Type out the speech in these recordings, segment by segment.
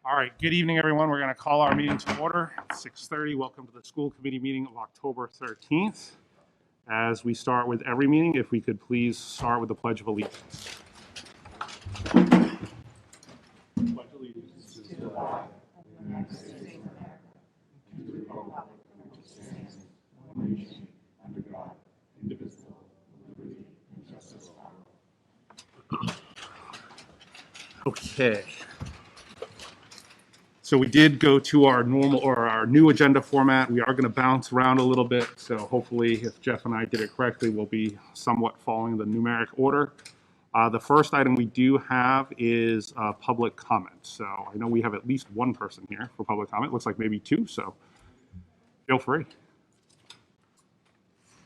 All right, good evening, everyone. We're going to call our meeting to order at 6:30. Welcome to the school committee meeting of October 13th. As we start with every meeting, if we could please start with the Pledge of Allegiance. Pledge allegiance to the flag of the United States of America, and to the republic which stands one nation under God, indivisible, with liberty and justice for all. Okay. So we did go to our normal or our new agenda format. We are going to bounce around a little bit. So hopefully, if Jeff and I did it correctly, we'll be somewhat following the numeric order. The first item we do have is public comment. So I know we have at least one person here for public comment. Looks like maybe two. So feel free.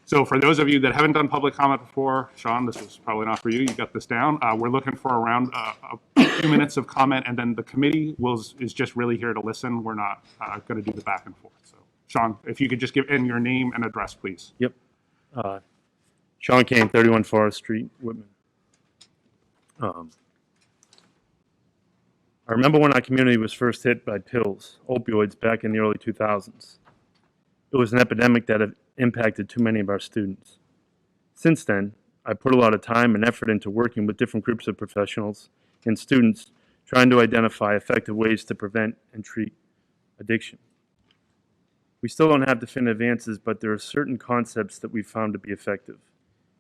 So for those of you that haven't done public comment before, Sean, this is probably not for you. You got this down. We're looking for around a few minutes of comment, and then the committee is just really here to listen. We're not going to do the back and forth. So, Sean, if you could just give in your name and address, please. Yep. Sean Kane, 31 Forest Street, Whitman. I remember when our community was first hit by pills, opioids, back in the early 2000s. It was an epidemic that had impacted too many of our students. Since then, I put a lot of time and effort into working with different groups of professionals and students trying to identify effective ways to prevent and treat addiction. We still don't have definitive answers, but there are certain concepts that we've found to be effective.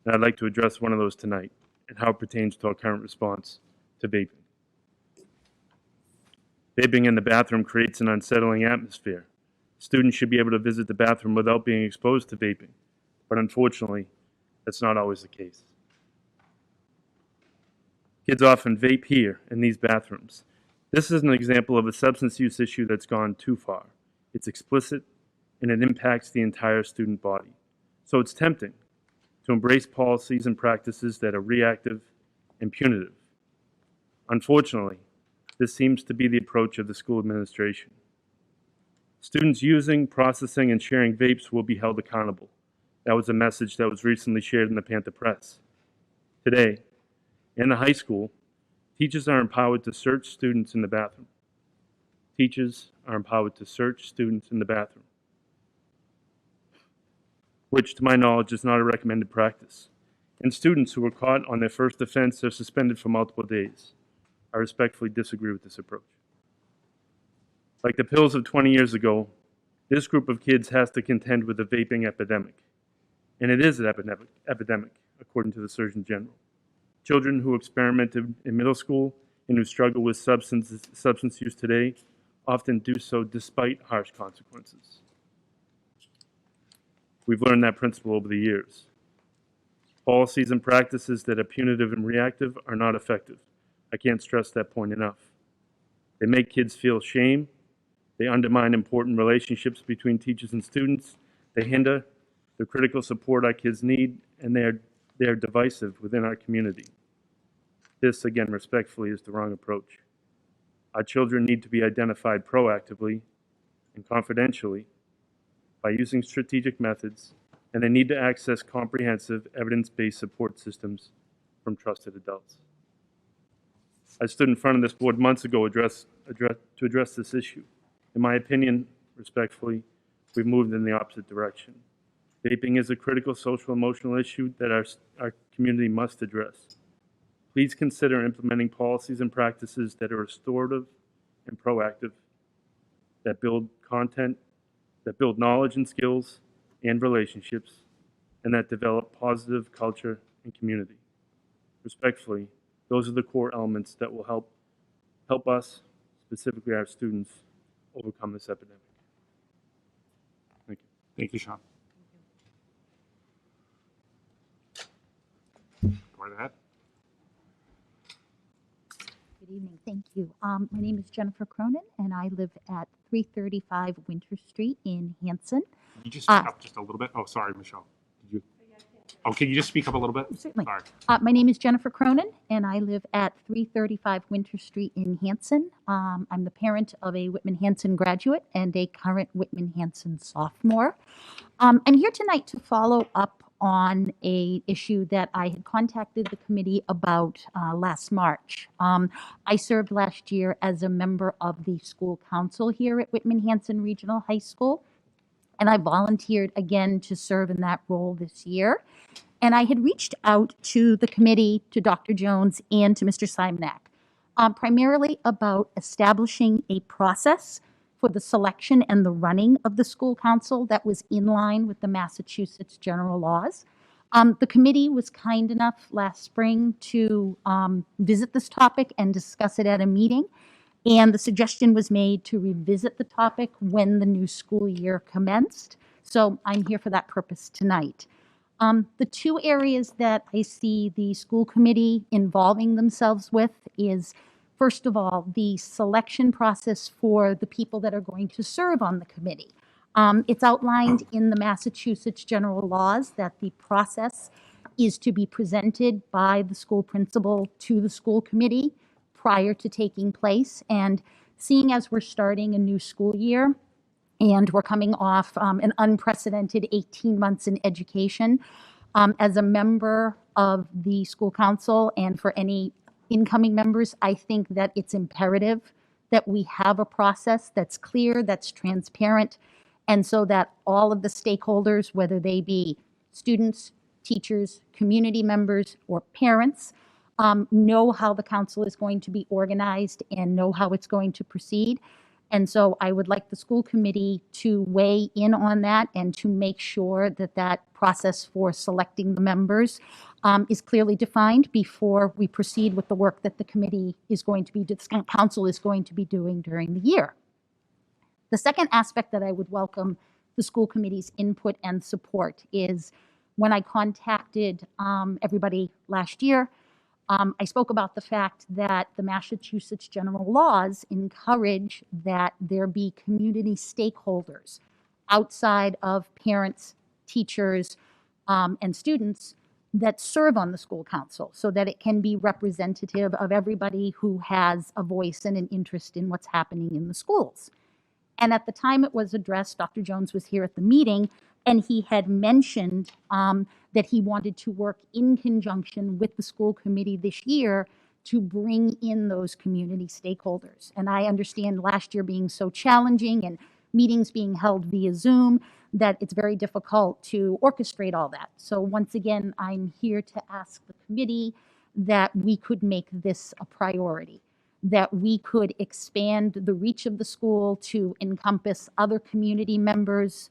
And I'd like to address one of those tonight and how it pertains to our current response to vaping. Vaping in the bathroom creates an unsettling atmosphere. Students should be able to visit the bathroom without being exposed to vaping, but unfortunately, that's not always the case. Kids often vape here in these bathrooms. This is an example of a substance use issue that's gone too far. It's explicit, and it impacts the entire student body. So it's tempting to embrace policies and practices that are reactive and punitive. Unfortunately, this seems to be the approach of the school administration. Students using, processing, and sharing vapes will be held accountable. That was a message that was recently shared in the Panther Press. Today, in the high school, teachers are empowered to search students in the bathroom. Teachers are empowered to search students in the bathroom, which, to my knowledge, is not a recommended practice. And students who are caught on their first offense are suspended for multiple days. I respectfully disagree with this approach. Like the pills of 20 years ago, this group of kids has to contend with the vaping epidemic. And it is an epidemic, according to the Surgeon General. Children who experimented in middle school and who struggle with substance use today often do so despite harsh consequences. We've learned that principle over the years. Policies and practices that are punitive and reactive are not effective. I can't stress that point enough. They make kids feel shame. They undermine important relationships between teachers and students. They hinder the critical support our kids need, and they are divisive within our community. This, again, respectfully, is the wrong approach. Our children need to be identified proactively and confidentially by using strategic methods, and they need to access comprehensive, evidence-based support systems from trusted adults. I stood in front of this board months ago to address this issue. In my opinion, respectfully, we've moved in the opposite direction. Vaping is a critical social emotional issue that our community must address. Please consider implementing policies and practices that are restorative and proactive, that build content, that build knowledge and skills and relationships, and that develop positive culture and community. Respectfully, those are the core elements that will help us, specifically our students, overcome this epidemic. Thank you. Thank you, Sean. Go right ahead. Good evening. Thank you. My name is Jennifer Cronin, and I live at 335 Winter Street in Hanson. Can you just speak up just a little bit? Oh, sorry, Michelle. Did you? Oh, can you just speak up a little bit? Certainly. Sorry. My name is Jennifer Cronin, and I live at 335 Winter Street in Hanson. I'm the parent of a Whitman-Hanson graduate and a current Whitman-Hanson sophomore. I'm here tonight to follow up on a issue that I had contacted the committee about last March. I served last year as a member of the school council here at Whitman-Hanson Regional High School, and I volunteered again to serve in that role this year. And I had reached out to the committee, to Dr. Jones, and to Mr. Simonak, primarily about establishing a process for the selection and the running of the school council that was in line with the Massachusetts general laws. The committee was kind enough last spring to visit this topic and discuss it at a meeting. And the suggestion was made to revisit the topic when the new school year commenced. So I'm here for that purpose tonight. The two areas that I see the school committee involving themselves with is, first of all, the selection process for the people that are going to serve on the committee. It's outlined in the Massachusetts general laws that the process is to be presented by the school principal to the school committee prior to taking place. And seeing as we're starting a new school year, and we're coming off an unprecedented 18 months in education. As a member of the school council and for any incoming members, I think that it's imperative that we have a process that's clear, that's transparent, and so that all of the stakeholders, whether they be students, teachers, community members, or parents, know how the council is going to be organized and know how it's going to proceed. And so I would like the school committee to weigh in on that and to make sure that that process for selecting the members is clearly defined before we proceed with the work that the committee is going to be, the council is going to be doing during the year. The second aspect that I would welcome the school committee's input and support is when I contacted everybody last year, I spoke about the fact that the Massachusetts general laws encourage that there be community stakeholders outside of parents, teachers, and students that serve on the school council so that it can be representative of everybody who has a voice and an interest in what's happening in the schools. And at the time it was addressed, Dr. Jones was here at the meeting, and he had mentioned that he wanted to work in conjunction with the school committee this year to bring in those community stakeholders. And I understand last year being so challenging and meetings being held via Zoom that it's very difficult to orchestrate all that. So once again, I'm here to ask the committee that we could make this a priority, that we could expand the reach of the school to encompass other community members'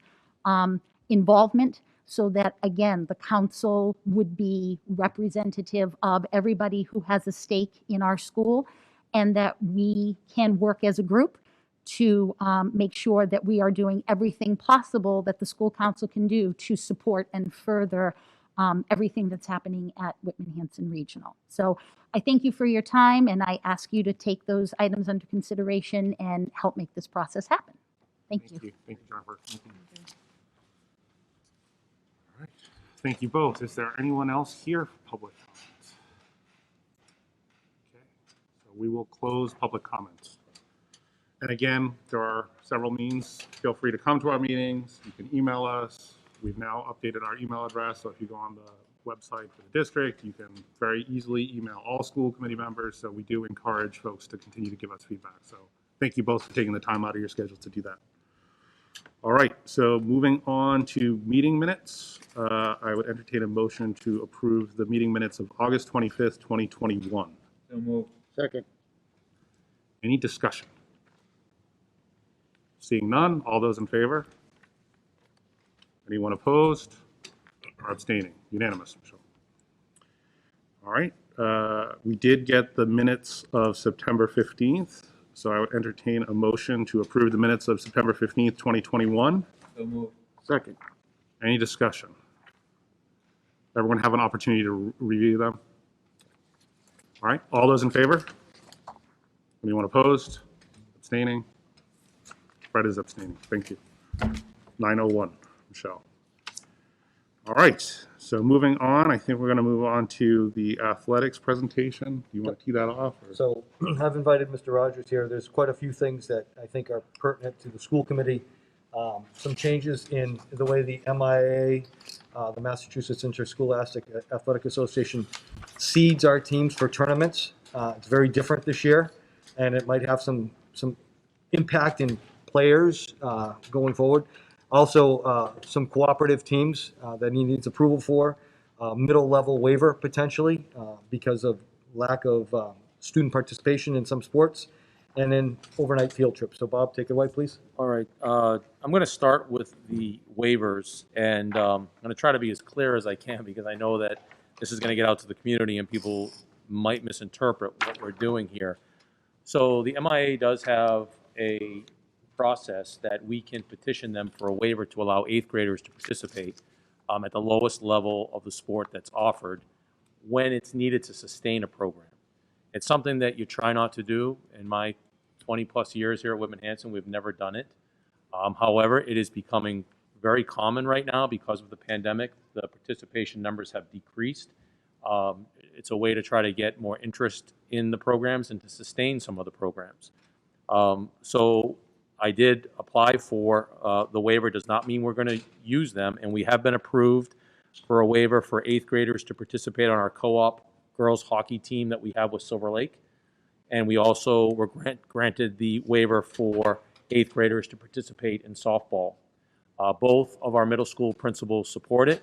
involvement, so that, again, the council would be representative of everybody who has a stake in our school, and that we can work as a group to make sure that we are doing everything possible that the school council can do to support and further everything that's happening at Whitman-Hanson Regional. So I thank you for your time, and I ask you to take those items under consideration and help make this process happen. Thank you. Thank you, Jennifer. Thank you. All right. Thank you both. Is there anyone else here for public comments? Okay. So we will close public comments. And again, there are several means. Feel free to come to our meetings. You can email us. We've now updated our email address, so if you go on the website for the district, you can very easily email all school committee members. So we do encourage folks to continue to give us feedback. So thank you both for taking the time out of your schedule to do that. All right, so moving on to meeting minutes. I would entertain a motion to approve the meeting minutes of August 25th, 2021. So moved. Second. Any discussion? Seeing none, all those in favor? Anyone opposed or abstaining? Unanimous, Michelle. All right, we did get the minutes of September 15th, so I would entertain a motion to approve the minutes of September 15th, 2021. So moved. Second. Any discussion? Everyone have an opportunity to review them? All right, all those in favor? Anyone opposed? Abstaining? Fred is abstaining. Thank you. 901, Michelle. All right, so moving on, I think we're going to move on to the athletics presentation. Do you want to tee that off? Or? So I've invited Mr. Rogers here. There's quite a few things that I think are pertinent to the school committee. Some changes in the way the MIA the Massachusetts Interscholastic Athletic Association seeds our teams for tournaments. It's very different this year, and it might have some impact in players going forward. Also, some cooperative teams that he needs approval for, middle level waiver potentially because of lack of student participation in some sports, and then overnight field trips. So Bob, take it away, please. All right, I'm going to start with the waivers, and I'm going to try to be as clear as I can because I know that this is going to get out to the community and people might misinterpret what we're doing here. So the MIA does have a process that we can petition them for a waiver to allow 8th graders to participate at the lowest level of the sport that's offered when it's needed to sustain a program. It's something that you try not to do. In my 20 plus years here at Whitman-Hanson, we've never done it. However, it is becoming very common right now because of the pandemic. The participation numbers have decreased. It's a way to try to get more interest in the programs and to sustain some of the programs. So I did apply for the waiver. Does not mean we're going to use them, and we have been approved for a waiver for 8th graders to participate on our co-op girls hockey team that we have with Silver Lake. And we also were granted the waiver for 8th graders to participate in softball. Both of our middle school principals support it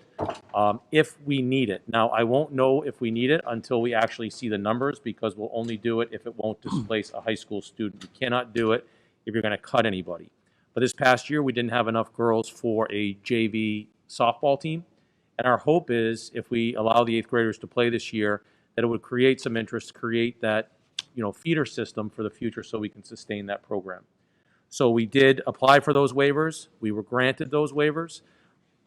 if we need it. Now, I won't know if we need it until we actually see the numbers because we'll only do it if it won't displace a high school student. You cannot do it if you're going to cut anybody. But this past year, we didn't have enough girls for a JV softball team. And our hope is if we allow the 8th graders to play this year, that it would create some interest, create that feeder system for the future so we can sustain that program. So we did apply for those waivers. We were granted those waivers.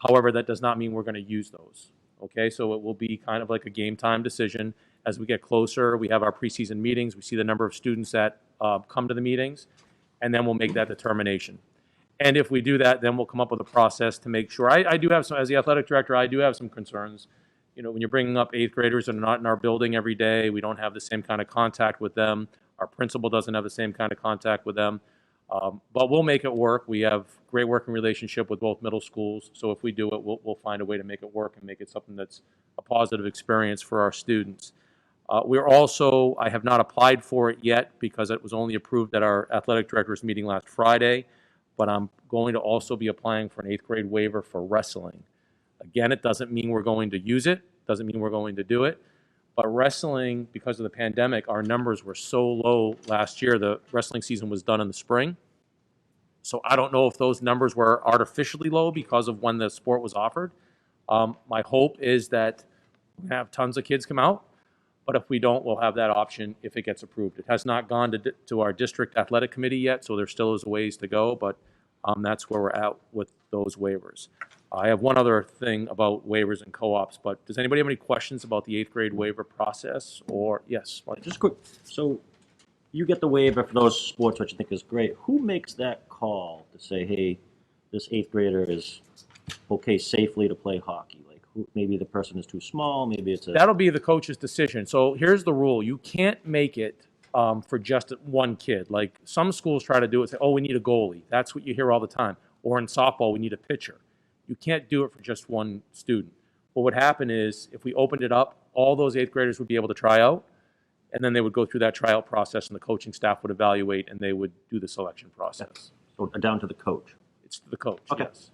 However, that does not mean we're going to use those. Okay, so it will be kind of like a game time decision. As we get closer, we have our preseason meetings. We see the number of students that come to the meetings, and then we'll make that determination. And if we do that, then we'll come up with a process to make sure. I do have some, as the athletic director, I do have some concerns. When you're bringing up 8th graders that are not in our building every day, we don't have the same kind of contact with them. Our principal doesn't have the same kind of contact with them. But we'll make it work. We have great working relationship with both middle schools. So if we do it, we'll find a way to make it work and make it something that's a positive experience for our students. I have not applied for it yet because it was only approved at our athletic directors meeting last Friday. But I'm going to also be applying for an 8th grade waiver for wrestling. Again, it doesn't mean we're going to use it. Doesn't mean we're going to do it. But wrestling, because of the pandemic, our numbers were so low last year. The wrestling season was done in the spring. So I don't know if those numbers were artificially low because of when the sport was offered. My hope is that we have tons of kids come out. But if we don't, we'll have that option if it gets approved. It has not gone to our district athletic committee yet, so there still is a ways to go. But that's where we're at with those waivers. I have one other thing about waivers and co-ops, but does anybody have any questions about the 8th grade waiver process? Or, yes, Mike? Just quick, so you get the waiver for those sports, which I think is great. Who makes that call to say, hey, this 8th grader is okay safely to play hockey? Like, maybe the person is too small, maybe it's a... That'll be the coach's decision. So here's the rule. You can't make it for just one kid. Like some schools try to do it, say, oh, we need a goalie. That's what you hear all the time. Or in softball, we need a pitcher. You can't do it for just one student. What would happen is if we opened it up, all those 8th graders would be able to try out, and then they would go through that tryout process, and the coaching staff would evaluate, and they would do the selection process. So down to the coach. It's the coach, Okay. yes.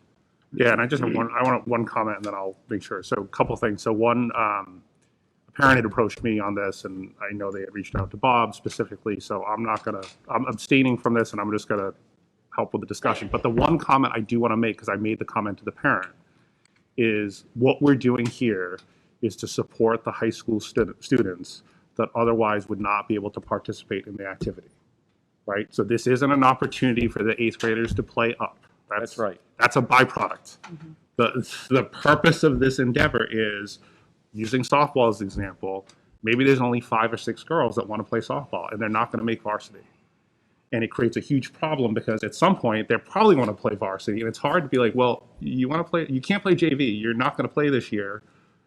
Yeah, and I want one comment, and then I'll make sure. So a couple things. So one, a parent had approached me on this, and I know they had reached out to Bob specifically, so I'm abstaining from this, and I'm just going to help with the discussion. But the one comment I do want to make, because I made the comment to the parent, is what we're doing here is to support the high school students that otherwise would not be able to participate in the activity, right? So this isn't an opportunity for the 8th graders to play up. That's right. That's a byproduct. The purpose of this endeavor is, using softball as an example, maybe there's only 5 or 6 girls that want to play softball, and they're not going to make varsity. And it creates a huge problem because at some point they probably want to play varsity, and it's hard to be like, well, you can't play JV, you're not going to play this year,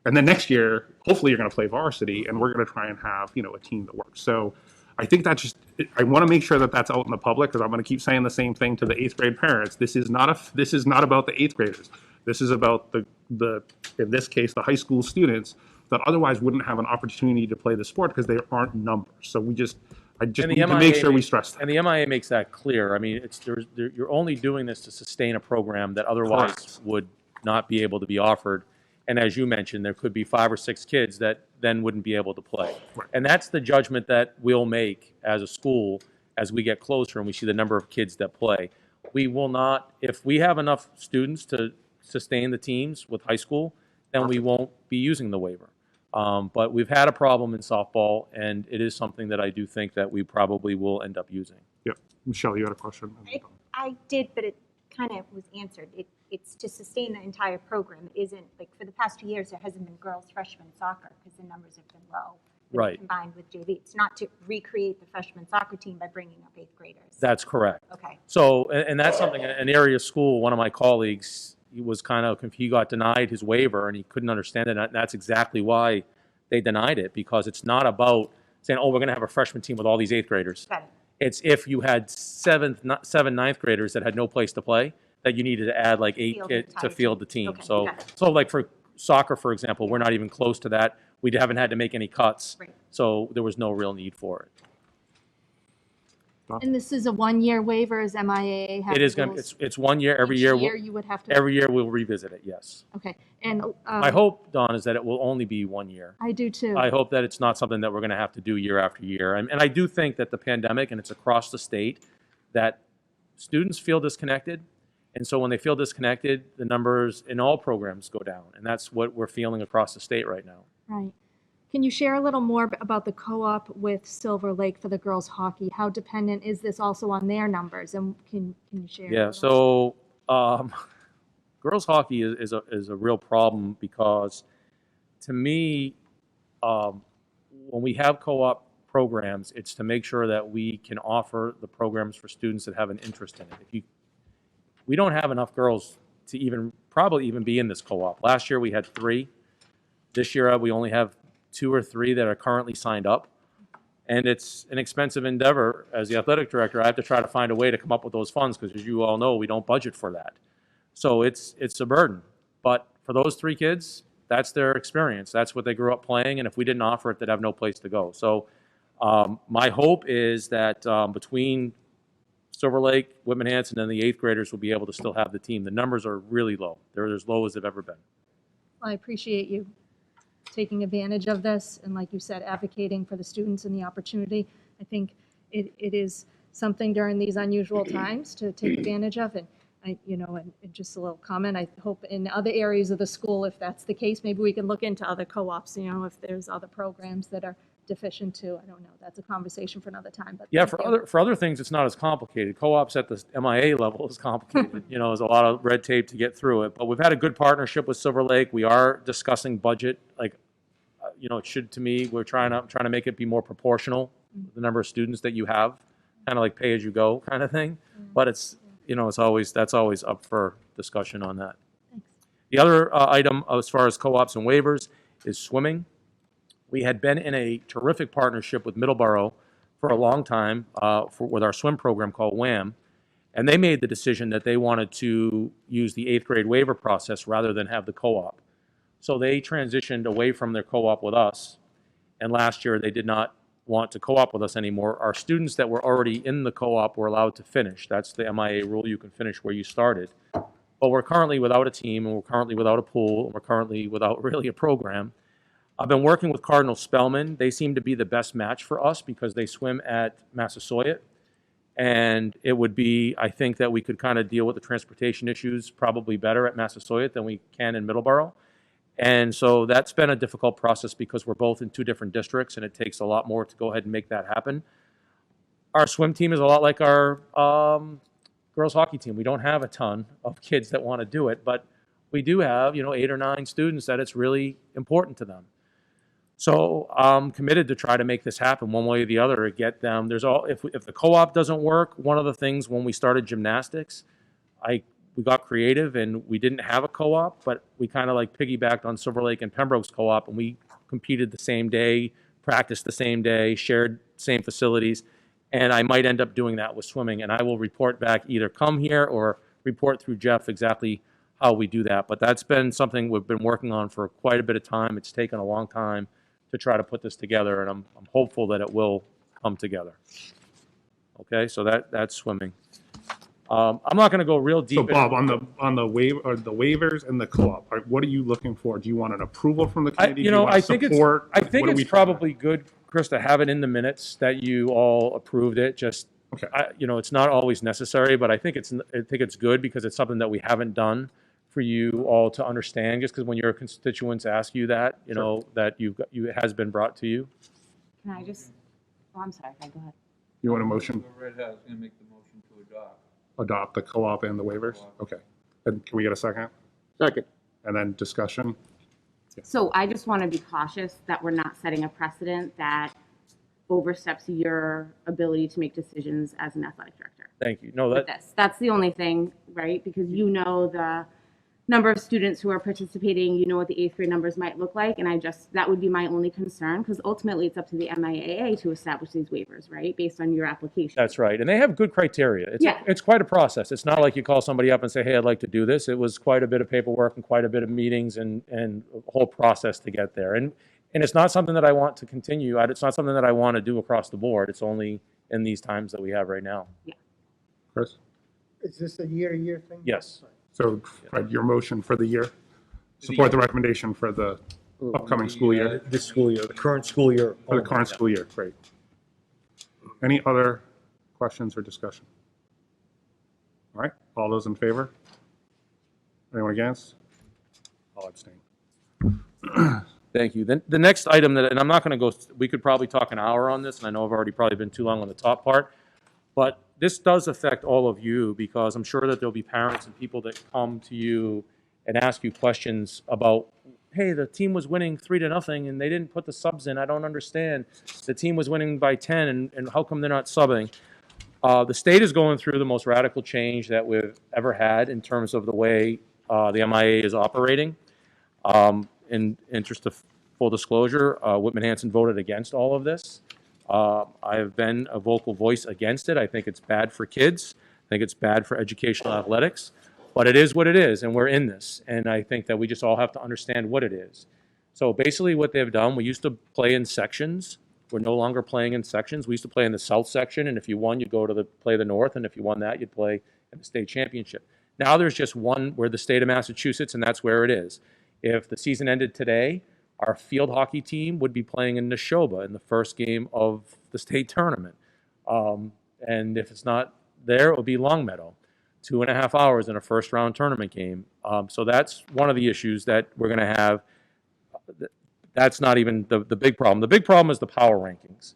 and then next year hopefully you're going to play varsity, and we're going to try and have a team that works. So I think I want to make sure that that's out in the public, because I'm going to keep saying the same thing to the 8th grade parents. This is not about the 8th graders. This is about the in this case, the high school students that otherwise wouldn't have an opportunity to play the sport because they aren't numbers. So I just And the need to make sure we makes- stress that. And the MIA makes that clear. I mean, you're only doing this to sustain a program that otherwise Correct. would not be able to be offered. And as you mentioned, there could be 5 or 6 kids that then wouldn't be able to play. Right. And that's the judgment that we'll make as a school as we get closer and we see the number of kids that play. We will not, if we have enough students to sustain the teams with high school, then we won't be using the waiver. But we've had a problem in softball, and it is something that I do think that we probably will end up using. Yep. Michelle, you had a question? I did, but it kind of was answered. It's to sustain the entire program. It isn't, like, for the past 2 years, there hasn't been girls freshman soccer because the numbers have been low. Right. Combined with JV. It's not to recreate the freshman soccer team by bringing up 8th graders. That's correct. Okay. So, and that's something, an area school, one of my colleagues, he was kind of confused, he got denied his waiver and he couldn't understand it. And that's exactly why they denied it, because it's not about saying, oh, we're going to have a freshman team with all these 8th graders. Got it. It's if you had 7 9th graders that had no place to play, that you needed to add like 8 Field kids entire to field the team. team. Okay, So, got it. so like for soccer, for example, we're not even close to that. We haven't had to make any cuts. Right. So there was no real need for it. And this is a one-year waiver, is MIAA have It is rules? going to, it's 1 year, every Each year. year you would have to. Every year we'll revisit it, yes. Okay, and. My hope, Don, is that it will only be 1 year. I do too. I hope that it's not something that we're going to have to do year after year. And I do think that the pandemic, and it's across the state, that students feel disconnected. And so when they feel disconnected, the numbers in all programs go down. And that's what we're feeling across the state right now. Right. Can you share a little more about the co-op with Silver Lake for the girls hockey? How dependent is this also on their numbers? And can you share? a Yeah, little? so girls hockey is a real problem because to me, when we have co-op programs, it's to make sure that we can offer the programs for students that have an interest in it. We don't have enough girls to probably even be in this co-op. Last year we had 3. This year we only have 2 or 3 that are currently signed up. And it's an expensive endeavor. As the athletic director, I have to try to find a way to come up with those funds because, as you all know, we don't budget for that. So it's a burden. But for those 3 kids, that's their experience. That's what they grew up playing. And if we didn't offer it, they'd have no place to go. So my hope is that between Silver Lake, Whitman-Hanson, and the 8th graders will be able to still have the team. The numbers are really low. They're as low as they've ever been. I appreciate you taking advantage of this and, like you said, advocating for the students and the opportunity. I think it is something during these unusual times to take advantage of. And and just a little comment, I hope in other areas of the school, if that's the case, maybe we can look into other co-ops, if there's other programs that are deficient too. I don't know. That's a conversation for another time. But Yeah, thank you. for other things, it's not as complicated. Co-ops at the MIA level is complicated. There's a lot of red tape to get through it. But we've had a good partnership with Silver Lake. We are discussing budget. It should, to me, we're trying to make it be more proportional, the number of students that you have, kind of like pay as you go kind of thing. But it's that's always up for discussion on that. Thanks. The other item as far as co-ops and waivers is swimming. We had been in a terrific partnership with Middleborough for a long time with our swim program called WHAM, and they made the decision that they wanted to use the 8th grade waiver process rather than have the co-op. So they transitioned away from their co-op with us, and last year they did not want to co-op with us anymore. Our students that were already in the co-op were allowed to finish. That's the MIA rule. You can finish where you started. But we're currently without a team, and we're currently without a pool, and we're currently without really a program. I've been working with Cardinal Spellman. They seem to be the best match for us because they swim at Massasoit. And it would be, I think that we could kind of deal with the transportation issues probably better at Massasoit than we can in Middleborough. And so that's been a difficult process because we're both in 2 different districts and it takes a lot more to go ahead and make that happen. Our swim team is a lot like our girls hockey team. We don't have a ton of kids that want to do it, but we do have, 8 or 9 students that it's really important to them. So I'm committed to try to make this happen one way or the other to get them. If the co-op doesn't work, one of the things when we started gymnastics, we got creative and we didn't have a co-op, but we kind of piggybacked on Silver Lake and Pembroke's co-op, and we competed the same day, practiced the same day, shared same facilities, and I might end up doing that with swimming, and I will report back, either come here or report through Jeff exactly how we do that. But that's been something we've been working on for quite a bit of time. It's taken a long time to try to put this together, and I'm hopeful that it will come together. Okay, so that's swimming. I'm not going to go real deep. So Bob, on the waivers and the co-op, what are you looking for? Do you want an approval from the committee? Do you want I think support? I think What are we it's trying to- probably good, Chris, to have it in the minutes that you all approved it. Just, Okay. it's not always necessary, but I think it's good because it's something that we haven't done for you all to understand. Just because when your constituents ask you that, that it has been brought to you. Can I just, oh, I'm sorry, okay, go ahead. You want a motion, Go right ahead, I was gonna make the motion to adopt. adopt the co-op and the waivers? Okay. And can we get a second? Second. And then discussion? So I just want to be cautious that we're not setting a precedent that oversteps your ability to make decisions as an athletic director Thank you. No, with that this. That's the only thing, right? Because you know the number of students who are participating, you know what the 8th grade numbers might look like, and that would be my only concern, because ultimately it's up to the MIAA to establish these waivers, right, based on your application. that's right, and they have good criteria. Yeah. It's quite a process. It's not like you call somebody up and say, "Hey, I'd like to do this." It was quite a bit of paperwork and quite a bit of meetings and a whole process to get there. And it's not something that I want to continue. It's not something that I want to do across the board. It's only in these times that we have right now. Chris? Is this a year-to-year thing? Yes. So Fred, your motion for the year? Support the recommendation for the upcoming school year? This school year, the current school year. For the current school year, great. Any other questions or discussion? All right, all those in favor? Anyone against? I'll abstain. Thank you. Then the next item and I'm not going to go, we could probably talk an hour on this, and I know I've already probably been too long on the top part, but this does affect all of you because I'm sure that there'll be parents and people that come to you and ask you questions about, hey, the team was winning 3-0 and they didn't put the subs in. I don't understand. The team was winning by 10 and how come they're not subbing? The state is going through the most radical change that we've ever had in terms of the way the MIA is operating. In interest of full disclosure, Whitman-Hanson voted against all of this. I have been a vocal voice against it. I think it's bad for kids. I think it's bad for educational athletics. But it is what it is, and we're in this. And I think that we just all have to understand what it is. So basically what they've done, we used to play in sections. We're no longer playing in sections. We used to play in the south section, and if you won, you'd go to play the north, and if you won that, you'd play in the state championship. Now there's just one, we're the state of Massachusetts, and that's where it is. If the season ended today, our field hockey team would be playing in Neshoba in the first game of the state tournament. And if it's not there, it would be Longmeadow. 2.5 hours in a first round tournament game. So that's one of the issues that we're going to have. That's not even the big problem. The big problem is the power rankings.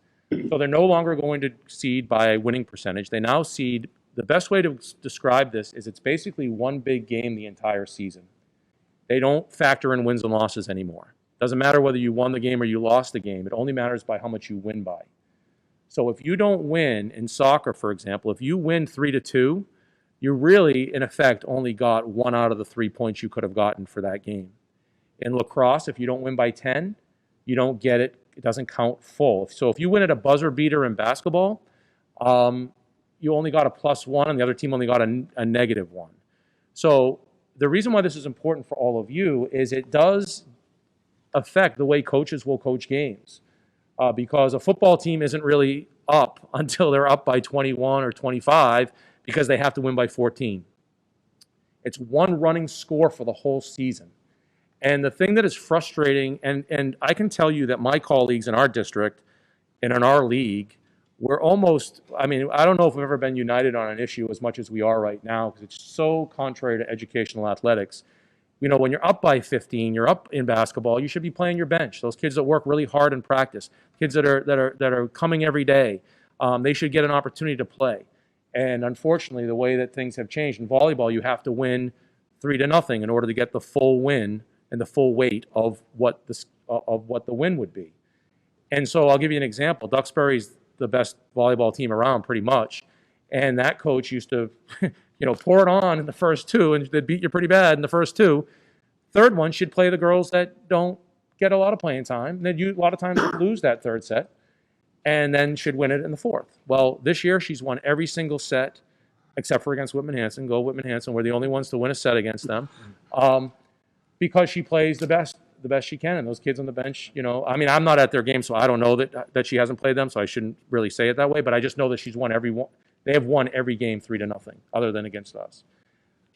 So they're no longer going to seed by winning percentage. They now seed, the best way to describe this is it's basically one big game the entire season. They don't factor in wins and losses anymore. Doesn't matter whether you won the game or you lost the game. It only matters by how much you win by. So if you don't win in soccer, for example, if you win 3-2, you really, in effect, only got 1 out of the 3 points you could have gotten for that game. In lacrosse, if you don't win by 10, you don't get it. It doesn't count full. So if you win at a buzzer beater in basketball, you only got a +1 and the other team only got a -1. So the reason why this is important for all of you is it does affect the way coaches will coach games. Because a football team isn't really up until they're up by 21 or 25 because they have to win by 14. It's one running score for the whole season. And the thing that is frustrating, and I can tell you that my colleagues in our district and in our league, we're almost, I mean, I don't know if we've ever been united on an issue as much as we are right now because it's so contrary to educational athletics. You know, when you're up by 15, you're up in basketball, you should be playing your bench. Those kids that work really hard in practice, kids that are coming every day, they should get an opportunity to play. And unfortunately, the way that things have changed in volleyball, you have to win 3-0 in order to get the full win and the full weight of what the win would be. And so I'll give you an example. Duxbury's the best volleyball team around, pretty much. And that coach used to, pour it on in the first 2, and they'd beat you pretty bad in the first 2. Third one, she'd play the girls that don't get a lot of playing time. And then a lot of times they'd lose that third set, and then she'd win it in the fourth. Well, this year she's won every single set except for against Whitman-Hanson. Go Whitman-Hanson. We're the only ones to win a set against them, because she plays the best she can. And those kids on the bench, you know, I mean, I'm not at their game, so I don't know that she hasn't played them, so I shouldn't really say it that way. But I just know that she's won every one. They have won every game 3-0, other than against us.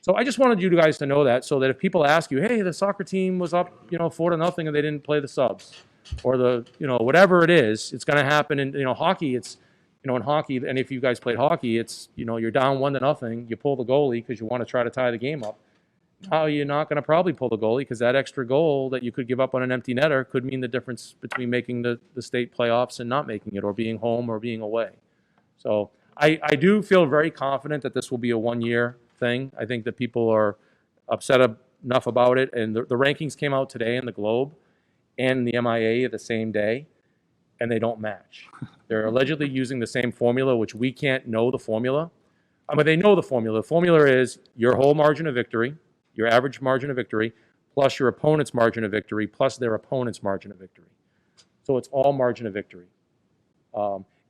So I just wanted you guys to know that, so that if people ask you, hey, the soccer team was up, 4-0, and they didn't play the subs, or whatever it is, it's going to happen. And hockey, it's in hockey, and if you guys played hockey, it's you're down 1-0, you pull the goalie because you want to try to tie the game up. Now you're not going to probably pull the goalie because that extra goal that you could give up on an empty netter could mean the difference between making the state playoffs and not making it, or being home or being away. So I do feel very confident that this will be a one-year thing. I think that people are upset enough about it, and the rankings came out today in the Globe and the MIA the same day, and they don't match. They're allegedly using the same formula, which we can't know the formula. I mean, they know the formula. The formula is your whole margin of victory, your average margin of victory, plus your opponent's margin of victory, plus their opponent's margin of victory. So it's all margin of victory.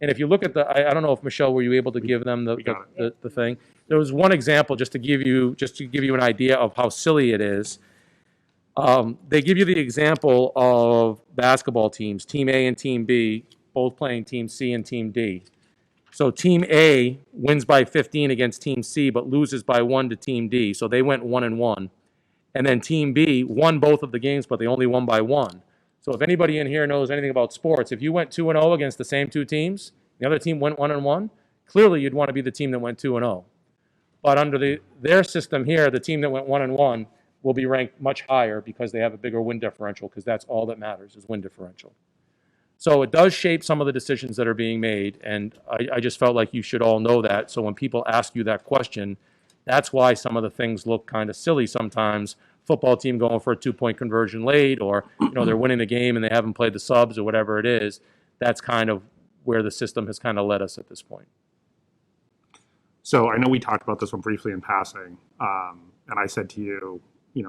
And if you look at I don't know if Michelle, were you able to give them the thing? There was one example just to give you an idea of how silly it is. They give you the example of basketball teams, Team A and Team B, both playing Team C and Team D. So Team A wins by 15 against Team C, but loses by 1 to Team D. So they went 1-1. And then Team B won both of the games, but they only won by 1. So if anybody in here knows anything about sports, if you went 2-0 against the same two teams, the other team went 1-1, clearly you'd want to be the team that went 2-0. But under their system here, the team that went 1-1 will be ranked much higher because they have a bigger win differential, because that's all that matters is win differential. So it does shape some of the decisions that are being made, and I just felt like you should all know that. So when people ask you that question, that's why some of the things look kind of silly sometimes. Football team going for a 2-point conversion late, or they're winning the game and they haven't played the subs, or whatever it is. That's kind of where the system has kind of led us at this point. So I know we talked about this one briefly in passing, and I said to you,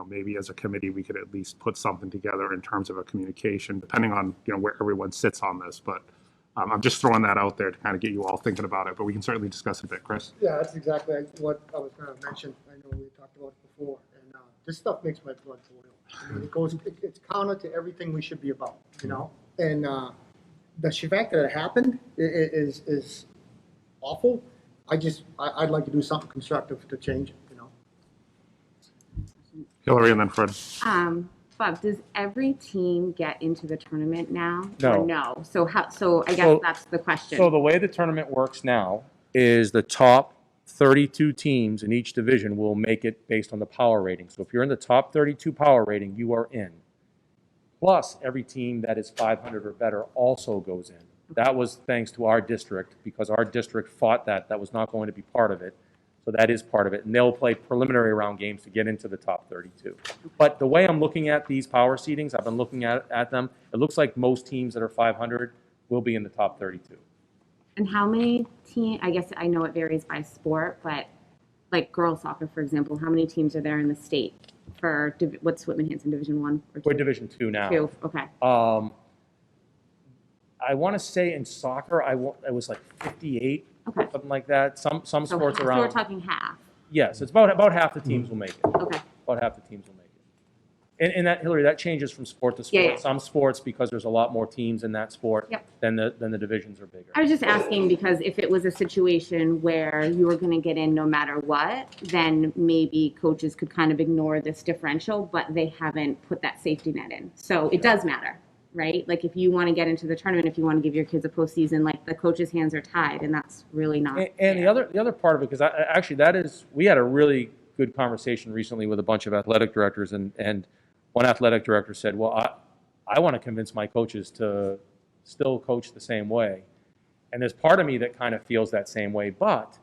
maybe as a committee we could at least put something together in terms of a communication, depending on where everyone sits on this. But I'm just throwing that out there to kind of get you all thinking about it. But we can certainly discuss it a bit, Chris. Yeah, that's exactly what I was going to mention. I know we talked about it before, and this stuff makes my blood boil. I mean, it's counter to everything we should be about, And the fact that it happened is awful. I'd like to do something constructive to change it, Hillary and then Fred. Bob, does every team get into the tournament now? No. Or no. So I guess that's the question. So the way the tournament works now is the top 32 teams in each division will make it based on the power rating. So if you're in the top 32 power rating, you are in. Plus, every team that is 500 or better also goes in. That was thanks to our district, because our district fought that was not going to be part of it. So that is part of it. And they'll play preliminary round games to get into the top 32. But the way I'm looking at these power seedings, I've been looking at them, it looks like most teams that are 500 will be in the top 32. And how many teams, I guess I know it varies by sport, but like girls soccer, for example, how many teams are there in the state for, what's Whitman-Hanson, Division 1 or 2? We're Division 2 now. 2, okay. I want to say in soccer, it was like 58, Okay. something like that. Some sports So around. we're talking half. Yes, it's about half the teams will make it. Okay. About half the teams will make it. And that, Hillary, that changes from sport to sport. Yeah. Some sports, because there's a lot more teams in that sport, Yep. then the divisions are bigger. I was just asking because if it was a situation where you were going to get in no matter what, then maybe coaches could kind of ignore this differential, but they haven't put that safety net in. So it does matter, right? Like if you want to get into the tournament, if you want to give your kids a postseason, like the coaches' hands are tied, and that's really not. And the other part of it, because we had a really good conversation recently with a bunch of athletic directors, and one athletic director said, well, I want to convince my coaches to still coach the same way. And there's part of me that kind of feels that same way, but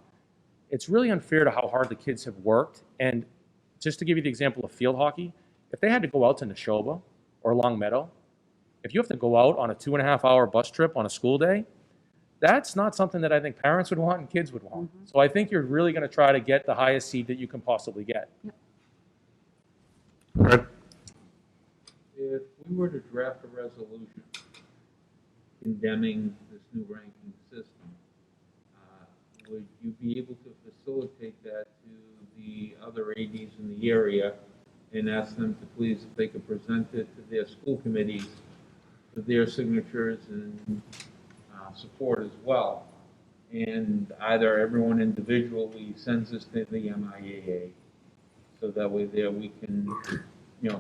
it's really unfair to how hard the kids have worked. And just to give you the example of field hockey, if they had to go out to Neshoba or Long Meadow, if you have to go out on a 2.5-hour bus trip on a school day, that's not something that I think parents would want and kids would want. Mm-hmm. So I think you're really going to try to get the highest seed that you can possibly get. Yep. Fred? If we were to draft a resolution condemning this new ranking system, would you be able to facilitate that to the other ADs in the area and ask them to please, if they could present it to their school committees for their signatures and support as well? And either everyone individually sends this to the MIAA, so that way there we can,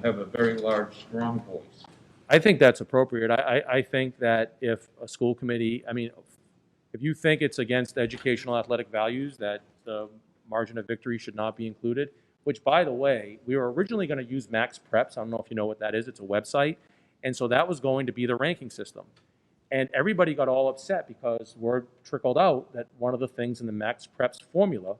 have a very large, strong voice. I think that's appropriate. I think that if a school committee, if you think it's against educational athletic values, that the margin of victory should not be included, which, by the way, we were originally going to use Max Preps. I don't know if you know what that is. It's a website. And so that was going to be the ranking system. And everybody got all upset because word trickled out that one of the things in the Max Preps formula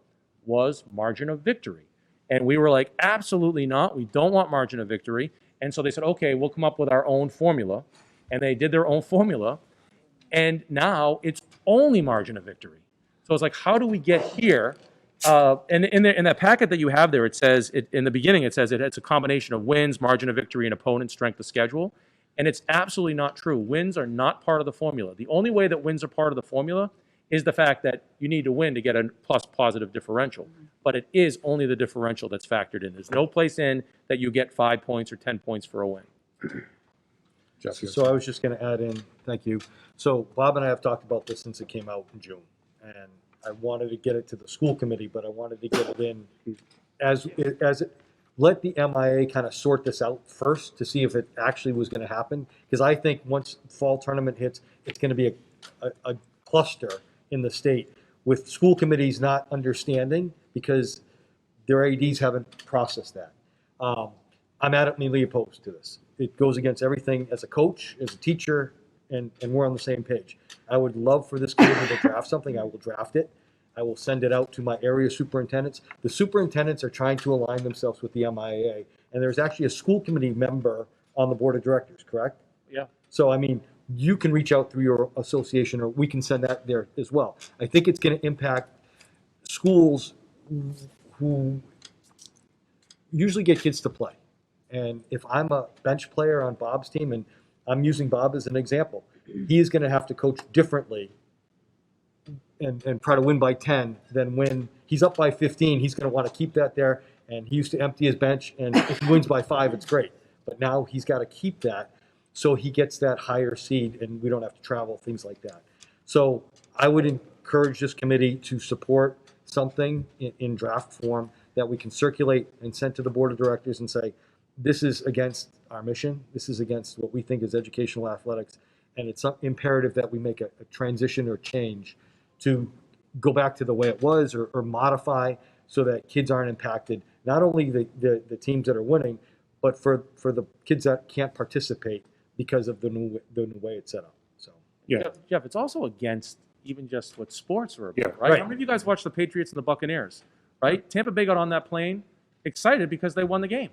was margin of victory. And we were like, absolutely not. We don't want margin of victory. And so they said, okay, we'll come up with our own formula. And they did their own formula. And now it's only margin of victory. So it's like, how do we get here? And in that packet that you have there, it says, in the beginning, it says it's a combination of wins, margin of victory, and opponent strength of schedule. And it's absolutely not true. Wins are not part of the formula. The only way that wins are part of the formula is the fact that you need to win to get a plus positive differential. But it is only the differential that's factored in. There's no place in that you get 5 points or 10 points for a win. Jeff, So I was just going to add in, thank you. So Bob and I have talked about this since it came out in June. And I wanted to get it to the school committee, but I wanted to get it in let the MIA kind of sort this out first to see if it actually was going to happen. Because I think once fall tournament hits, it's going to be a cluster in the state with school committees not understanding because their ADs haven't processed that. I'm adamantly opposed to this. It goes against everything as a coach, as a teacher, and we're on the same page. I would love for this committee to draft something. I will draft it. I will send it out to my area superintendents. The superintendents are trying to align themselves with the MIAA, and there's actually a school committee member on the board of directors, correct? Yeah. So, you can reach out through your association, or we can send that there as well. I think it's going to impact schools who usually get kids to play. And if I'm a bench player on Bob's team, and I'm using Bob as an example, he is going to have to coach differently and try to win by 10 than when he's up by 15. He's going to want to keep that there, and he used to empty his bench, and if he wins by 5, it's great. But now he's got to keep that so he gets that higher seed, and we don't have to travel, things like that. So I would encourage this committee to support something in draft form that we can circulate and send to the board of directors and say, this is against our mission, this is against what we think is educational athletics, and it's imperative that we make a transition or change to go back to the way it was, or modify so that kids aren't impacted, not only the teams that are winning, but for the kids that can't participate because of the new way it's set up. So Yeah. Jeff, it's also against even just what sports are about, Yeah, right? right. How many of you guys watched the Patriots and the Buccaneers, right? Tampa Bay got on that plane excited because they won the game.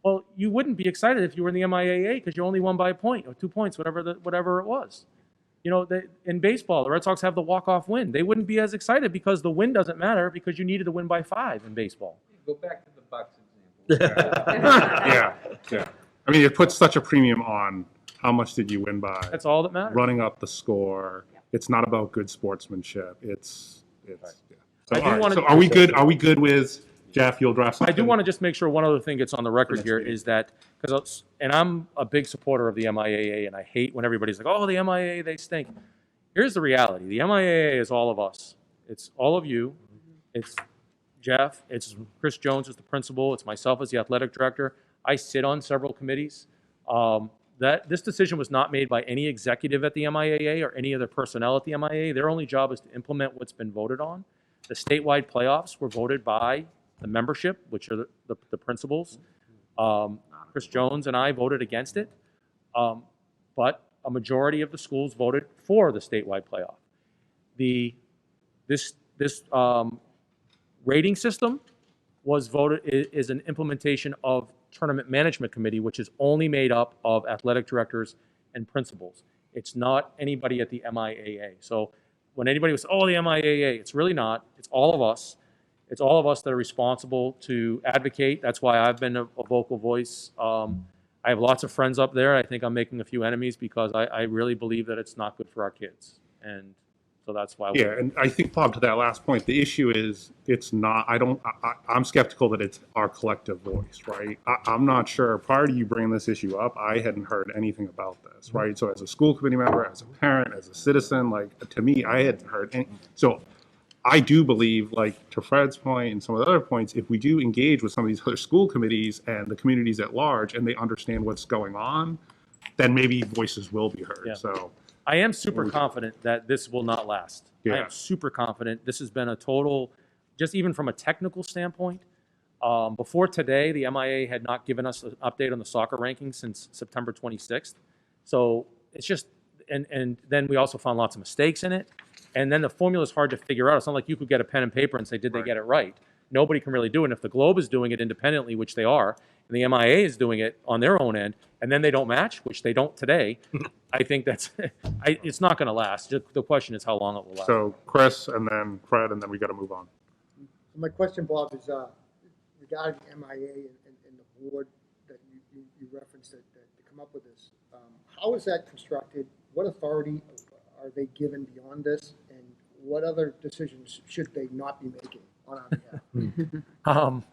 Well, you wouldn't be excited if you were in the MIAA because you only won by a point or 2 points, whatever it was. In baseball, the Red Sox have the walk-off win. They wouldn't be as excited because the win doesn't matter because you needed to win by 5 in baseball. Go back to the Bucks example. Yeah. It puts such a premium on how much did you win by. That's all that matters. Running up the score. It's not about good sportsmanship. It's yeah. So, I do all right. wanna- So are we good? Are we good with Jeff? You'll draft I something. do want to just make sure one other thing gets on the record Next here meeting. is that, and I'm a big supporter of the MIAA, and I hate when everybody's like, oh, the MIAA, they stink. Here's the reality. The MIAA is all of us. It's all of you. It's Jeff. It's Chris Jones as the principal. It's myself as the athletic director. I sit on several committees. This decision was not made by any executive at the MIAA or any other personnel at the MIAA. Their only job is to implement what's been voted on. The statewide playoffs were voted by the membership, which are the principals. Chris Jones and I voted against it, but a majority of the schools voted for the statewide playoff. This rating system was voted is an implementation of tournament management committee, which is only made up of athletic directors and principals. It's not anybody at the MIAA. So when anybody was, oh, the MIAA, it's really not. It's all of us. It's all of us that are responsible to advocate. That's why I've been a vocal voice. I have lots of friends up there. I think I'm making a few enemies because I really believe that it's not good for our kids. And So that's why. Yeah, and I think, Bob, to that last point, the issue is it's not, I'm skeptical that it's our collective voice, right? I'm not sure, prior to you bringing this issue up, I hadn't heard anything about this, right? So as a school committee member, as a parent, as a citizen, like, to me, I hadn't heard any. So I do believe, like, to Fred's point and some of the other points, if we do engage with some of these other school committees and the communities at large, and they understand what's going on, then maybe voices will be heard, Yeah. so. I am super confident that this will not last. I Yeah. am super confident. This has been a total, just even from a technical standpoint. Before today, the MIA had not given us an update on the soccer rankings since September 26th. So it's just, and then we also found lots of mistakes in it. And then the formula is hard to figure out. It's not like you could get a pen and paper and say, did they get it right? Nobody can really do it. And if the Globe is doing it independently, which they are, and the MIA is doing it on their own end, and then they don't match, which they don't today, I think that's, it's not going to last. Just the question is how long it will last. So Chris, and then Fred, and then we got to move on. My question, Bob, is regarding MIA and the board that you referenced that to come up with this. How is that constructed? What authority are they given beyond this? And what other decisions should they not be making on our behalf?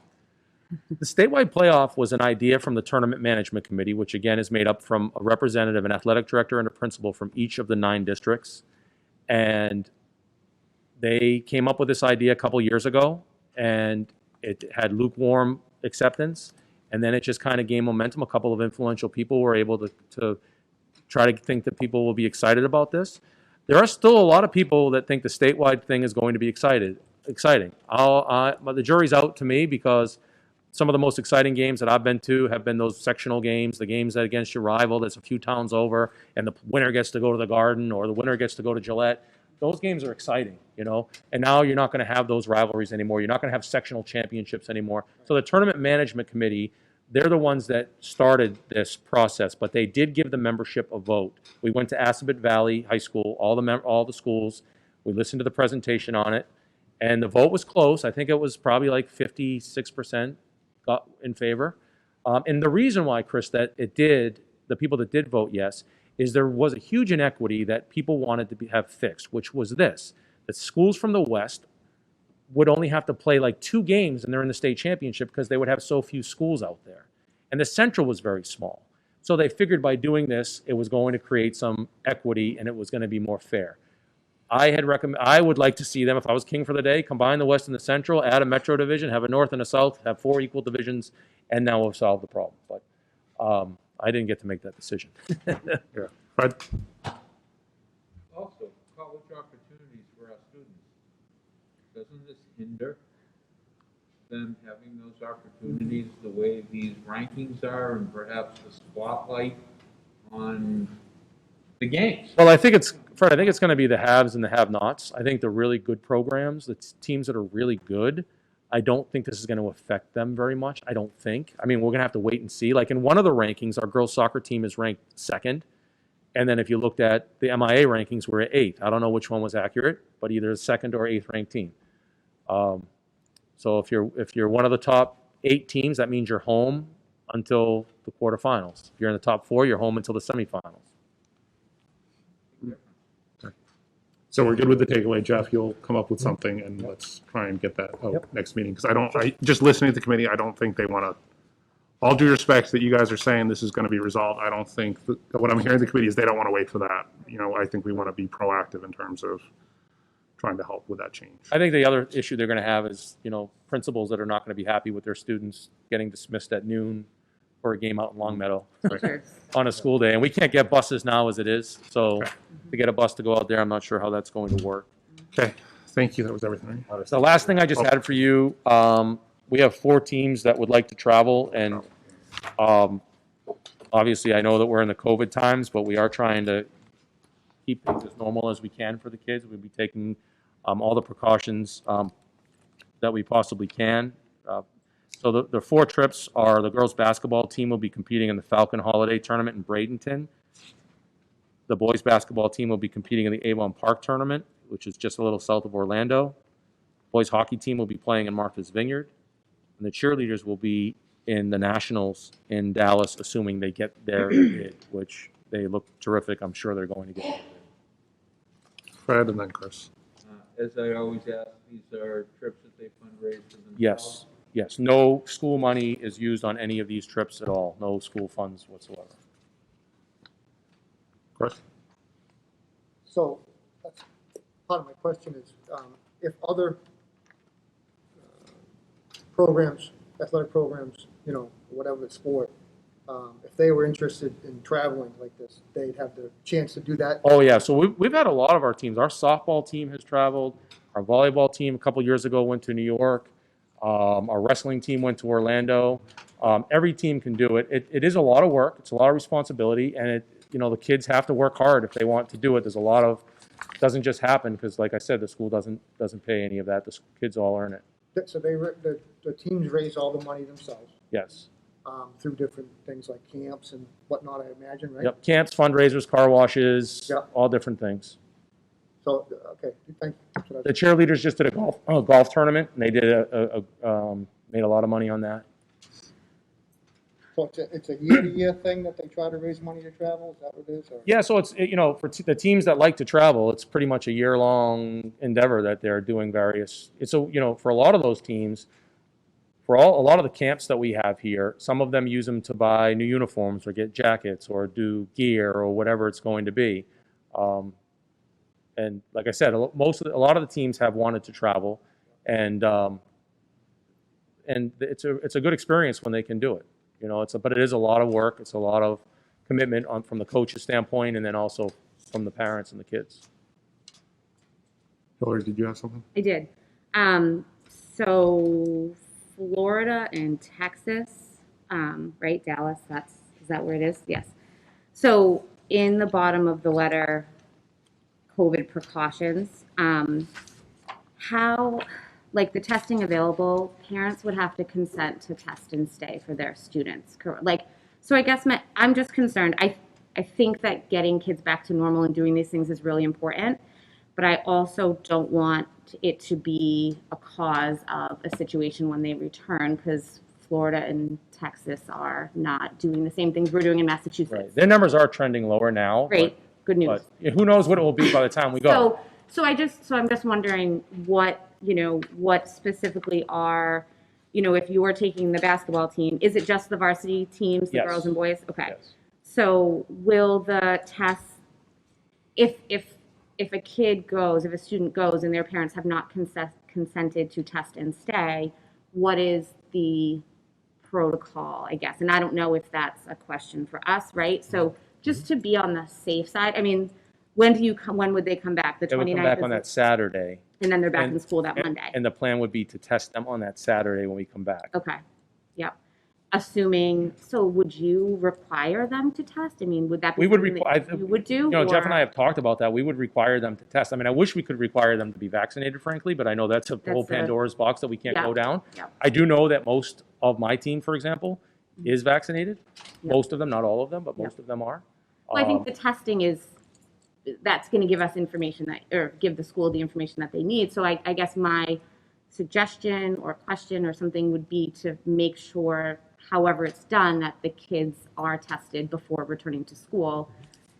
The statewide playoff was an idea from the Tournament Management Committee, which again is made up from a representative, an athletic director, and a principal from each of the 9 districts. And they came up with this idea a couple years ago, and it had lukewarm acceptance. And then it just kind of gained momentum. A couple of influential people were able to try to think that people will be excited about this. There are still a lot of people that think the statewide thing is going to be exciting. But the jury's out to me, because some of the most exciting games that I've been to have been those sectional games, the games that against your rival that's a few towns over, and the winner gets to go to the Garden or the winner gets to go to Gillette. Those games are exciting, you know? And now you're not going to have those rivalries anymore. You're not going to have sectional championships anymore. So the Tournament Management Committee, they're the ones that started this process, but they did give the membership a vote. We went to Assabet Valley High School, all the schools. We listened to the presentation on it, and the vote was close. I think it was probably like 56% got in favor. And the reason why, Chris, that the people that did vote yes, is there was a huge inequity that people wanted to have fixed, which was this: that schools from the West would only have to play like 2 games and they're in the state championship, because they would have so few schools out there. And the Central was very small. So they figured by doing this, it was going to create some equity and it was going to be more fair. I would like to see them, if I was king for the day, combine the West and the Central, add a Metro division, have a North and a South, have 4 equal divisions, and now we've solved the problem. But I didn't get to make that decision. Yeah. Fred? Also, college opportunities for our students. Doesn't this hinder them having those opportunities the way these rankings are, and perhaps the spotlight on the games? Well, Fred, I think it's going to be the haves and the have-nots. I think the really good programs, the teams that are really good, I don't think this is going to affect them very much. I don't think. I mean, we're going to have to wait and see. Like in one of the rankings, our girls soccer team is ranked 2nd. And then if you looked at the MIA rankings, we're at 8th. I don't know which one was accurate, but either 2nd or 8th ranked team. So if you're one of the top 8 teams, that means you're home until the quarterfinals. If you're in the top 4, you're home until the semifinals. So we're good with the takeaway, Jeff. You'll come up with something, and let's try and get that out next meeting. Because just listening to the committee, I don't think they want to. All due respect that you guys are saying this is going to be resolved, I don't think what I'm hearing the committee is they don't want to wait for that. You know, I think we want to be proactive in terms of trying to help with that change. I think the other issue they're going to have is, principals that are not going to be happy with their students getting dismissed at noon for a game out in Longmeadow on a school day. And we can't get buses now as it is. So to get a bus to go out there, I'm not sure how that's going to work. Okay, thank you. That was everything. The last thing I just had for you, we have 4 teams that would like to travel. And obviously, I know that we're in the COVID times, but we are trying to keep things as normal as we can for the kids. We'll be taking all the precautions that we possibly can. So the 4 trips are: the girls basketball team will be competing in the Falcon Holiday Tournament in Bradenton. The boys basketball team will be competing in the Avon Park Tournament, which is just a little south of Orlando. Boys hockey team will be playing in Martha's Vineyard. And the cheerleaders will be in the Nationals in Dallas, assuming they get their bid, which they look terrific. I'm sure they're going to get their bid. ahead, and then Chris. As I always ask, these are trips that they fundraise for themselves? Yes, yes. No school money is used on any of these trips at all. No school funds whatsoever. Chris? So, that's, part of my question is, if other programs, athletic programs, you know, whatever the sport, if they were interested in traveling like this, they'd have the chance to do that? Oh, yeah. So we've had a lot of our teams. Our softball team has traveled. Our volleyball team a couple years ago went to New York. Our wrestling team went to Orlando. Every team can do it. It is a lot of work. It's a lot of responsibility. And the kids have to work hard if they want to do it. There's a lot of, it doesn't just happen because, like I said, the school doesn't pay any of that. The kids all earn it. So the teams raise all the money themselves, Yes. through different things like camps and whatnot, I imagine, right? Yep. Camps, fundraisers, car washes, Yep. all different things. So, okay, thank you. The cheerleaders just did a golf tournament, and they did made a lot of money on that. So it's a year-to-year thing that they try to raise money to travel, is that what it is? Or? Yeah, so it's for the teams that like to travel, it's pretty much a year-long endeavor that they're doing various. It's for a lot of those teams, for a lot of the camps that we have here, some of them use them to buy new uniforms or get jackets or do gear or whatever it's going to be. And like I said, a lot of the teams have wanted to travel, and it's a good experience when they can do it. But it is a lot of work. It's a lot of commitment from the coach's standpoint, and then also from the parents and the kids. Hillary, did you have something? I did. So Florida and Texas, right? Dallas, is that where it is? Yes. So in the bottom of the letter, COVID precautions, how, like the testing available, parents would have to consent to test and stay for their students. So I guess I'm just concerned. I think that getting kids back to normal and doing these things is really important, but I also don't want it to be a cause of a situation when they return, because Florida and Texas are not doing the same things we're doing in Massachusetts. Right. Their numbers are trending lower now. Great. Good news. But who knows what it will be by the time we go. So I'm just wondering what specifically are, if you are taking the basketball team, is it just the varsity teams, the Yes. girls and boys? Okay. Yes. So will the tests, if a kid goes, if a student goes and their parents have not consented to test and stay, what is the protocol, I guess? And I don't know if that's a question for us, right? So just to be on the safe side, I mean, when would they come back? The 29th? They would come back on that Saturday. And then they're back in school that Monday. And the plan would be to test them on that Saturday when we come back. Okay. Yep. So would you require them to test? I mean, would that be We would something that you would do? Jeff and I or- have talked about that. We would require them to test. I mean, I wish we could require them to be vaccinated, frankly, but I know that's a whole That's a- Pandora's box that we can't Yeah. go down. Yeah. I do know that most of my team, for example, is vaccinated. Yeah. Most of them, not all of them, but Yeah. most of them are. Well, I think the testing that's going to give us information or give the school the information that they need. So I guess my suggestion or question or something would be to make sure, however it's done, that the kids are tested before returning to school.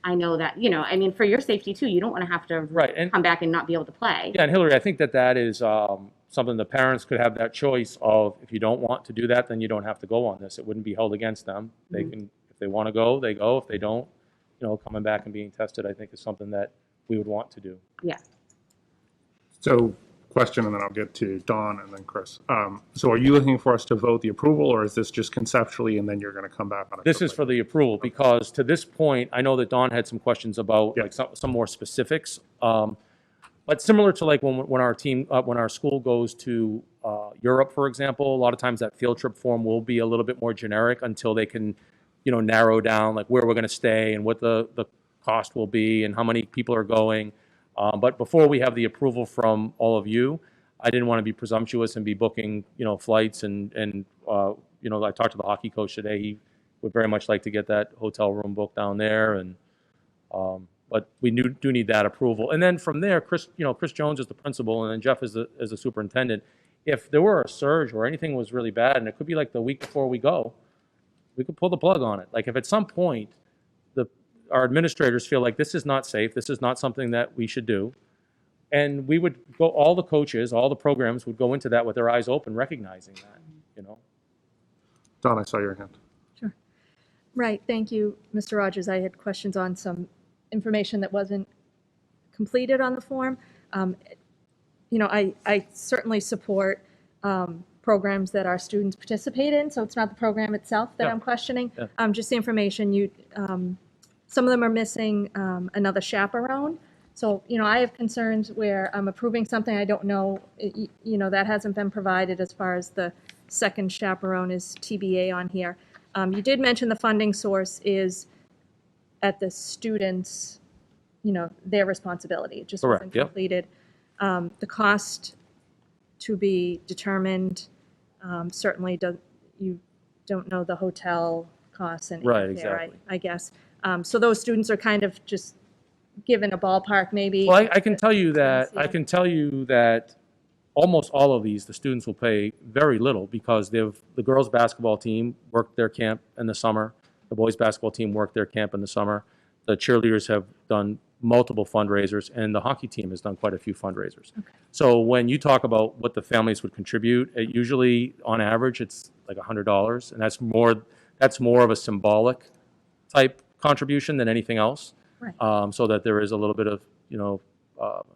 I know that, I mean, for your safety too, you don't want to have to Right, and- come back and not be able to play. Yeah, and Hillary, I think that is something the parents could have that choice of, if you don't want to do that, then you don't have to go on this. It wouldn't be held against them. They can, if they want to go, they go. If they don't, coming back and being tested, I think is something that we would want to do. Yeah. So, question, and then I'll get to Dawn and then Chris. So are you looking for us to vote the approval, or is this just conceptually, and then you're going to come back on it? This is for the approval, because to this point, I know that Dawn had some questions about Yeah. like some more specifics. But similar to like when our school goes to Europe, for example, a lot of times that field trip form will be a little bit more generic until they can, narrow down like where we're going to stay and what the cost will be and how many people are going. But before we have the approval from all of you, I didn't want to be presumptuous and be booking, flights and I talked to the hockey coach today. He would very much like to get that hotel room booked down there, and but we do need that approval. And then from there, Chris Jones is the principal, and then Jeff is the superintendent. If there were a surge or anything was really bad, and it could be like the week before we go, we could pull the plug on it. Like if at some point our administrators feel like this is not safe, this is not something that we should do, And we would go, all the coaches, all the programs would go into that with their eyes open, recognizing that, you know. Don, I saw your hand. Sure. Right, thank you, Mr. Rogers. I had questions on some information that wasn't completed on the form. You know, I certainly support programs that our students participate in, so it's not the program itself that Yeah. I'm questioning. Yeah. Just the information, some of them are missing another chaperone. So, you know, I have concerns where I'm approving something I don't know, you know, that hasn't been provided as far as the second chaperone is TBA on here. You did mention the funding source is at the students, you know, their responsibility. It just wasn't Correct, yep. completed. The cost to be determined, certainly you don't know the hotel costs and Right, airfare, exactly. I guess. So those students are kind of just given a ballpark maybe. Well, I can tell you Yeah. that almost all of these, the students will pay very little because the girls' basketball team worked their camp in the summer. The boys' basketball team worked their camp in the summer. The cheerleaders have done multiple fundraisers, and the hockey team has done quite a few fundraisers. Okay. So when you talk about what the families would contribute, it usually, on average, it's like $100, and that's more of a symbolic type contribution than anything else. Right. So that there is a little bit of, you know,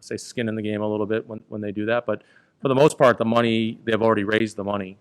say skin in the game a little bit when they do that. But for the most part, the money, they've already raised the money.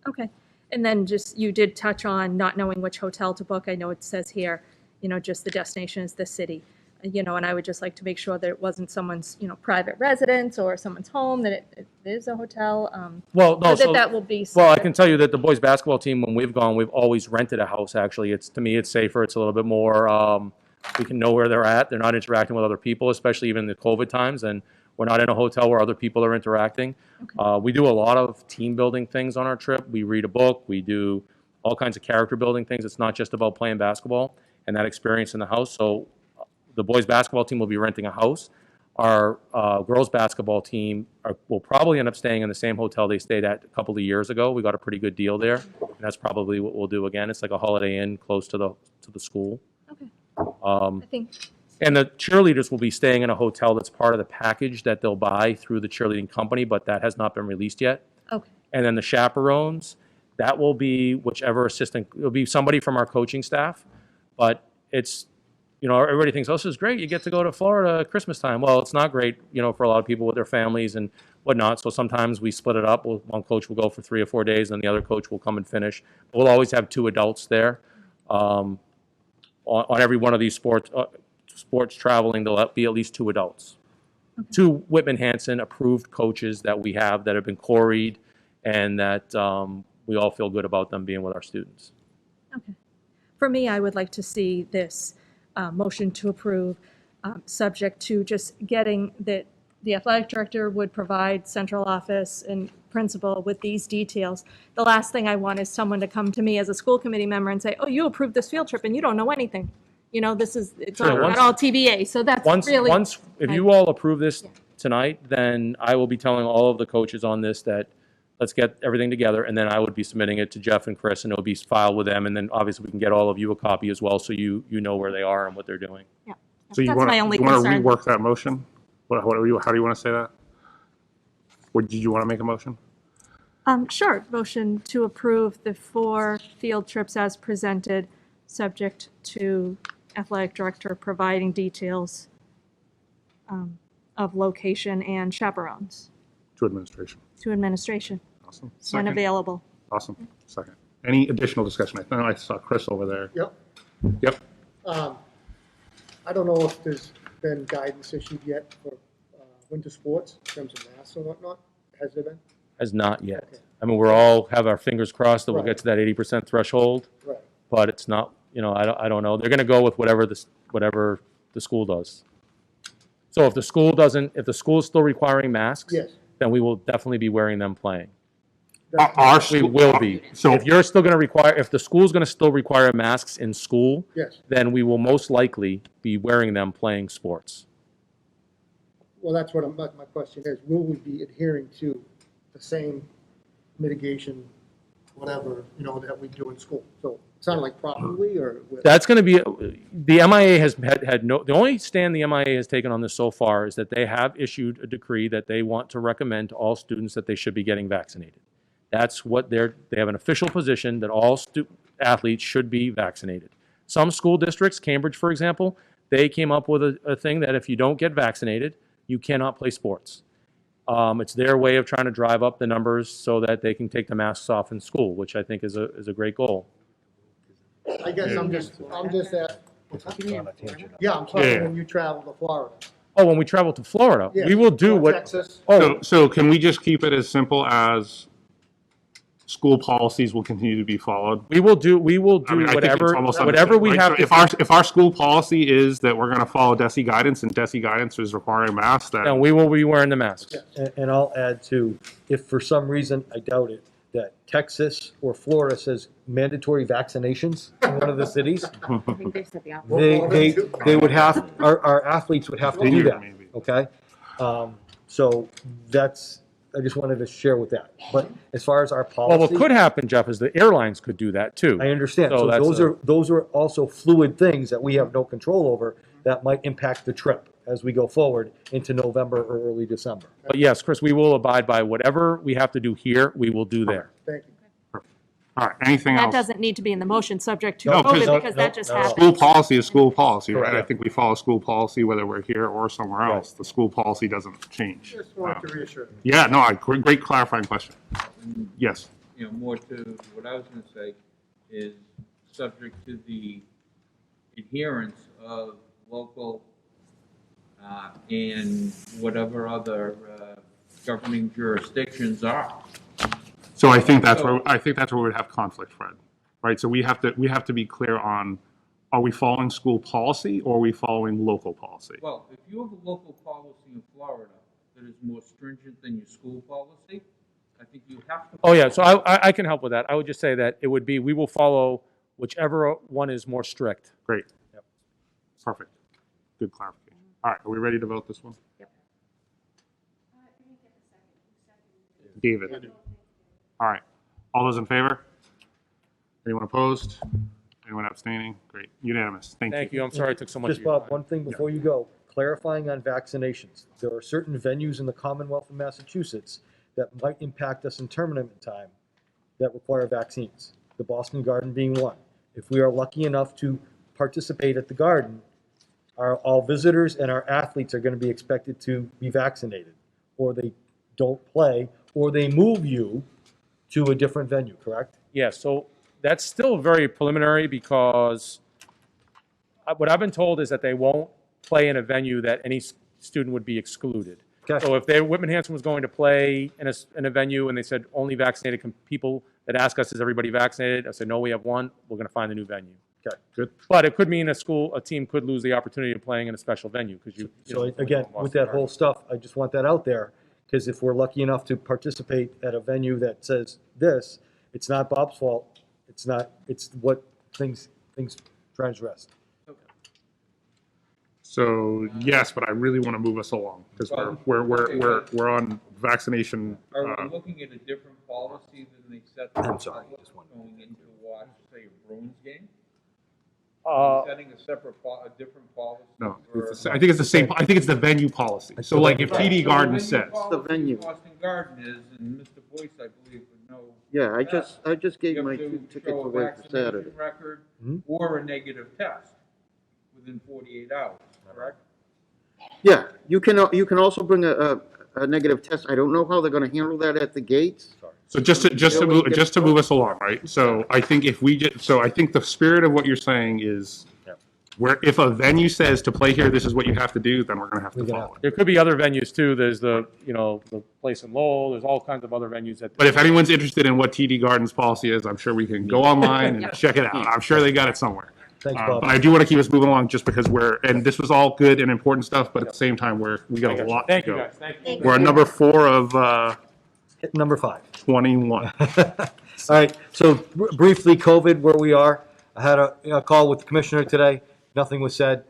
Okay. And then just, you did touch on not knowing which hotel to book. I know it says here, you know, just the destination is the city. You know, and I would just like to make sure that it wasn't someone's, you know, private residence or someone's home, that it is a hotel. Well, no, so that will be. Well, I can tell you that the boys' basketball team, when we've gone, we've always rented a house, actually. To me, it's safer. It's a little bit more, we can know where they're at. They're not interacting with other people, especially even in the COVID times. And we're not in a hotel where other people are interacting. Okay. We do a lot of team building things on our trip. We read a book. We do all kinds of character building things. It's not just about playing basketball and that experience in the house. So the boys' basketball team will be renting a house. Our girls' basketball team will probably end up staying in the same hotel they stayed at a couple of years ago. We got a pretty good deal there, and that's probably what we'll do again. It's like a Holiday Inn close to the school. Okay. I think. And the cheerleaders will be staying in a hotel that's part of the package that they'll buy through the cheerleading company, but that has not been released yet. Okay. And then the chaperones, that will be whichever assistant, it'll be somebody from our coaching staff, but it's, you know, everybody thinks, oh, this is great. You get to go to Florida at Christmas time. Well, it's not great, you know, for a lot of people with their families and whatnot. So sometimes we split it up. One coach will go for 3 or 4 days, and the other coach will come and finish. We'll always have 2 adults there. On every one of these sports traveling, there'll be at least 2 adults. Okay. 2 Whitman-Hanson approved coaches that we have that have been quarried and that we all feel good about them being with our students. Okay. For me, I would like to see this motion to approve, subject to just getting that the athletic director would provide central office and principal with these details. The last thing I want is someone to come to me as a school committee member and say, oh, you approved this field trip and you don't know anything. You know, it's Sure, all TBA, so that's really. If you all approve this tonight, then I will be telling all of the coaches on this that let's get everything together, and then I would be submitting it to Jeff and Chris, and it'll be filed with them, and then obviously we can get all of you a copy as well, so you know where they are and what they're doing. Yeah. So you That's want my to only concern. rework that motion? How do you want to say that? Or did you want to make a motion? Sure, motion to approve the 4 field trips as presented, subject to athletic director providing details of location and chaperones To administration. to administration Awesome. when Second. available. Awesome. Second. Any additional discussion? I know I saw Chris over there. Yep. Yep. I don't know if there's been guidance issued yet for winter sports in terms of masks and whatnot. Has there been? Has not yet. Okay. I mean, we're all have our fingers crossed that we'll Right. get to that 80% threshold, Right. but it's not, you know, I don't know. They're going to go with whatever the school does. So if the school is still requiring masks, Yes. then we will definitely be wearing them playing. Our We school- will be. So If you're still going to require, if the school's going to still require masks in school, Yes. then we will most likely be wearing them playing sports. Well, that's what my question is. Will we be adhering to the same mitigation, whatever, you know, that we do in school? So Sound like probably, or? That's going to be, the MIA has had no, the only stand the MIA has taken on this so far is that they have issued a decree that they want to recommend to all students that they should be getting vaccinated. That's what they have an official position that all athletes should be vaccinated. Some school districts, Cambridge, for example, they came up with a thing that if you don't get vaccinated, you cannot play sports. It's their way of trying to drive up the numbers so that they can take the masks off in school, which I think is a great goal. I guess I'm just at, yeah, I'm Yeah. talking when you travel to Florida. Oh, when we travel to Florida, Yeah, we will do or what. Texas. Oh, So can we just keep it as simple as school policies will continue to be followed? we will do I mean, I think it's whatever almost whatever we understood, have right? to. So if our school policy is that we're going to follow DESI guidance and DESI guidance is requiring masks, then And we will be wearing the masks. And I'll add too, if for some reason, I doubt it, that Texas or Florida says mandatory vaccinations in one of the cities, I think they've said the opposite. they would have, our athletes would have to do that, Maybe. okay? So that's, I just wanted to share with that. But as far as our Well, what policy, could happen, Jeff, is the airlines could do that too. I understand. So So that's those are also fluid things that we have no control over that might impact the trip as we go forward into November or early December. But yes, Chris, we will abide by whatever we have to do here, we will do there. Thank you. all right, anything That else? doesn't need to be in the motion, subject to No, COVID, no, because no, that just no. happened. School policy is school policy, right? I Correct. think we follow school policy whether we're here or somewhere else. The school policy doesn't change. Just wanted to reassure you. Yeah, no, great clarifying question. Yes. You know, more to what I was gonna say is subject to the adherence of local and whatever other governing jurisdictions are. So I think that's where we'd have conflict, Fred. Right? So we have to be clear on, are we following school policy or are we following local policy? Well, if you have a local policy in Florida that is more stringent than your school policy, I think you have to. Oh, yeah, so I can help with that. I would just say that it would be, we will follow whichever one is more strict. Great. Yep. Perfect. Good clarification. All right, are we ready to vote this one? Yep. David. All right. All those in favor? Anyone opposed? Anyone abstaining? Great. Unanimous. Thank you. Thank you, I'm sorry it took so much of Just your Bob, time. one thing before you go, clarifying on vaccinations. There are certain venues in the Commonwealth of Massachusetts that might impact us in tournament time that require vaccines, the Boston Garden being one. If we are lucky enough to participate at the Garden, all visitors and our athletes are going to be expected to be vaccinated, or they don't play, or they move you to a different venue, correct? Yeah, so that's still very preliminary because what I've been told is that they won't play in a venue that any student would be excluded. Okay. So if Whitman-Hanson was going to play in a venue and they said only vaccinated people that ask us, is everybody vaccinated? I said, no, we have one. We're going to find a new venue. Okay, good. But it could mean a team could lose the opportunity of playing in a special venue because you. So again, with that whole stuff, I just want that out there, because if we're lucky enough to participate at a venue that says this, it's not Bob's fault. It's not, it's what things transgress. So yes, but I really want to move us along because we're on vaccination. Are we looking at a different policy than they set? I'm sorry, just one. Going in to watch, say, a Bruins game? Uh, Setting a separate, a different policy? No, for- I think it's the same. I think it's the venue policy. So like if Right, TD so Garden the says, policy The venue. Boston Garden is, and Mr. Boyce, I believe, would know. Yeah, I just gave You my have to 2 tickets show a away for vaccination Saturday. record Mhm. or a negative test within 48 hours, correct? Yeah, you can also bring a negative test. I don't know how they're gonna handle that at the gates. so just to move us along, right? So I think I think the spirit of what you're saying is, where if a venue says to play here, this is what you have to do, then we're going to have to follow it. There could be other venues too. There's the place in Lowell. There's all kinds of other venues that. But if anyone's interested in what TD Garden's policy is, I'm sure we can go online and check it out. I'm sure they got it somewhere. Thanks, Bob. But I do want to keep us moving along just because and this was all good and important stuff, but at the same time, we got a lot to Thank you go. guys. Thank you. We're on number 4 of Hit number 5. 21. All right, so briefly, COVID, where we are. I had a call with the commissioner today. Nothing was said.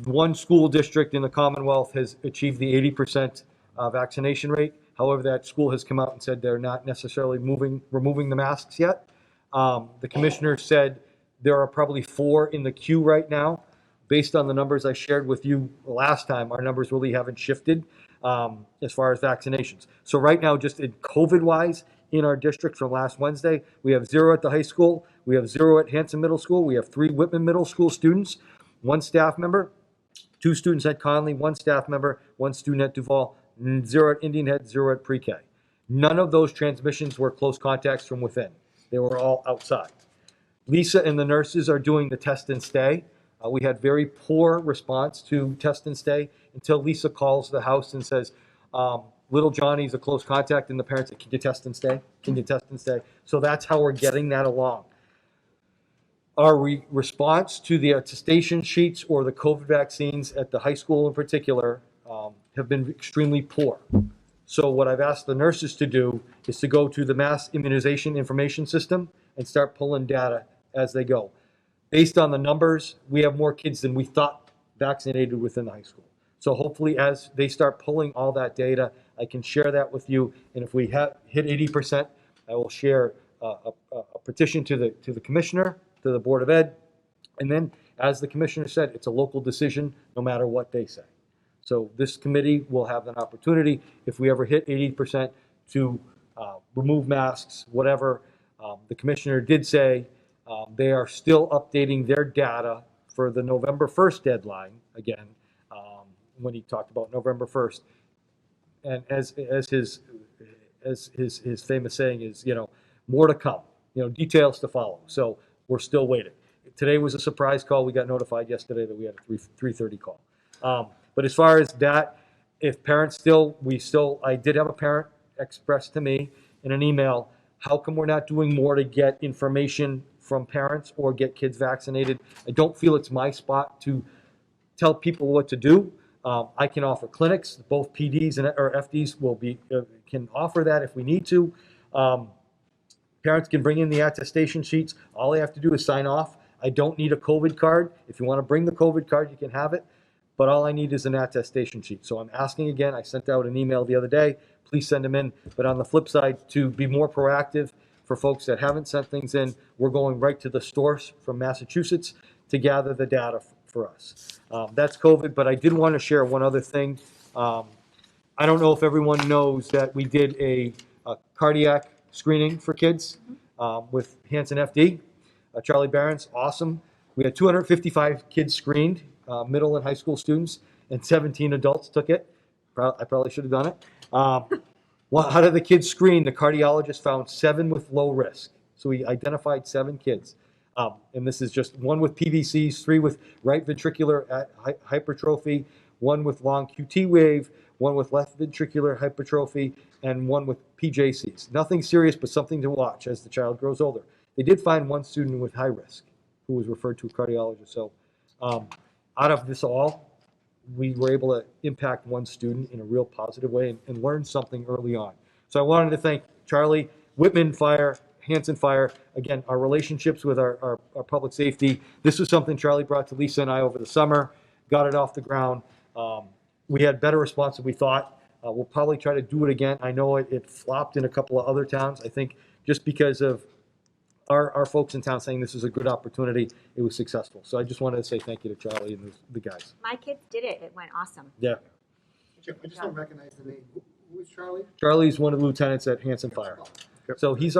One school district in the Commonwealth has achieved the 80% vaccination rate. However, that school has come out and said they're not necessarily removing the masks yet. The commissioner said there are probably 4 in the queue right now. Based on the numbers I shared with you last time, our numbers really haven't shifted as far as vaccinations. So right now, just in COVID-wise, in our district from last Wednesday, we have 0 at the high school, we have 0 at Hanson Middle School, we have 3 Whitman Middle School students, 1 staff member, 2 students at Conley, 1 staff member, 1 student at Duval, 0 at Indian Head, 0 at pre-K. None of those transmissions were close contacts from within. They were all outside. Lisa and the nurses are doing the test and stay. We had very poor response to test and stay until Lisa calls the house and says, little Johnny's a close contact, and the parents say, can you test and stay? Can you test and stay? So that's how we're getting that along. Our response to the attestation sheets or the COVID vaccines at the high school in particular have been extremely poor. So what I've asked the nurses to do is to go to the mass immunization information system and start pulling data as they go. Based on the numbers, we have more kids than we thought vaccinated within the high school. So hopefully as they start pulling all that data, I can share that with you. And if we hit 80%, I will share a petition to the commissioner, to the Board of Ed. And then, as the commissioner said, it's a local decision no matter what they say. So this committee will have an opportunity, if we ever hit 80%, to remove masks, whatever. The commissioner did say they are still updating their data for the November 1st deadline, again, when he talked about November 1st. And as his famous saying is, more to come, details to follow. So we're still waiting. Today was a surprise call. We got notified yesterday that we had a 3:30 call. But as far as that, if parents I did have a parent express to me in an email, how come we're not doing more to get information from parents or get kids vaccinated? I don't feel it's my spot to tell people what to do. I can offer clinics. Both PDs or FDs can offer that if we need to. Parents can bring in the attestation sheets. All they have to do is sign off. I don't need a COVID card. If you want to bring the COVID card, you can have it. But all I need is an attestation sheet. So I'm asking again. I sent out an email the other day. Please send them in. But on the flip side, to be more proactive for folks that haven't sent things in, we're going right to the source from Massachusetts to gather the data for us. That's COVID. But I did want to share one other thing. I don't know if everyone knows that we did a cardiac screening for kids with Hanson FD. Charlie Barron's awesome. We had 255 kids screened, middle and high school students, and 17 adults took it. I probably should have done it. Out of the kids screened, the cardiologist found 7 with low risk. So we identified 7 kids. And this is just 1 with PVCs, 3 with right ventricular hypertrophy, 1 with long QT wave, 1 with left ventricular hypertrophy, and 1 with PJCs. Nothing serious, but something to watch as the child grows older. They did find 1 student with high risk who was referred to a cardiologist. So out of this all, we were able to impact 1 student in a real positive way and learn something early on. So I wanted to thank Charlie, Whitman Fire, Hanson Fire, again, our relationships with our public safety. This was something Charlie brought to Lisa and I over the summer, got it off the ground. We had better response than we thought. We'll probably try to do it again. I know it flopped in a couple of other towns. I think just because of our folks in town saying this is a good opportunity, it was successful. So I just wanted to say thank you to Charlie and the guys. My kids did it. It went awesome. Yeah. I just don't recognize the name. Who is Charlie? Charlie's one of the lieutenants at Hanson Fire. So he's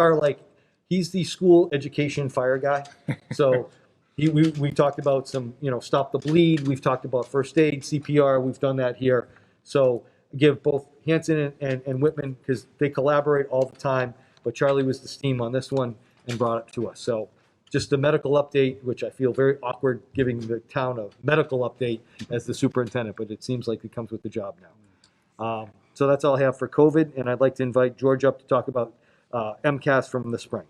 he's the school education fire guy. So we talked about some, stop the bleed. We've talked about first aid, CPR. We've done that here. So give both Hanson and Whitman, because they collaborate all the time. But Charlie was the steam on this one and brought it to us. So just a medical update, which I feel very awkward giving the town a medical update as the superintendent, but it seems like it comes with the job now. So that's all I have for COVID, and I'd like to invite George up to talk about MCAS from the spring.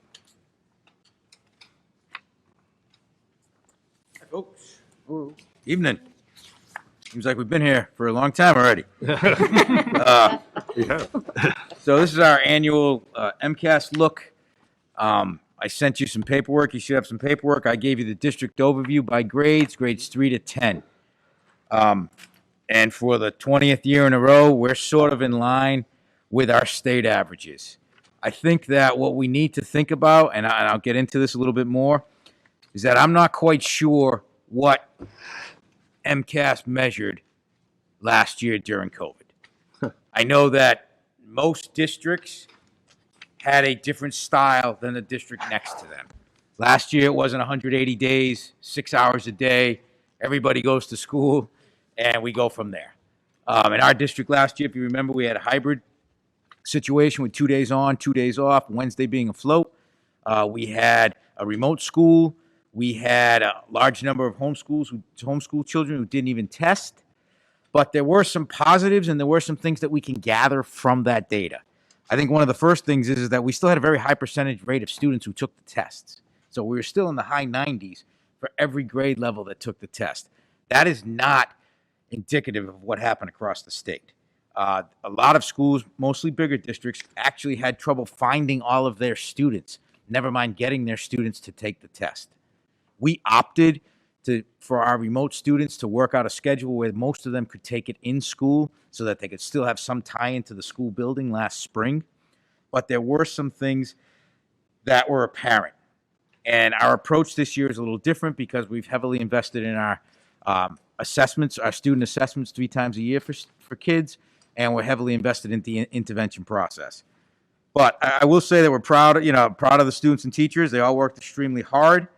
Hi, folks. Evening. Seems like we've been here for a long time already. So this is our annual MCAS look. I sent you some paperwork. You should have some paperwork. I gave you the district overview by grades 3 to 10. And for the 20th year in a row, we're sort of in line with our state averages. I think that what we need to think about, and I'll get into this a little bit more, is that I'm not quite sure what MCAS measured last year during COVID. I know that most districts had a different style than the district next to them. Last year, it wasn't 180 days, 6 hours a day. Everybody goes to school, and we go from there. In our district last year, if you remember, we had a hybrid situation with 2 days on, 2 days off, Wednesday being a float. We had a remote school. We had a large number of homeschool children who didn't even test. But there were some positives and there were some things that we can gather from that data. I think one of the first things is that we still had a very high percentage rate of students who took the tests. So we were still in the high 90s for every grade level that took the test. That is not indicative of what happened across the state. A lot of schools, mostly bigger districts, actually had trouble finding all of their students, never mind getting their students to take the test. We opted for our remote students to work out a schedule where most of them could take it in school so that they could still have some tie into the school building last spring. But there were some things that were apparent. And our approach this year is a little different because we've heavily invested in our assessments, our student assessments 3 times a year for kids, and we're heavily invested in the intervention process. But I will say that we're proud of the students and teachers. They all worked extremely hard,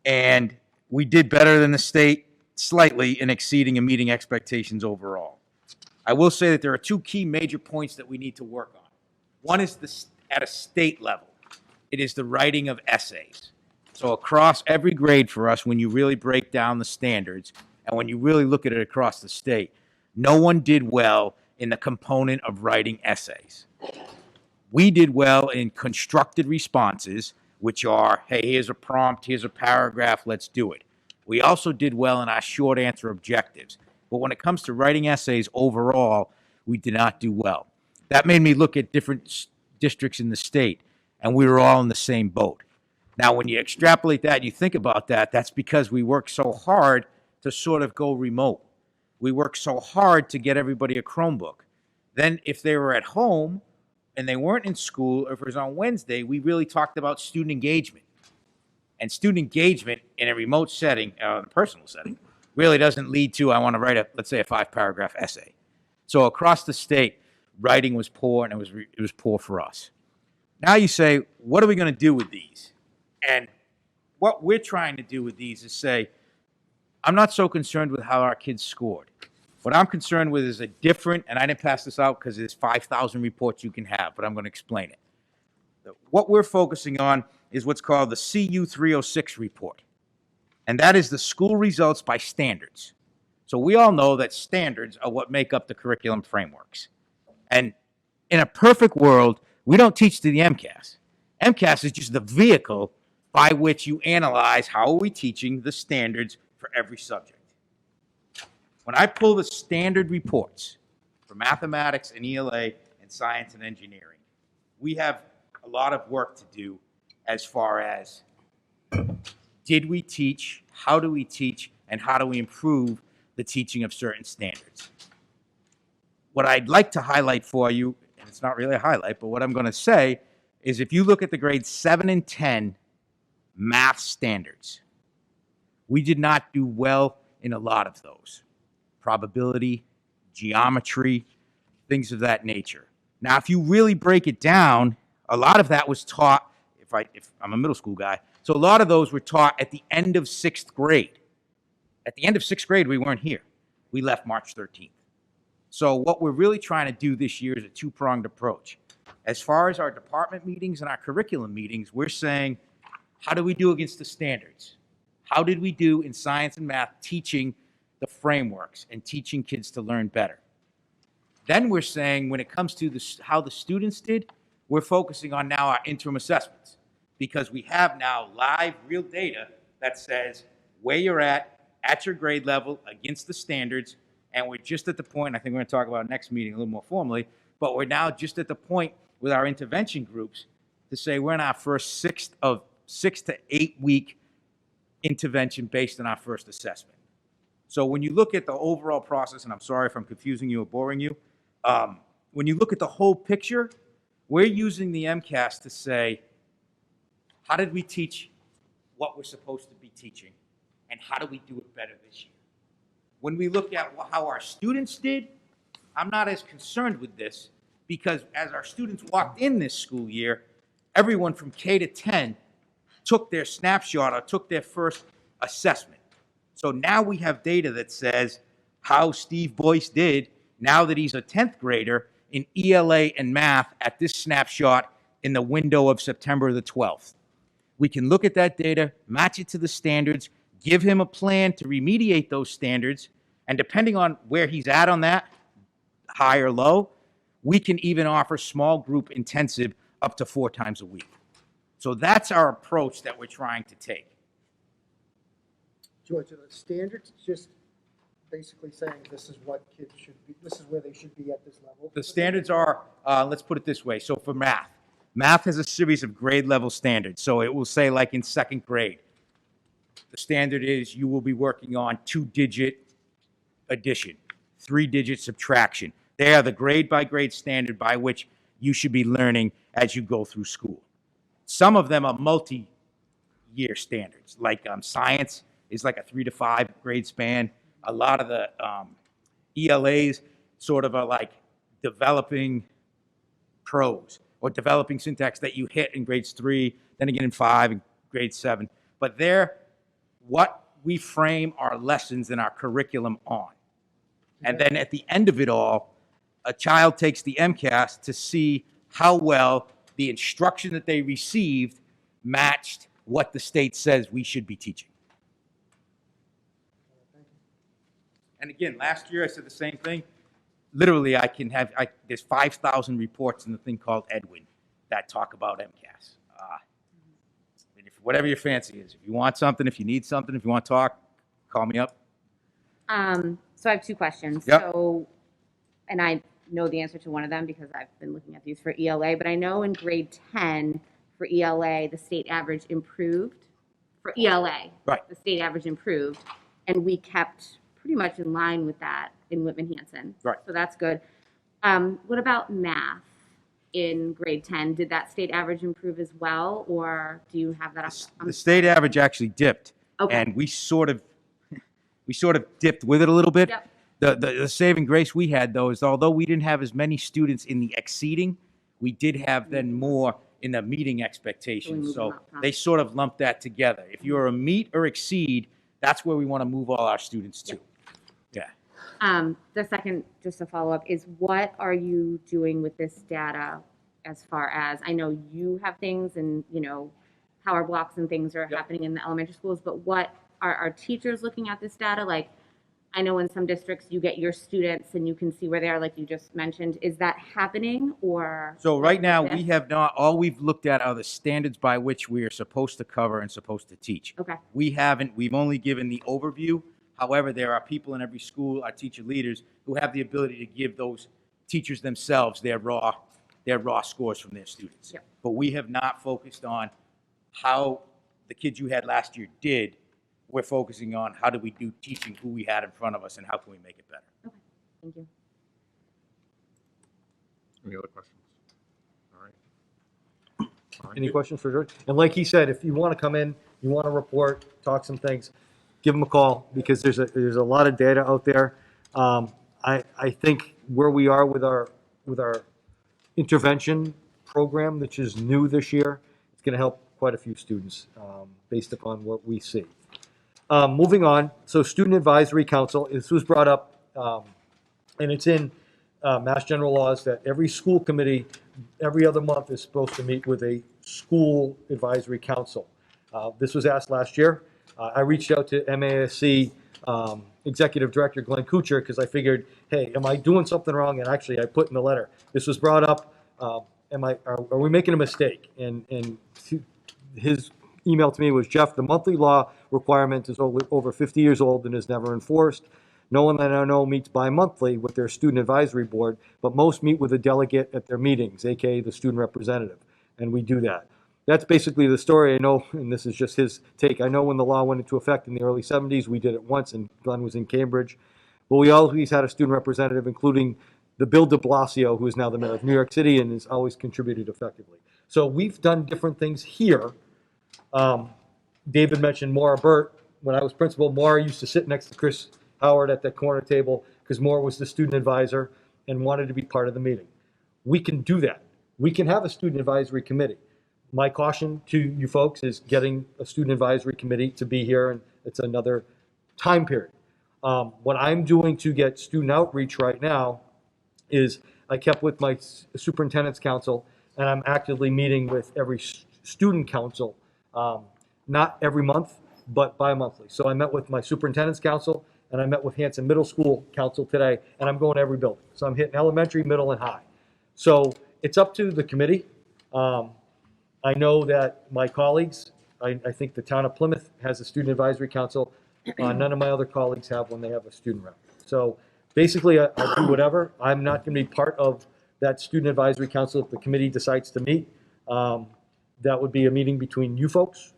and we did better than the state slightly in exceeding and meeting expectations overall. I will say that there are 2 key major points that we need to work on. One is at a state level. It is the writing of essays. So across every grade for us, when you really break down the standards and when you really look at it across the state, no one did well in the component of writing essays. We did well in constructed responses, which are, hey, here's a prompt, here's a paragraph, let's do it. We also did well in our short answer objectives. But when it comes to writing essays overall, we did not do well. That made me look at different districts in the state, and we were all in the same boat. Now, when you extrapolate that, you think about that, that's because we worked so hard to sort of go remote. We worked so hard to get everybody a Chromebook. Then if they were at home and they weren't in school, or if it was on Wednesday, we really talked about student engagement. And student engagement in a remote setting, a personal setting, really doesn't lead to, I want to write let's say a 5-paragraph essay. So across the state, writing was poor, and it was poor for us. Now you say, what are we going to do with these? And what we're trying to do with these is say, I'm not so concerned with how our kids scored. What I'm concerned with is a different, and I didn't pass this out because there's 5,000 reports you can have, but I'm going to explain it. What we're focusing on is what's called the CU 306 report. And that is the school results by standards. So we all know that standards are what make up the curriculum frameworks. And in a perfect world, we don't teach to the MCAS. MCAS is just the vehicle by which you analyze how are we teaching the standards for every subject. When I pull the standard reports for mathematics and ELA and science and engineering, we have a lot of work to do as far as did we teach, how do we teach, and how do we improve the teaching of certain standards. What I'd like to highlight for you, and it's not really a highlight, but what I'm going to say is if you look at the grades 7 and 10 math standards, we did not do well in a lot of those. Probability, geometry, things of that nature. Now, if you really break it down, a lot of that was taught, if I'm a middle school guy, so a lot of those were taught at the end of 6th grade. At the end of 6th grade, we weren't here. We left March 13th. So what we're really trying to do this year is a 2-pronged approach. As far as our department meetings and our curriculum meetings, we're saying, how do we do against the standards? How did we do in science and math teaching the frameworks and teaching kids to learn better? Then we're saying when it comes to how the students did, we're focusing on now our interim assessments because we have now live real data that says where you're at your grade level against the standards, and we're just at the point, I think we're going to talk about next meeting a little more formally, but we're now just at the point with our intervention groups to say we're in our first 6 to 8 week intervention based on our first assessment. So when you look at the overall process, and I'm sorry if I'm confusing you or boring you, when you look at the whole picture, We're using the MCAS to say, how did we teach what we're supposed to be teaching? And how do we do it better this year? When we look at how our students did, I'm not as concerned with this because as our students walked in this school year, everyone from K to 10 took their snapshot or took their first assessment. So now we have data that says how Steve Boyce did now that he's a 10th grader in ELA and math at this snapshot in the window of September the 12th. We can look at that data, match it to the standards, give him a plan to remediate those standards, and depending on where he's at on that, high or low, we can even offer small group intensive up to 4 times a week. So that's our approach that we're trying to take. George, are the standards just basically saying this is what kids should be, this is where they should be at this level? The standards are, let's put it this way. So for math has a series of grade level standards. So it will say like in 2nd grade, the standard is you will be working on 2-digit addition, 3-digit subtraction. They are the grade by grade standard by which you should be learning as you go through school. Some of them are multi-year standards, like science is like a 3 to 5 grade span. A lot of the ELAs sort of are like developing prose or developing syntax that you hit in grades 3, then again in 5 and grade 7. But they're what we frame our lessons and our curriculum on. And then at the end of it all, a child takes the MCAS to see how well the instruction that they received matched what the state says we should be teaching. And again, last year I said the same thing. Literally, there's 5,000 reports in the thing called Edwin that talk about MCAS. Whatever your fancy is. If you want something, if you need something, if you want to talk, call me up. So I have 2 questions. Yep. So, and I know the answer to one of them because I've been looking at these for ELA, but I know in grade 10 for ELA, the state average improved. For ELA, Right. The state average improved, and we kept pretty much in line with that in Whitman-Hanson. Right. So that's good. What about math in grade 10? Did that state average improve as well, or do you have that up? The state average actually dipped, Okay. and we sort of dipped with it a little bit. Yep. The saving grace we had, though, is although we didn't have as many students in the exceeding, we did have then more in the meeting expectations. So they sort of lumped that together. If you're a meet or exceed, that's where we want to move all our students to. Yeah. The second, just a follow-up, is what are you doing with this data as far as, I know you have things and, power blocks and things are happening in the elementary schools, but what are our teachers looking at this data? Like, I know in some districts you get your students and you can see where they are, like you just mentioned. Is that happening or? So right now, we have not, all we've looked at are the standards by which we are supposed to cover and supposed to teach. Okay. We've only given the overview. However, there are people in every school, our teacher leaders, who have the ability to give those teachers themselves their raw scores from their students. Yep. But we have not focused on how the kids you had last year did. We're focusing on how do we do teaching who we had in front of us and how can we make it better. Okay, thank you. Any other questions? All right. Any questions for George? And like he said, if you want to come in, you want to report, talk some things, give him a call because there's a lot of data out there. I think where we are with our intervention program, which is new this year, it's going to help quite a few students based upon what we see. Moving on, so Student Advisory Council, this was brought up, and it's in Mass General Laws that every school committee, every other month is supposed to meet with a school advisory council. This was asked last year. I reached out to MASC Executive Director Glenn Kuchar because I figured, hey, am I doing something wrong? And actually, I put in the letter. This was brought up. Are we making a mistake? And his email to me was, Jeff, the monthly law requirement is over 50 years old and is never enforced. No one that I know meets bi-monthly with their student advisory board, but most meet with a delegate at their meetings, aka the student representative, and we do that. That's basically the story. I know, and this is just his take, I know when the law went into effect in the early 70s, we did it once, and Glenn was in Cambridge. Well, we always had a student representative, including the Bill de Blasio, who is now the mayor of New York City and has always contributed effectively. So we've done different things here. David mentioned Maura Burt. When I was principal, Maura used to sit next to Chris Howard at that corner table because Maura was the student advisor and wanted to be part of the meeting. We can do that. We can have a student advisory committee. My caution to you folks is getting a student advisory committee to be here, and it's another time period. What I'm doing to get student outreach right now is I kept with my superintendent's council, and I'm actively meeting with every student council, not every month, but bi-monthly. So I met with my superintendent's council, and I met with Hanson Middle School council today, and I'm going to every building. So I'm hitting elementary, middle, and high. So it's up to the committee. I know that my colleagues, I think the town of Plymouth has a student advisory council. None of my other colleagues have when they have a student rep. So basically, I do whatever. I'm not going to be part of that student advisory council if the committee decides to meet. That would be a meeting between you folks.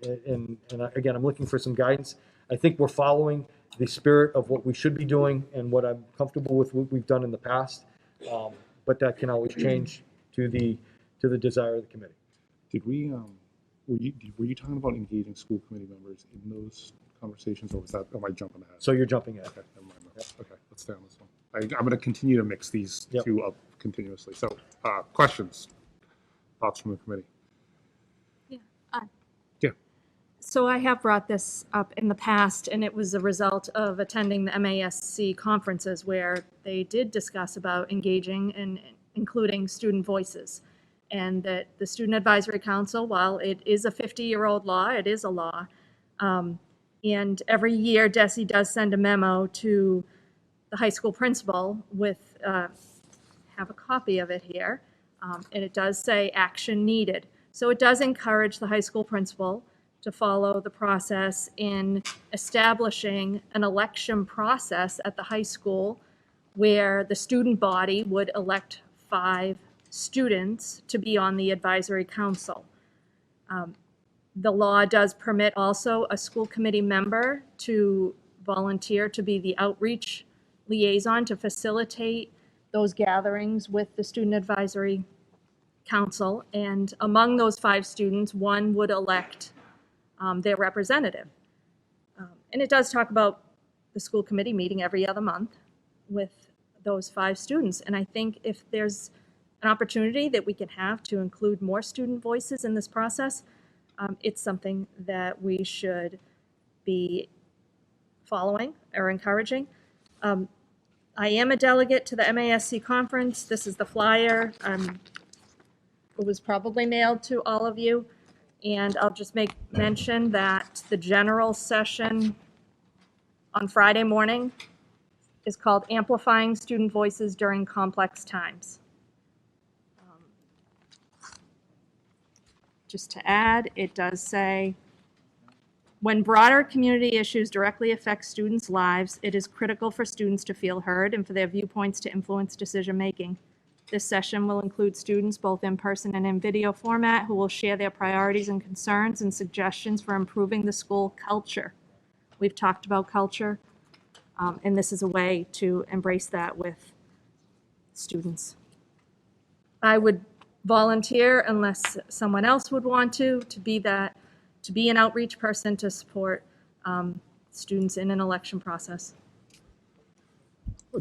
And again, I'm looking for some guidance. I think we're following the spirit of what we should be doing and what I'm comfortable with what we've done in the past. But that can always change to the desire of the committee. Did we, were you talking about engaging school committee members in those conversations, or was that, am I jumping ahead? So you're jumping ahead. Okay, never mind. Okay, let's stay on this one. I'm going to continue to mix these two up continuously. So, questions, thoughts from the committee? Yeah. So I have brought this up in the past, and it was a result of attending the MASC conferences where they did discuss about engaging and including student voices. And that the Student Advisory Council, while it is a 50-year-old law, it is a law. And every year, DESE does send a memo to the high school principal with, have a copy of it here, and it does say action needed. So it does encourage the high school principal to follow the process in establishing an election process at the high school where the student body would elect 5 students to be on the advisory council. The law does permit also a school committee member to volunteer to be the outreach liaison to facilitate those gatherings with the student advisory council. And among those 5 students, 1 would elect their representative. And it does talk about the school committee meeting every other month with those 5 students. And I think if there's an opportunity that we can have to include more student voices in this process, it's something that we should be following or encouraging. I am a delegate to the MASC conference. This is the flyer. It was probably mailed to all of you. And I'll just make mention that the general session on Friday morning is called Amplifying Student Voices During Complex Times. Just to add, it does say, when broader community issues directly affect students' lives, it is critical for students to feel heard and for their viewpoints to influence decision-making. This session will include students both in person and in video format who will share their priorities and concerns and suggestions for improving the school culture. We've talked about culture, and this is a way to embrace that with students. I would volunteer, unless someone else would want to be an outreach person to support students in an election process.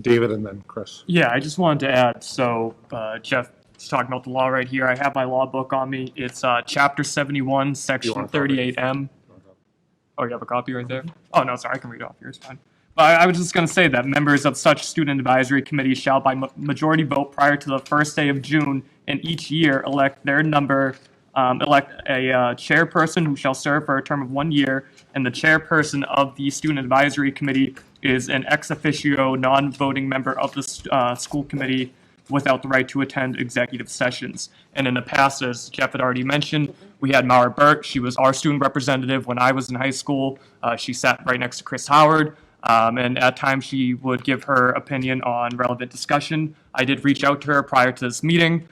David and then Chris. Yeah, I just wanted to add, so Jeff is talking about the law right here. I have my law book on me. It's Chapter 71, Section 38M. Oh, you have a copy right there? Oh, no, sorry, I can read it off here, it's fine. But I was just going to say that members of such student advisory committees shall by majority vote prior to the first day of June in each year elect their number, elect a chairperson who shall serve for a term of 1 year, and the chairperson of the student advisory committee is an ex officio non-voting member of the school committee without the right to attend executive sessions. And in the past, as Jeff had already mentioned, we had Maura Burt. She was our student representative when I was in high school. She sat right next to Chris Howard. And at times she would give her opinion on relevant discussion. I did reach out to her prior to this meeting.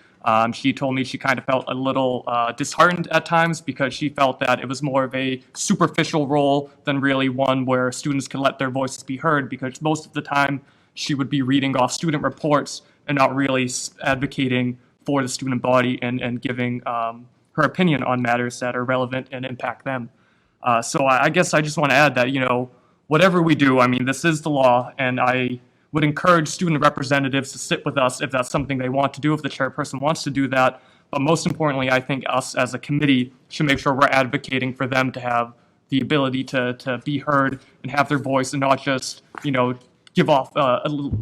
She told me she kind of felt a little disheartened at times because she felt that it was more of a superficial role than really one where students could let their voices be heard, because most of the time she would be reading off student reports and not really advocating for the student body and giving her opinion on matters that are relevant and impact them. So I guess I just want to add that, whatever we do, I mean, this is the law, and I would encourage student representatives to sit with us if that's something they want to do, if the chairperson wants to do that. But most importantly, I think us as a committee should make sure we're advocating for them to have the ability to be heard and have their voice and not just, give off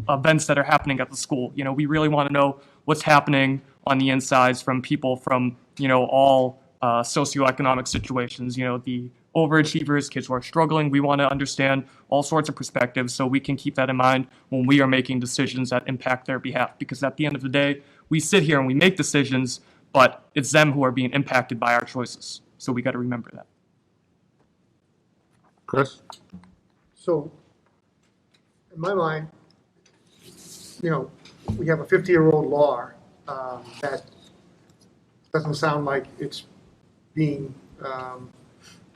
events that are happening at the school. We really want to know what's happening on the insides from people from, all socioeconomic situations, the overachievers, kids who are struggling. We want to understand all sorts of perspectives so we can keep that in mind when we are making decisions that impact their behalf. Because at the end of the day, we sit here and we make decisions, but it's them who are being impacted by our choices. So we got to remember that. Chris? So, in my mind, we have a 50-year-old law that doesn't sound like it's being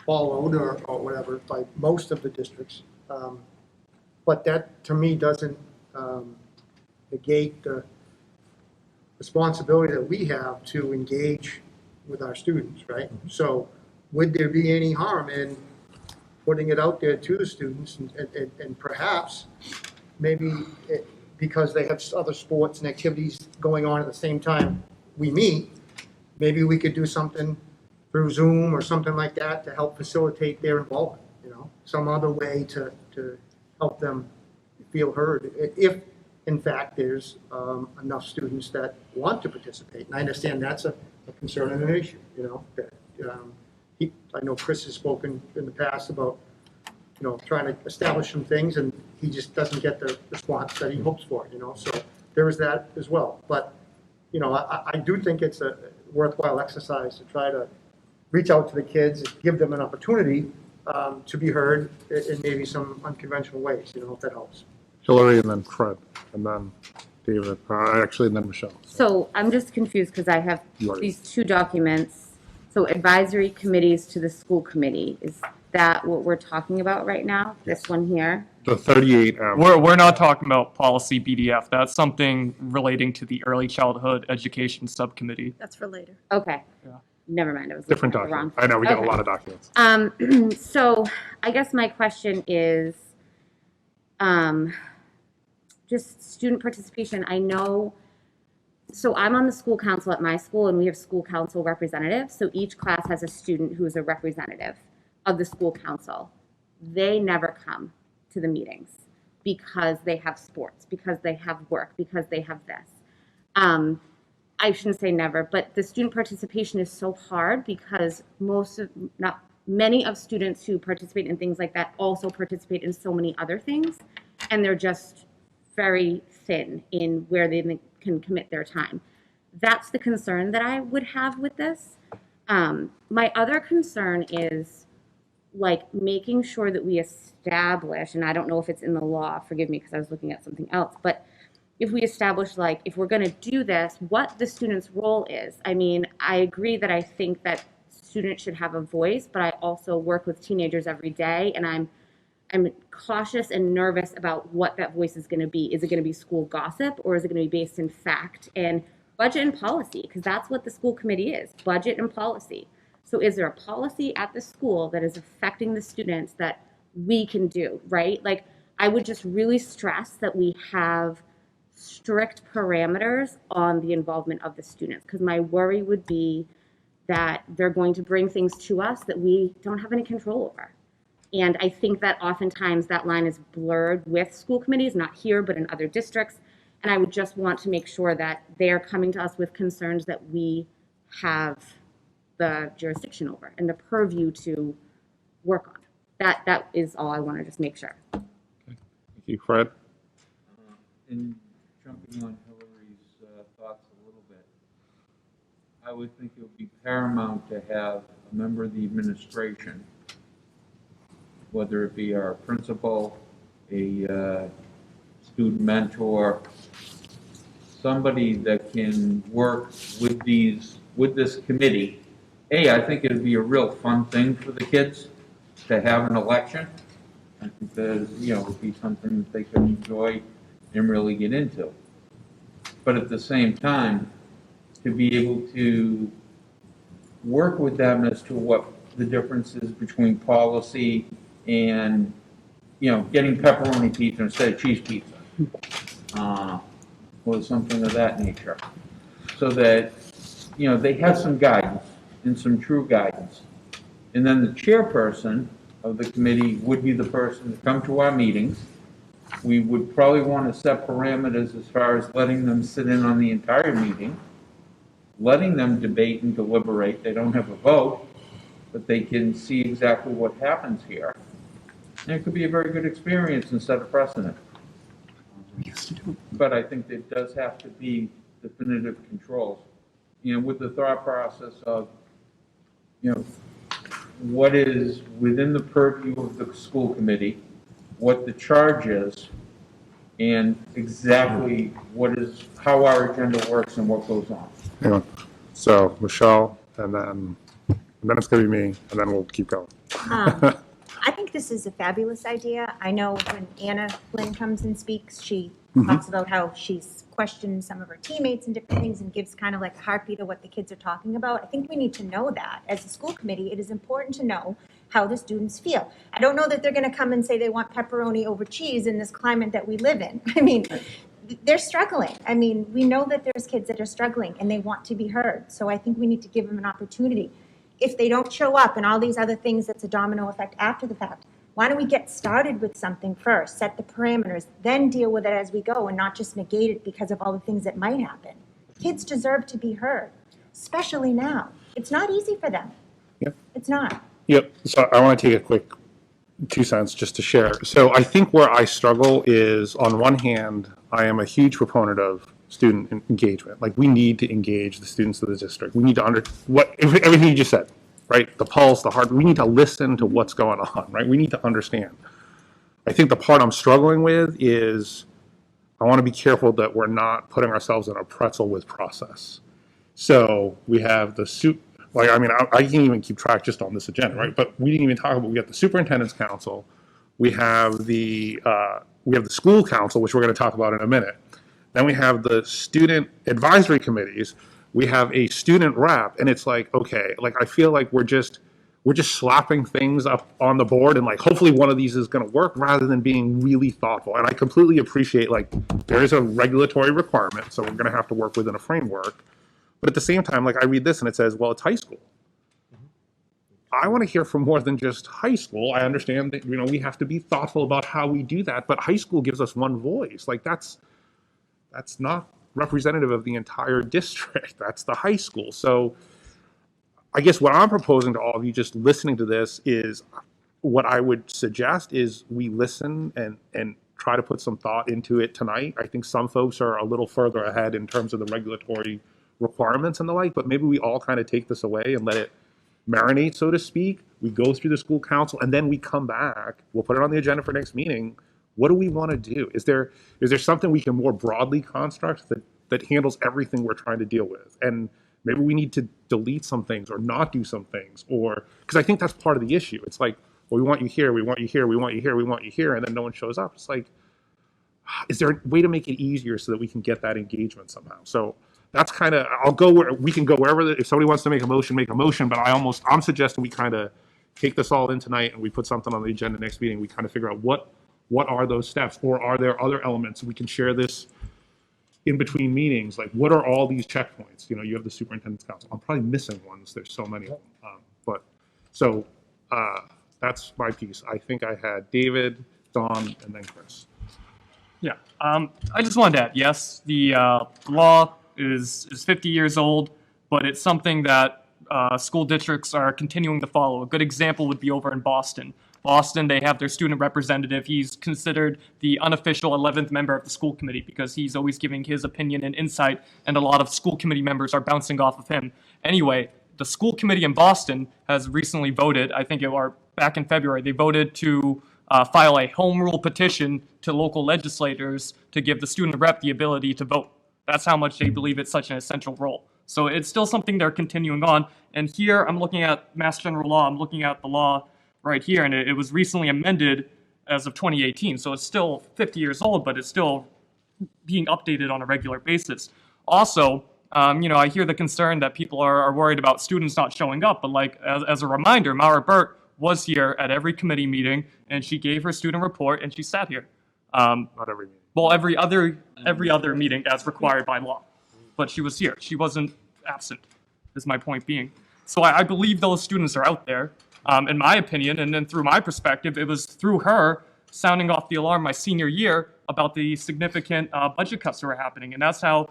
followed or whatever by most of the districts. But that, to me, doesn't negate the responsibility that we have to engage with our students, right? So would there be any harm in putting it out there to the students and perhaps maybe because they have other sports and activities going on at the same time we meet, maybe we could do something through Zoom or something like that to help facilitate their involvement, some other way to help them feel heard. If, in fact, there's enough students that want to participate. And I understand that's a concern and an issue, that I know Chris has spoken in the past about, trying to establish some things and he just doesn't get the response that he hopes for, so there is that as well. But, I do think it's a worthwhile exercise to try to reach out to the kids, give them an opportunity to be heard in maybe some unconventional ways, if that helps. Hillary and then Fred, and then David, actually, and then Michelle. So I'm just confused because I have these two documents. So advisory committees to the school committee, is that what we're talking about right now? This one here? The 38. We're not talking about policy BDF. That's something relating to the early childhood education subcommittee. That's for later. Okay. Yeah. Never mind. I was Different looking at the document. wrong. I know, we get Okay. a lot of documents. So I guess my question is, just student participation. I know, so I'm on the school council at my school and we have school council representatives. So each class has a student who is a representative of the school council. They never come to the meetings because they have sports, because they have work, because they have this. I shouldn't say never, but the student participation is so hard because many of students who participate in things like that also participate in so many other things, and they're just very thin in where they can commit their time. That's the concern that I would have with this. My other concern is making sure that we establish, and I don't know if it's in the law, forgive me because I was looking at something else, but if we establish if we're going to do this, what the student's role is. I mean, I agree that I think that students should have a voice, but I also work with teenagers every day, and I'm cautious and nervous about what that voice is going to be. Is it going to be school gossip, or is it going to be based in fact and budget and policy? Because that's what the school committee is, budget and policy. So is there a policy at the school that is affecting the students that we can do, right? I would just really stress that we have strict parameters on the involvement of the students, because my worry would be that they're going to bring things to us that we don't have any control over. And I think that oftentimes that line is blurred with school committees, not here, but in other districts. And I would just want to make sure that they're coming to us with concerns that we have the jurisdiction over and the purview to work on. That is all I want to just make sure. Thank you, Fred. And jumping on Hillary's thoughts a little bit, I would think it would be paramount to have a member of the administration, whether it be our principal, a student mentor, somebody that can work with this committee. I think it'd be a real fun thing for the kids to have an election. I think that, it would be something that they could enjoy and really get into. But at the same time, to be able to work with them as to what the difference is between policy and, getting pepperoni pizza instead of cheese pizza, or something of that nature. So that, they have some guidance and some true guidance. And then the chairperson of the committee would be the person to come to our meetings. We would probably want to set parameters as far as letting them sit in on the entire meeting, letting them debate and deliberate. They don't have a vote, but they can see exactly what happens here. And it could be a very good experience and set a precedent. But I think there does have to be definitive controls, with the thought process of, what is within the purview of the school committee, what the charge is, and exactly how our agenda works and what goes on. Hang on. So Michelle, and then it's gonna be me, and then we'll keep going. I think this is a fabulous idea. I know when Anna Flynn comes and speaks, she talks about how she's questioned some of her teammates and different things and gives kind of like a heartbeat of what the kids are talking about. I think we need to know that. As a school committee, it is important to know how the students feel. I don't know that they're going to come and say they want pepperoni over cheese in this climate that we live in. I mean, they're struggling. I mean, we know that there's kids that are struggling and they want to be heard. So I think we need to give them an opportunity. If they don't show up and all these other things, that's a domino effect after the fact. Why don't we get started with something first, set the parameters, then deal with it as we go and not just negate it because of all the things that might happen. Kids deserve to be heard, especially now. It's not easy for them. Yep. It's not. Yep. So I want to take a quick 2 cents just to share. So I think where I struggle is, on one hand, I am a huge proponent of student engagement. Like, we need to engage the students of the district. We need to everything you just said, right? The pulse, the heart. We need to listen to what's going on, right? We need to understand. I think the part I'm struggling with is I want to be careful that we're not putting ourselves in a pretzel with process. So we have the I can't even keep track just on this agenda, right? But we didn't even talk about, we got the superintendent's council, we have the school council, which we're going to talk about in a minute. Then we have the student advisory committees. We have a student rep, and it's like, okay, like, I feel like we're just slapping things up on the board, and like, hopefully one of these is going to work, rather than being really thoughtful. And I completely appreciate, like, there is a regulatory requirement, so we're going to have to work within a framework. But at the same time, like, I read this and it says, well, it's high school. I want to hear from more than just high school. I understand that, we have to be thoughtful about how we do that, but high school gives us one voice. Like, that's not representative of the entire district. That's the high school. So I guess what I'm proposing to all of you just listening to this is, what I would suggest is we listen and try to put some thought into it tonight. I think some folks are a little further ahead in terms of the regulatory requirements and the like, but maybe we all kind of take this away and let it marinate, so to speak. We go through the school council, and then we come back. We'll put it on the agenda for next meeting. What do we want to do? Is there something we can more broadly construct that handles everything we're trying to deal with? And maybe we need to delete some things or not do some things, or because I think that's part of the issue. It's like, well, we want you here, we want you here, we want you here, we want you here, and then no one shows up. It's like, is there a way to make it easier so that we can get that engagement somehow? So that's kind of, we can go wherever, if somebody wants to make a motion, but I'm suggesting we kind of take this all in tonight and we put something on the agenda next meeting. We kind of figure out what are those steps, or are there other elements? We can share this in between meetings. Like, what are all these checkpoints? You have the superintendent's council. I'm probably missing ones. There's so many of them. That's my piece. I think I had David, Don, and then Chris. Yeah, I just wanted to add, yes, the law is 50 years old, but it's something that school districts are continuing to follow. A good example would be over in Boston. Boston, they have their student representative. He's considered the unofficial 11th member of the school committee because he's always giving his opinion and insight, and a lot of school committee members are bouncing off of him. Anyway, the school committee in Boston has recently voted, I think it was back in February, they voted to file a home rule petition to local legislators to give the student rep the ability to vote. That's how much they believe it's such an essential role. So it's still something they're continuing on. And here I'm looking at Mass General Law. I'm looking at the law right here, and it was recently amended as of 2018. So it's still 50 years old, but it's still being updated on a regular basis. Also, I hear the concern that people are worried about students not showing up, but like as a reminder, Mara Burt was here at every committee meeting, and she gave her student report, and she sat here. Not every meeting. Well, every other meeting as required by law, but she was here. She wasn't absent, is my point being. So I believe those students are out there, in my opinion, and then through my perspective, it was through her sounding off the alarm my senior year about the significant budget cuts that were happening, and that's how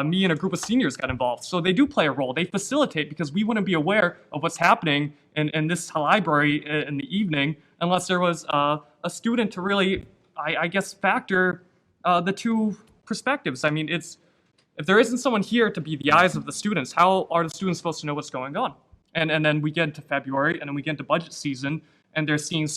me and a group of seniors got involved. So they do play a role. They facilitate because we wouldn't be aware of what's happening in this library in the evening unless there was a student to really, I guess, factor the two perspectives. I mean, if there isn't someone here to be the eyes of the students, how are the students supposed to know what's going on? And then we get into February, and then we get into budget season, and they're seeing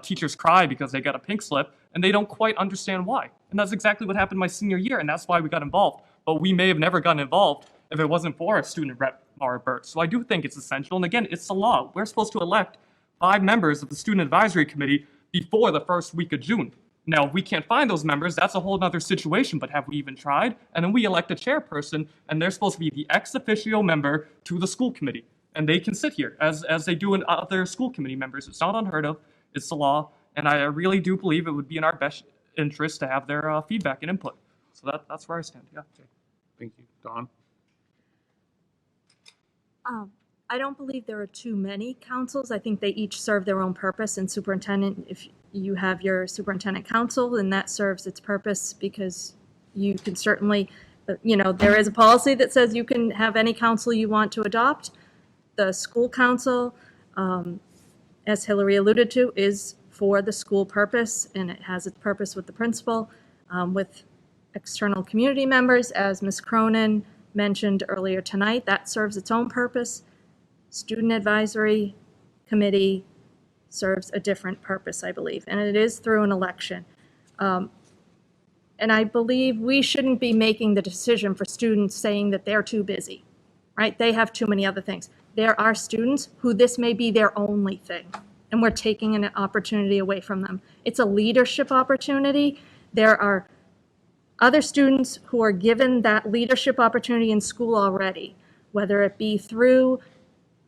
teachers cry because they got a pink slip, and they don't quite understand why. And that's exactly what happened my senior year, and that's why we got involved. But we may have never gotten involved if it wasn't for a student rep, Mara Burt. So I do think it's essential. And again, it's the law. We're supposed to elect 5 members of the Student Advisory Committee before the first week of June. Now, if we can't find those members, that's a whole other situation, but have we even tried? And then we elect a chairperson, and they're supposed to be the ex officio member to the school committee. And they can sit here as they do in other school committee members. It's not unheard of. It's the law. And I really do believe it would be in our best interest to have their feedback and input. So that's where I stand, yeah. Okay. Thank you. Dawn? I don't believe there are too many councils. I think they each serve their own purpose, and superintendent, if you have your superintendent council, then that serves its purpose because you can certainly, there is a policy that says you can have any council you want to adopt. The school council, as Hillary alluded to, is for the school purpose, and it has its purpose with the principal, with external community members, as Ms. Cronin mentioned earlier tonight. That serves its own purpose. Student Advisory Committee serves a different purpose, I believe, and it is through an election. And I believe we shouldn't be making the decision for students saying that they're too busy, right? They have too many other things. There are students who this may be their only thing, and we're taking an opportunity away from them. It's a leadership opportunity. There are other students who are given that leadership opportunity in school already, whether it be through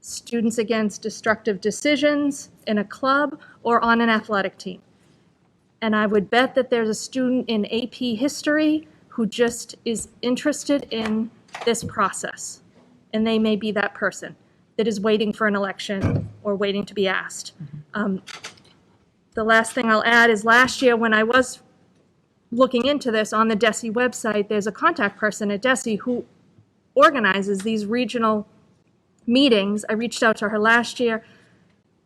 Students Against Destructive Decisions in a club or on an athletic team. And I would bet that there's a student in AP History who just is interested in this process. And they may be that person that is waiting for an election or waiting to be asked. The last thing I'll add is last year when I was looking into this on the DESE website, there's a contact person at DESE who organizes these regional meetings. I reached out to her last year.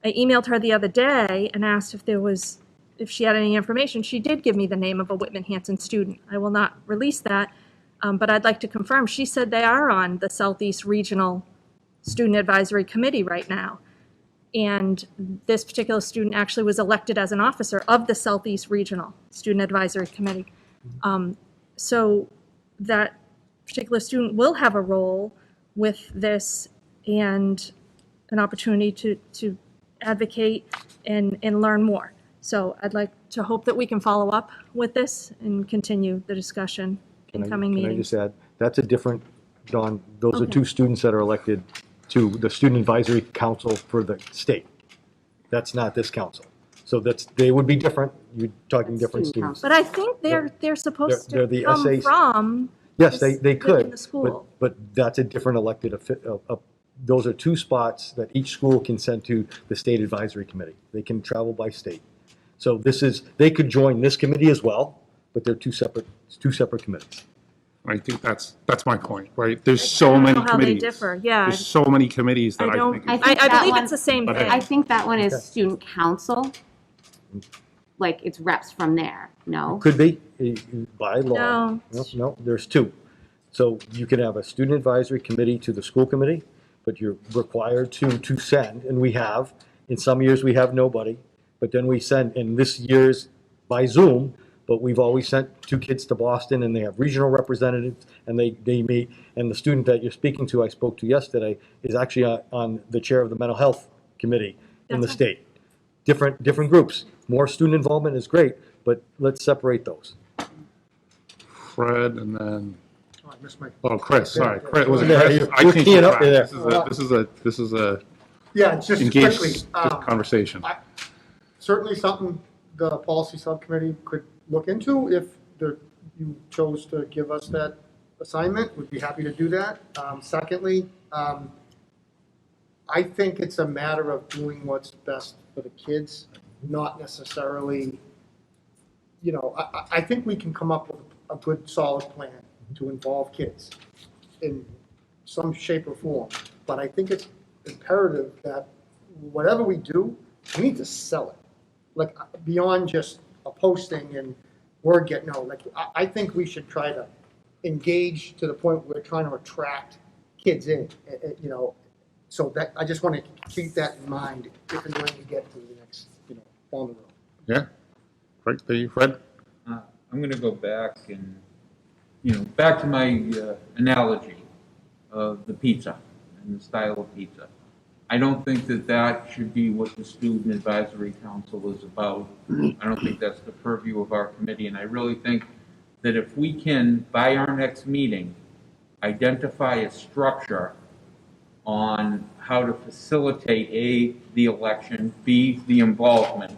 I emailed her the other day and asked if she had any information. She did give me the name of a Whitman-Hanson student. I will not release that, but I'd like to confirm. She said they are on the Southeast Regional Student Advisory Committee right now. And this particular student actually was elected as an officer of the Southeast Regional Student Advisory Committee. So that particular student will have a role with this and an opportunity to advocate and learn more. So I'd like to hope that we can follow up with this and continue the discussion in coming meetings. Can I just add, that's a different, Dawn, those are 2 students that are elected to the Student Advisory Council for the state. That's not this council. So they would be different. You're talking different students. But I think they're supposed They're to the come SAs. from. Yes, they within could, the school. but that's a different elected, those are 2 spots that each school can send to the State Advisory Committee. They can travel by state. So they could join this committee as well, but they're two separate committees. I think that's my point, right? There's so many How they committees. differ, yeah. There's so many committees that I think. I believe it's the same But thing. I think that one is Okay. student council, like it's reps from there, no? Could be, by law. No. No, there's 2. So you can have a Student Advisory Committee to the school committee, but you're required to send, and we have, in some years we have nobody, but then we send, in this year's by Zoom, but we've always sent 2 kids to Boston, and they have regional representatives, and they meet, and the student that you're speaking to, I spoke to yesterday, is actually on the chair of the mental health committee in the state. Different groups. More student involvement is great, but let's separate those. Fred, and then, Oh, I missed my. oh, Chris, sorry. Chris, was it Yeah, Chris? you're I can't keying keep up track. there. This is a Yeah, just quickly, engaged conversation. certainly something the policy subcommittee could look into if you chose to give us that assignment. We'd be happy to do that. Secondly, I think it's a matter of doing what's best for the kids, not necessarily, I think we can come up with a good, solid plan to involve kids in some shape or form. But I think it's imperative that whatever we do, we need to sell it. Like, beyond just a posting and word getting out. Like, I think we should try to engage to the point where we're trying to attract kids in, So that, I just want to keep that in mind if and when we get to the next, down the road. Yeah. Right, thank you, Fred? I'm going to go back and, back to my analogy of the pizza and the style of pizza. I don't think that should be what the Student Advisory Council is about. I don't think that's the purview of our committee, and I really think that if we can, by our next meeting, identify a structure on how to facilitate A, the election, B, the involvement,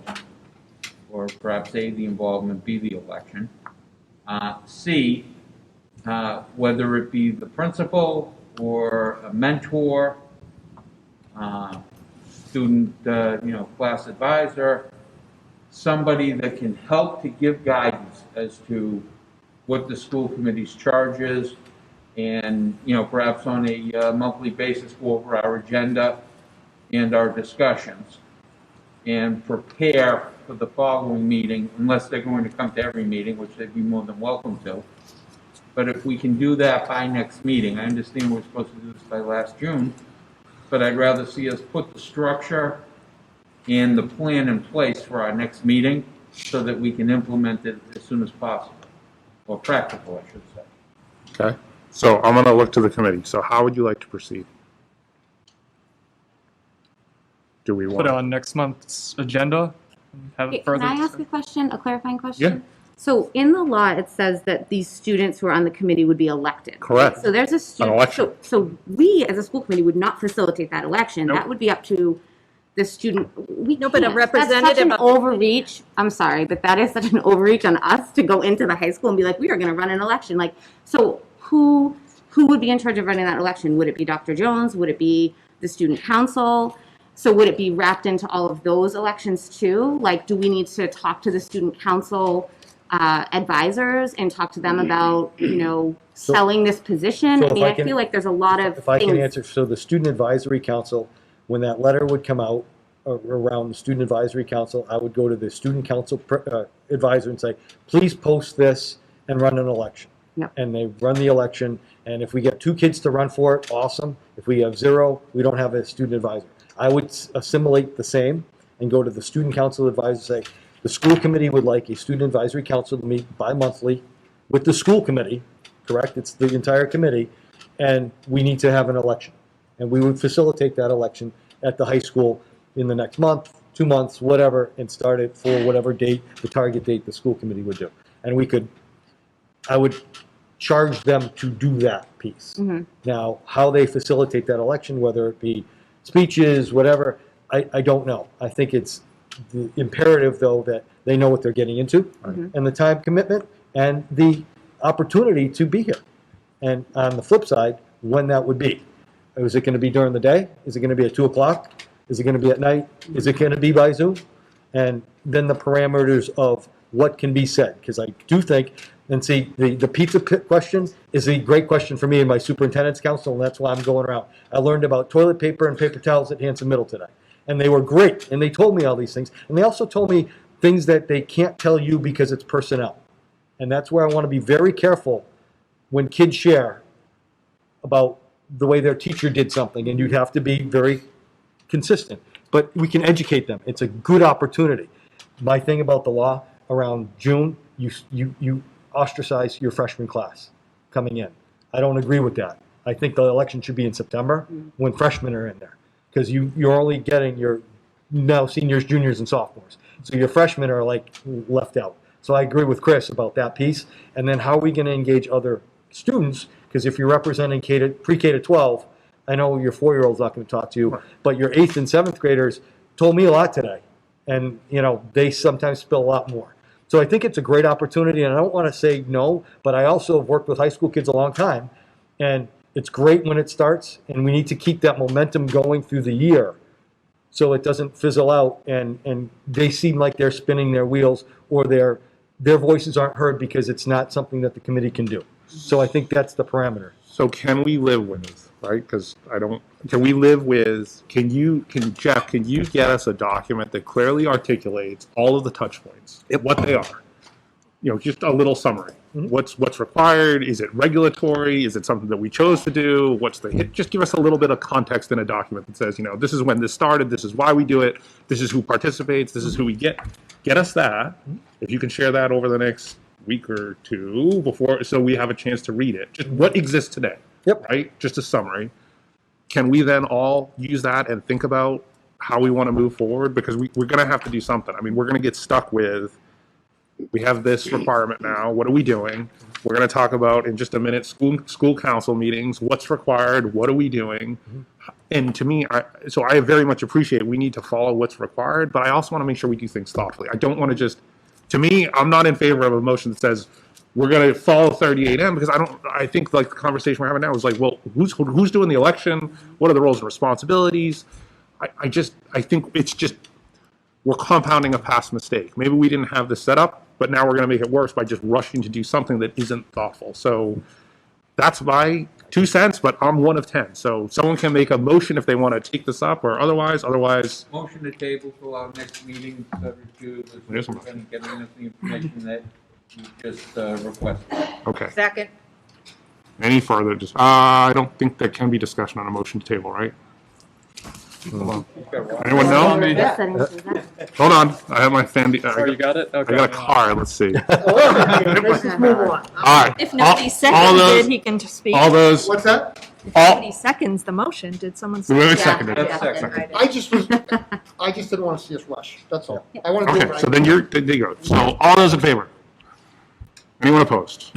or perhaps A, the involvement, B, the election, C, whether it be the principal or a mentor, student, class advisor, somebody that can help to give guidance as to what the school committee's charge is, and, perhaps on a monthly basis go over our agenda and our discussions, and prepare for the following meeting, unless they're going to come to every meeting, which they'd be more than welcome to. But if we can do that by next meeting, I understand we're supposed to do this by last June, but I'd rather see us put the structure and the plan in place for our next meeting so that we can implement it as soon as possible, or practical, I should say. Okay. So I'm going to look to the committee. So how would you like to proceed? Do we Put want it on next month's agenda. And have it Can further. I ask a question, a clarifying question? Yeah. So in the law, it says that these students who are on the committee would be elected. Correct. So there's a An student, election. so we as a school committee would not facilitate that election. Nope. That would be up to the student. We No, but a can't. That's such representative an of the overreach. I'm sorry, but that is such an overreach on us to go into the high school and be like, we are going to run an election. Like, so who would be in charge of running that election? Would it be Dr. Jones? Would it be the student council? So would it be wrapped into all of those elections too? Like, do we need to talk to the student council advisors and talk to them about, selling this position? So I if mean, I I can- feel like there's a lot of If I can things. answer, so the Student Advisory Council, when that letter would come out around the Student Advisory Council, I would go to the Student Council advisor and say, please post this and run an election. Yep. And they run the election, and if we get 2 kids to run for it, awesome. If we have 0, we don't have a student advisor. I would assimilate the same and go to the Student Council advisor and say, the school committee would like a Student Advisory Council to meet bi-monthly with the school committee, correct? It's the entire committee, and we need to have an election. And we would facilitate that election at the high school in the next month, 2 months, whatever, and start it for whatever date, the target date the school committee would do. And I would charge them to do that piece. Mm-hmm. Now, how they facilitate that election, whether it be speeches, whatever, I don't know. I think it's imperative, though, that they know what they're getting into, Mhm. and the time commitment and the opportunity to be here. And on the flip side, when that would be. Is it going to be during the day? Is it going to be at 2 o'clock? Is it going to be at night? Is it going to be by Zoom? And then the parameters of what can be said, because I do think, and see, the pizza pit question is a great question for me and my superintendent's council, and that's why I'm going around. I learned about toilet paper and paper towels at Hanson Middle today, and they were great, and they told me all these things, and they also told me things that they can't tell you because it's personnel. And that's where I want to be very careful when kids share about the way their teacher did something, and you'd have to be very consistent. But we can educate them. It's a good opportunity. My thing about the law, around June, you ostracize your freshman class coming in. I don't agree with that. I think the election should be in September when freshmen are in there, because you're only getting your now seniors, juniors, and sophomores. So your freshmen are like left out. So I agree with Chris about that piece. And then how are we going to engage other students? Because if you're representing pre-K to 12, I know your 4-year-old's not going to talk to you, but your 8th and 7th graders told me a lot today. And, they sometimes spill a lot more. So I think it's a great opportunity, and I don't want to say no, but I also have worked with high school kids a long time, and it's great when it starts, and we need to keep that momentum going through the year so it doesn't fizzle out and they seem like they're spinning their wheels or their voices aren't heard because it's not something that the committee can do. So I think that's the parameter. So can we live with, right? Because can we live with, Jeff, can you get us a document that clearly articulates all of the touch points, what they are? Just a little summary. What's required? Is it regulatory? Is it something that we chose to do? What's the hit? Just give us a little bit of context in a document that says, this is when this started, this is why we do it, this is who participates, this is who we get. Get us that. If you can share that over the next week or two so we have a chance to read it. Just what exists today. Yep. Right? Just a summary. Can we then all use that and think about how we want to move forward? Because we're going to have to do something. We're going to get stuck with, we have this requirement now. What are we doing? We're going to talk about in just a minute school council meetings. What's required? What are we doing? And to me, I very much appreciate we need to follow what's required, but I also want to make sure we do things thoughtfully. I don't want to just, to me, I'm not in favor of a motion that says we're going to follow 38M because I think like the conversation we're having now is like, well, who's doing the election? What are the roles and responsibilities? I think it's just, we're compounding a past mistake. Maybe we didn't have this set up, but now we're going to make it worse by just rushing to do something that isn't thoughtful. So that's my 2 cents, but I'm 1 of 10. So someone can make a motion if they want to take this up or otherwise. Motion to table for our next meeting, subject to the superintendent getting us the information that you just requested. Okay. Second. Any further? I don't think there can be discussion on a motion to table, right? Anyone know? Hold on. I have my fancy. You got it? Okay. I got a card. Let's see. Let's just move on. All right. If nobody all seconded, those- he can just speak. All those. What's that? If nobody seconds the motion, did someone second? Wait, seconded. I just didn't want to see us rush, that's all. I want to do it Okay. right. So then there you go. So all those in favor? Anyone opposed?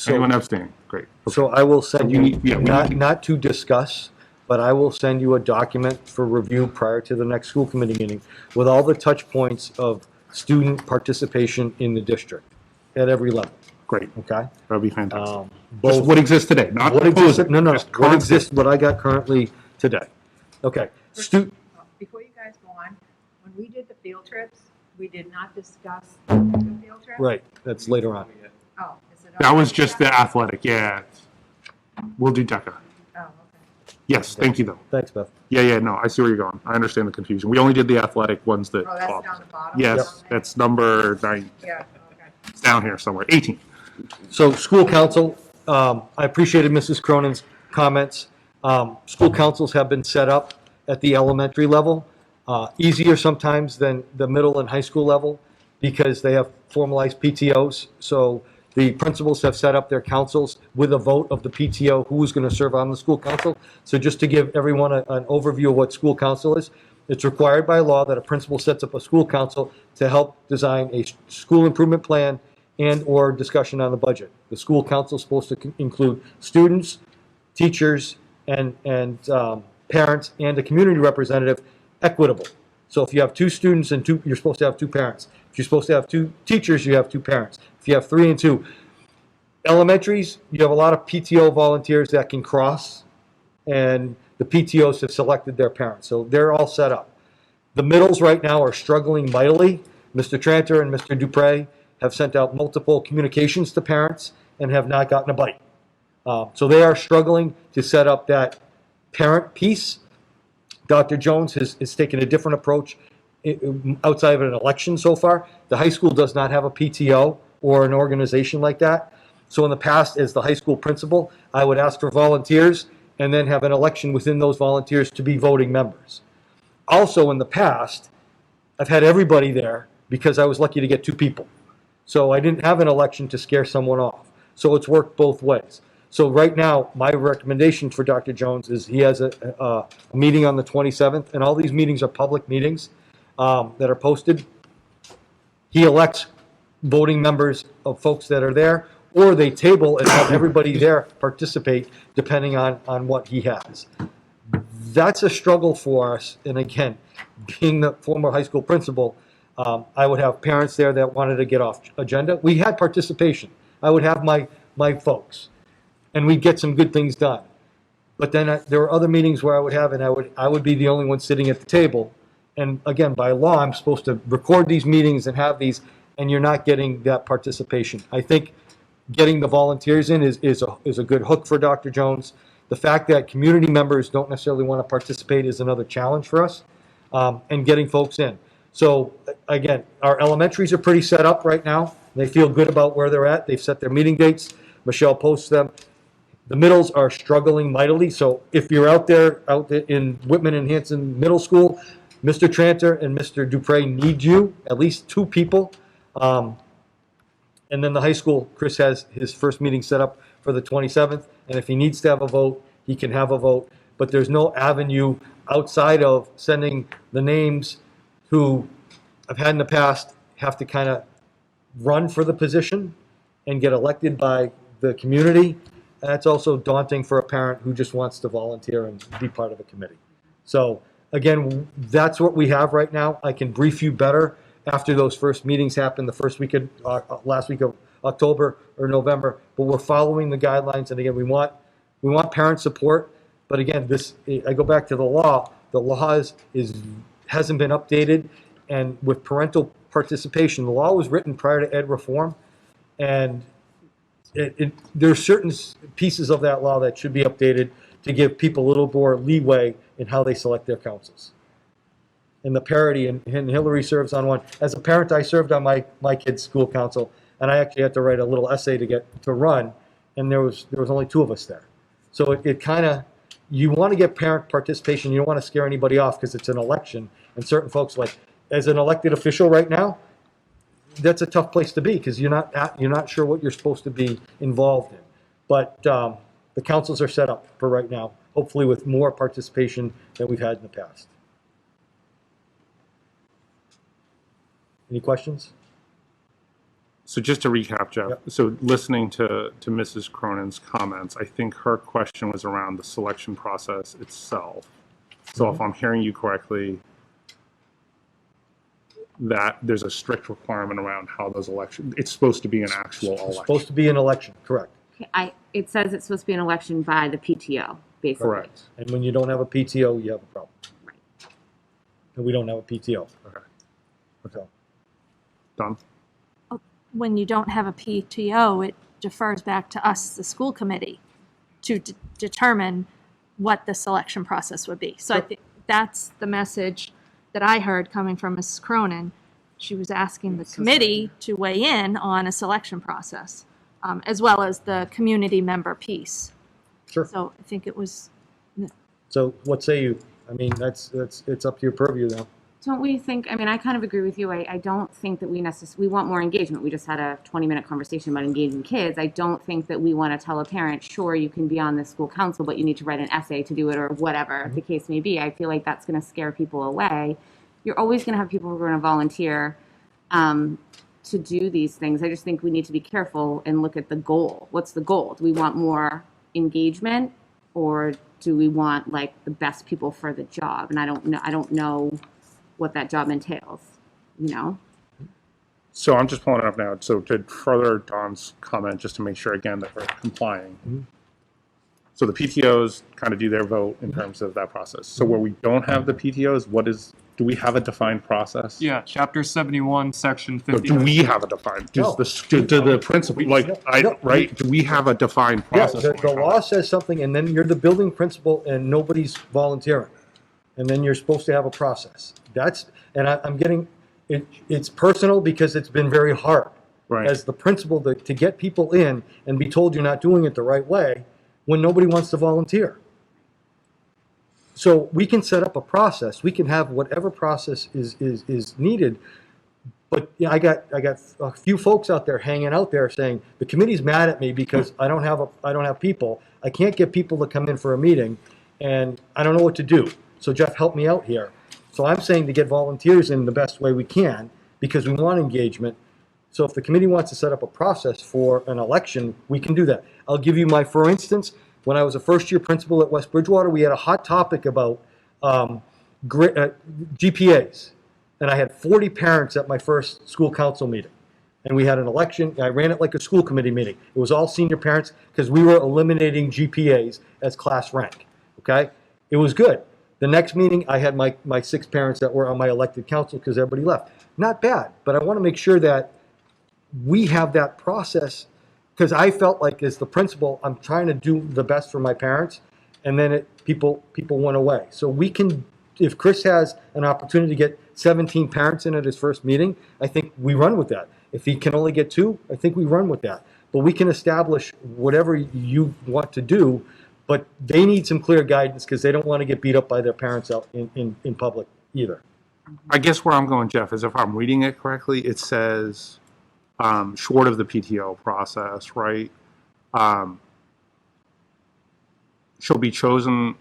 Anyone abstain? Great. So I will send you, Yeah, we need to- not to discuss, but I will send you a document for review prior to the next school committee meeting with all the touch points of student participation in the district at every level. Great. Okay? That'd be fantastic. Just Both what exists today, not what exists, proposing, no, just what concept. exists, what I got currently today. Okay. Before you guys go on, when we did the field trips, we did not discuss the field trip? Right, that's later on. Oh, is it? That was just the athletic, yeah. We'll do DECA. Oh, okay. Yes, thank you though. Thanks, Beth. Yeah, no, I see where you're going. I understand the confusion. We only did the athletic ones that. Oh, that's talked. down the bottom? Yes, that's number 9. Yeah, okay. It's down here somewhere, 18. So school council, I appreciated Mrs. Cronin's comments. School councils have been set up at the elementary level, easier sometimes than the middle and high school level because they have formalized PTOs. So the principals have set up their councils with a vote of the PTO who is going to serve on the school council. So just to give everyone an overview of what school council is, it's required by law that a principal sets up a school council to help design a school improvement plan and/or discussion on the budget. The school council is supposed to include students, teachers, and parents, and a community representative, equitable. So if you have 2 students and you're supposed to have 2 parents. If you're supposed to have 2 teachers, you have 2 parents. If you have 3 and 2. Elementaries, you have a lot of PTO volunteers that can cross, and the PTOs have selected their parents. So they're all set up. The middles right now are struggling mightily. Mr. Tranter and Mr. Dupre have sent out multiple communications to parents and have not gotten a bite. So they are struggling to set up that parent piece. Dr. Jones has taken a different approach outside of an election so far. The high school does not have a PTO or an organization like that. So in the past, as the high school principal, I would ask for volunteers and then have an election within those volunteers to be voting members. Also in the past, I've had everybody there because I was lucky to get 2 people. So I didn't have an election to scare someone off. So it's worked both ways. So right now, my recommendation for Dr. Jones is he has a meeting on the 27th, and all these meetings are public meetings that are posted. he elects voting members of folks that are there, or they table and have everybody there participate depending on what he has. That's a struggle for us, and again, being the former high school principal, I would have parents there that wanted to get off agenda. We had participation. I would have my folks, and we'd get some good things done. But then there were other meetings where I would have, and I would be the only one sitting at the table. And again, by law, I'm supposed to record these meetings and have these, and you're not getting that participation. I think getting the volunteers in is a good hook for Dr. Jones. The fact that community members don't necessarily want to participate is another challenge for us, and getting folks in. So again, our elementaries are pretty set up right now. They feel good about where they're at. They've set their meeting dates. Michelle posts them. The middles are struggling mightily. So if you're out there in Whitman-Hanson Middle School, Mr. Tranter and Mr. Dupre need you, at least 2 people. And then the high school, Chris has his first meeting set up for the 27th. And if he needs to have a vote, he can have a vote. But there's no avenue outside of sending the names who I've had in the past have to kind of run for the position and get elected by the community. And that's also daunting for a parent who just wants to volunteer and be part of a committee. So again, that's what we have right now. I can brief you better after those first meetings happen, the first week of, last week of October or November, but we're following the guidelines. And again, we want parent support. But again, I go back to the law. The law hasn't been updated, and with parental participation, the law was written prior to ed reform, and there's certain pieces of that law that should be updated to give people a little more leeway in how they select their councils. And the parity, and Hillary serves on one. As a parent, I served on my kid's school council, and I actually had to write a little essay to run, and there was only 2 of us there. So it kind of, you want to get parent participation. You don't want to scare anybody off because it's an election, and certain folks, like as an elected official right now, that's a tough place to be because you're not sure what you're supposed to be involved in. But the councils are set up for right now, hopefully with more participation than we've had in the past. Any questions? So just to recap, Jeff, Yep. so listening to Mrs. Cronin's comments, I think her question was around the selection process itself. So if I'm hearing you correctly, that there's a strict requirement around how those elections, it's supposed to be an actual It's election. supposed to be an election, correct. It says it's supposed to be an election by the PTO, basically. Correct. And when you don't have a PTO, you have a problem. Right. And we don't have a PTO. Okay. Okay. Done? When you don't have a PTO, it defers back to us, the school committee, to determine what the selection process would be. So I think that's the message that I heard coming from Mrs. Cronin. She was asking the committee to weigh in on a selection process, as well as the community member piece. Sure. So I think it was. So what say you? I mean, it's up to your purview now. Don't we think, I mean, I kind of agree with you. I don't think that we want more engagement. We just had a 20-minute conversation about engaging kids. I don't think that we want to tell a parent, sure, you can be on the school council, but you need to write an essay to do it or whatever the case may be. I feel like that's going to scare people away. You're always going to have people who are going to volunteer to do these things. I just think we need to be careful and look at the goal. What's the goal? Do we want more engagement, or do we want like the best people for the job? And I don't know what that job entails, you know? So I'm just pulling it up now. So to further Don's comment, just to make sure again that we're complying. Mm-hmm. So the PTOs kind of do their vote in terms of that process. So where we don't have the PTOs, do we have a defined process? Yeah, Chapter 71, Section So 50. do we have a defined, do the principal, right? Do we have a defined Yeah, process? the law says something, and then you're the building principal, and nobody's volunteering. And then you're supposed to have a process. I'm getting, it's personal because it's been very hard. Right. As the principal to get people in and be told you're not doing it the right way when nobody wants to volunteer. So we can set up a process. We can have whatever process is needed. But yeah, I got a few folks out there hanging out there saying the committee's mad at me because I don't have people. I can't get people to come in for a meeting, and I don't know what to do. So Jeff, help me out here. So I'm saying to get volunteers in the best way we can, because we want engagement. So if the committee wants to set up a process for an election, we can do that. I'll give you for instance, when I was a first-year principal at West Bridgewater, we had a hot topic about GPAs. And I had 40 parents at my first school council meeting. And we had an election. I ran it like a school committee meeting. It was all senior parents because we were eliminating GPAs as class rank. Okay? It was good. The next meeting, I had my 6 parents that were on my elected council because everybody left. Not bad, but I want to make sure that we have that process because I felt like as the principal, I'm trying to do the best for my parents, and then people went away. So we can, if Chris has an opportunity to get 17 parents in at his first meeting, I think we run with that. If he can only get 2, I think we run with that. But we can establish whatever you want to do, but they need some clear guidance because they don't want to get beat up by their parents out in public either. I guess where I'm going, Jeff, is if I'm reading it correctly, it says short of the PTO process, right? Shall be chosen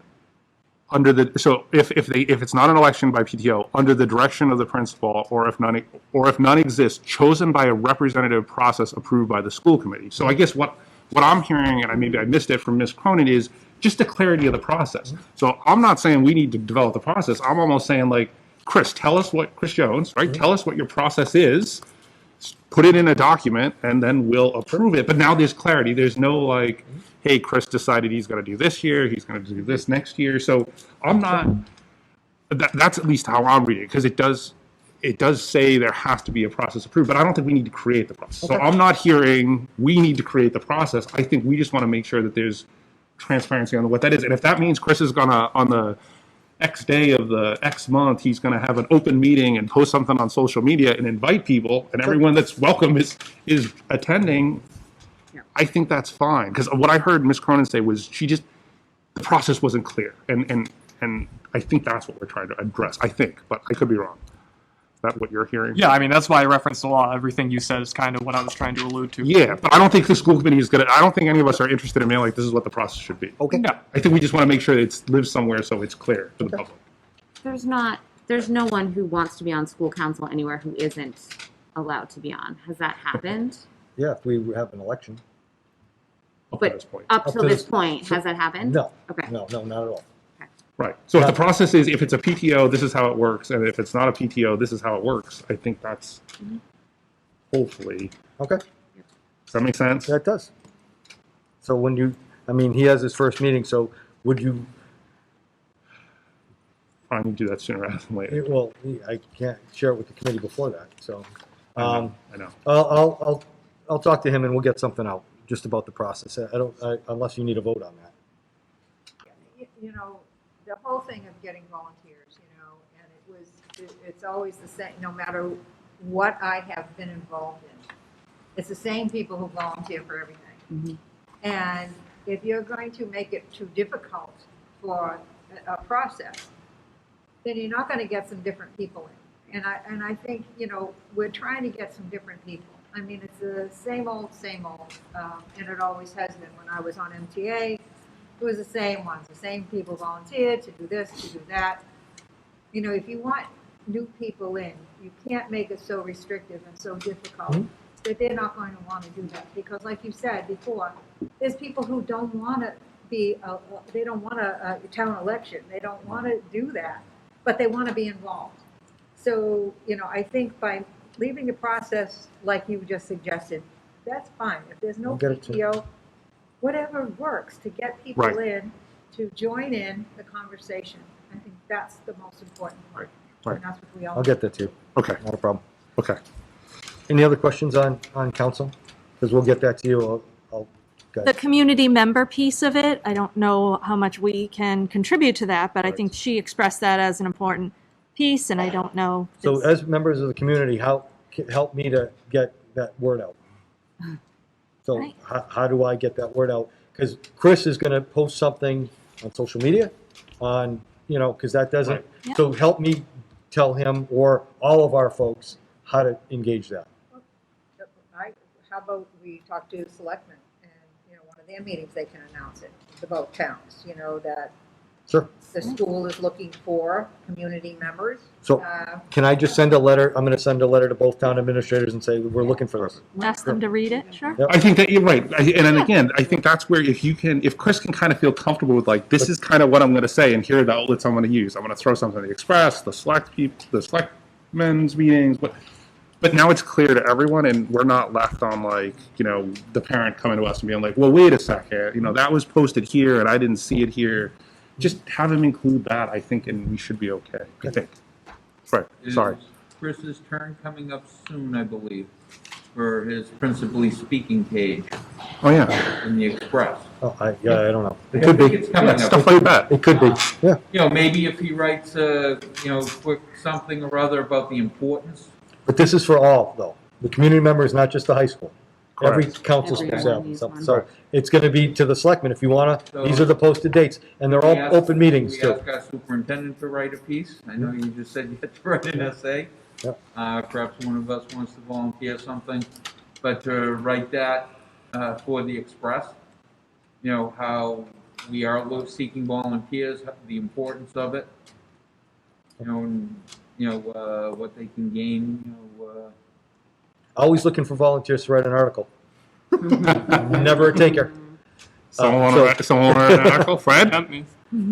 under the, so if it's not an election by PTO, under the direction of the principal, or if none exists, chosen by a representative process approved by the school committee. So I guess what I'm hearing, and maybe I missed it from Ms. Cronin, is just the clarity of the process. So I'm not saying we need to develop the process. I'm almost saying, like, Chris Jones, right? Tell us what your process is, put it in a document, and then we'll approve it. But now there's clarity. There's no like, hey, Chris decided he's going to do this year, he's going to do this next year. So I'm not, that's at least how I'm reading it, because it does say there has to be a process approved, but I don't think we need to create the process. So I'm not hearing we need to create the process. I think we just want to make sure that there's transparency on what that is. And if that means Chris is going to, on the X day of the X month, he's going to have an open meeting and post something on social media and invite people, and everyone that's welcome is attending, I think that's fine. Because what I heard Ms. Cronin say was the process wasn't clear. And I think that's what we're trying to address, I think, but I could be wrong. Is that what you're hearing? Yeah, I mean, that's why I referenced the law. Everything you said is kind of what I was trying to allude to. Yeah, but I don't think the school committee is going to, I don't think any of us are interested in being like, this is what the process should be. Okay. Yeah. I think we just want to make sure that it lives somewhere so it's clear to the public. There's no one who wants to be on school council anywhere who isn't allowed to be on. Has that happened? Yeah, if we have an election. Up to this point. Up to this point, has that happened? No. Okay. No, not at all. Right. So if the process is, if it's a PTO, this is how it works, and if it's not a PTO, this is how it works, I think that's hopefully. Okay. Does that make sense? That does. So he has his first meeting, so would you, I need to do that sooner rather than later. well, I can't share it with the committee before that, so. I know. I'll talk to him and we'll get something out just about the process. Unless you need a vote on that. You know, the whole thing of getting volunteers, and it's always the same, no matter what I have been involved in. It's the same people who volunteer for everything. Mm-hmm. And if you're going to make it too difficult for a process, then you're not going to get some different people in. And I think, we're trying to get some different people. I mean, it's the same old, and it always has been. When I was on MTA, it was the same ones, the same people volunteered to do this, to do that. If you want new people in, you can't make it so restrictive and so difficult that they're not going to want to do that. Because like you said before, there's people who don't want to they don't want a town election. They don't want to do that, but they want to be involved. So, I think by leaving the process like you just suggested, that's fine. If there's no PTO, whatever works to get people in, to join in the conversation. I think that's the most important part. Right. And that's what we all I'll get that too. Okay. Not a problem. Okay. Any other questions on council? Because we'll get that to you. I'll The community member piece of it, I don't know how much we can contribute to that, but I think she expressed that as an important piece, and I don't know. So as members of the community, help me to get that word out. So Right. how do I get that word out? Because Chris is going to post something on social media because that doesn't, Right. Yeah. so help me tell him or all of our folks how to engage that. How about we talk to selectmen and, one of their meetings, they can announce it about towns, that Sure. The school is looking for community members. So can I just send a letter? I'm going to send a letter to both town administrators and say, we're looking for this. Ask them to read it, sure. Yep. I think that you're right. And then again, I think that's where if Chris can kind of feel comfortable with like, this is kind of what I'm going to say, and here are the outlets I'm going to use. I'm going to throw something in the Express, the selectmen's meetings, but now it's clear to everyone, and we're not left on like, the parent coming to us and being like, well, wait a second, that was posted here and I didn't see it here. Just have him include that, I think, and we should be okay. I think. Right. Sorry. Is Chris's turn coming up soon, I believe, for his principally speaking page Oh yeah. in the Express? Oh, I don't know. It I could think be. it's coming Yeah, up. stuff like that. It could be. Yeah. Maybe if he writes quick something or other about the importance. But this is for all, though. The community member is not just the high school. Every Correct. council's supposed to Everyone have needs something. one. So it's going to be to the selectmen. If you want to, So- these are the posted dates, and they're all open meetings We too. ask our superintendent to write a piece. I know you just said you had to write an essay. Yep. Perhaps one of us wants to volunteer something, but to write that for the Express, how we are seeking volunteers, the importance of it, and, what they can gain, Always looking for volunteers to write an article. Never a taker. Someone so- want to write an article? Fred?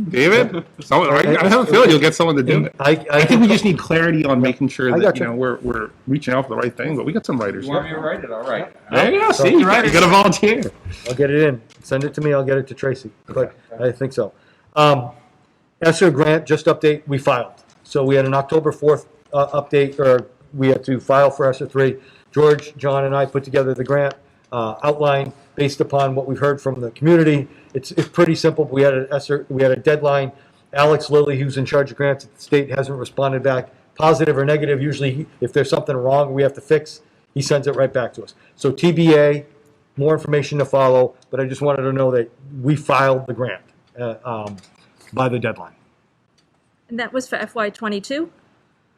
David? Someone, I have a feeling you'll get someone to do it. I I think we just need clarity on making sure I that, gotcha. we're reaching out for the right thing, but we got some writers. You want me to write it? All right. There you go, So- see, you got to volunteer. I'll get it in. Send it to me. I'll get it to Tracy. But I think so. ESSER grant, just update, we filed. So we had an October 4th update, or we had to file for ESSER 3. George, John, and I put together the grant outline based upon what we've heard from the community. It's pretty simple. We had a deadline. Alex Lilly, who's in charge of grants at the state, hasn't responded back, positive or negative. Usually, if there's something wrong we have to fix, he sends it right back to us. So TBA, more information to follow, but I just wanted to know that we filed the grant by the deadline. And that was for FY '22?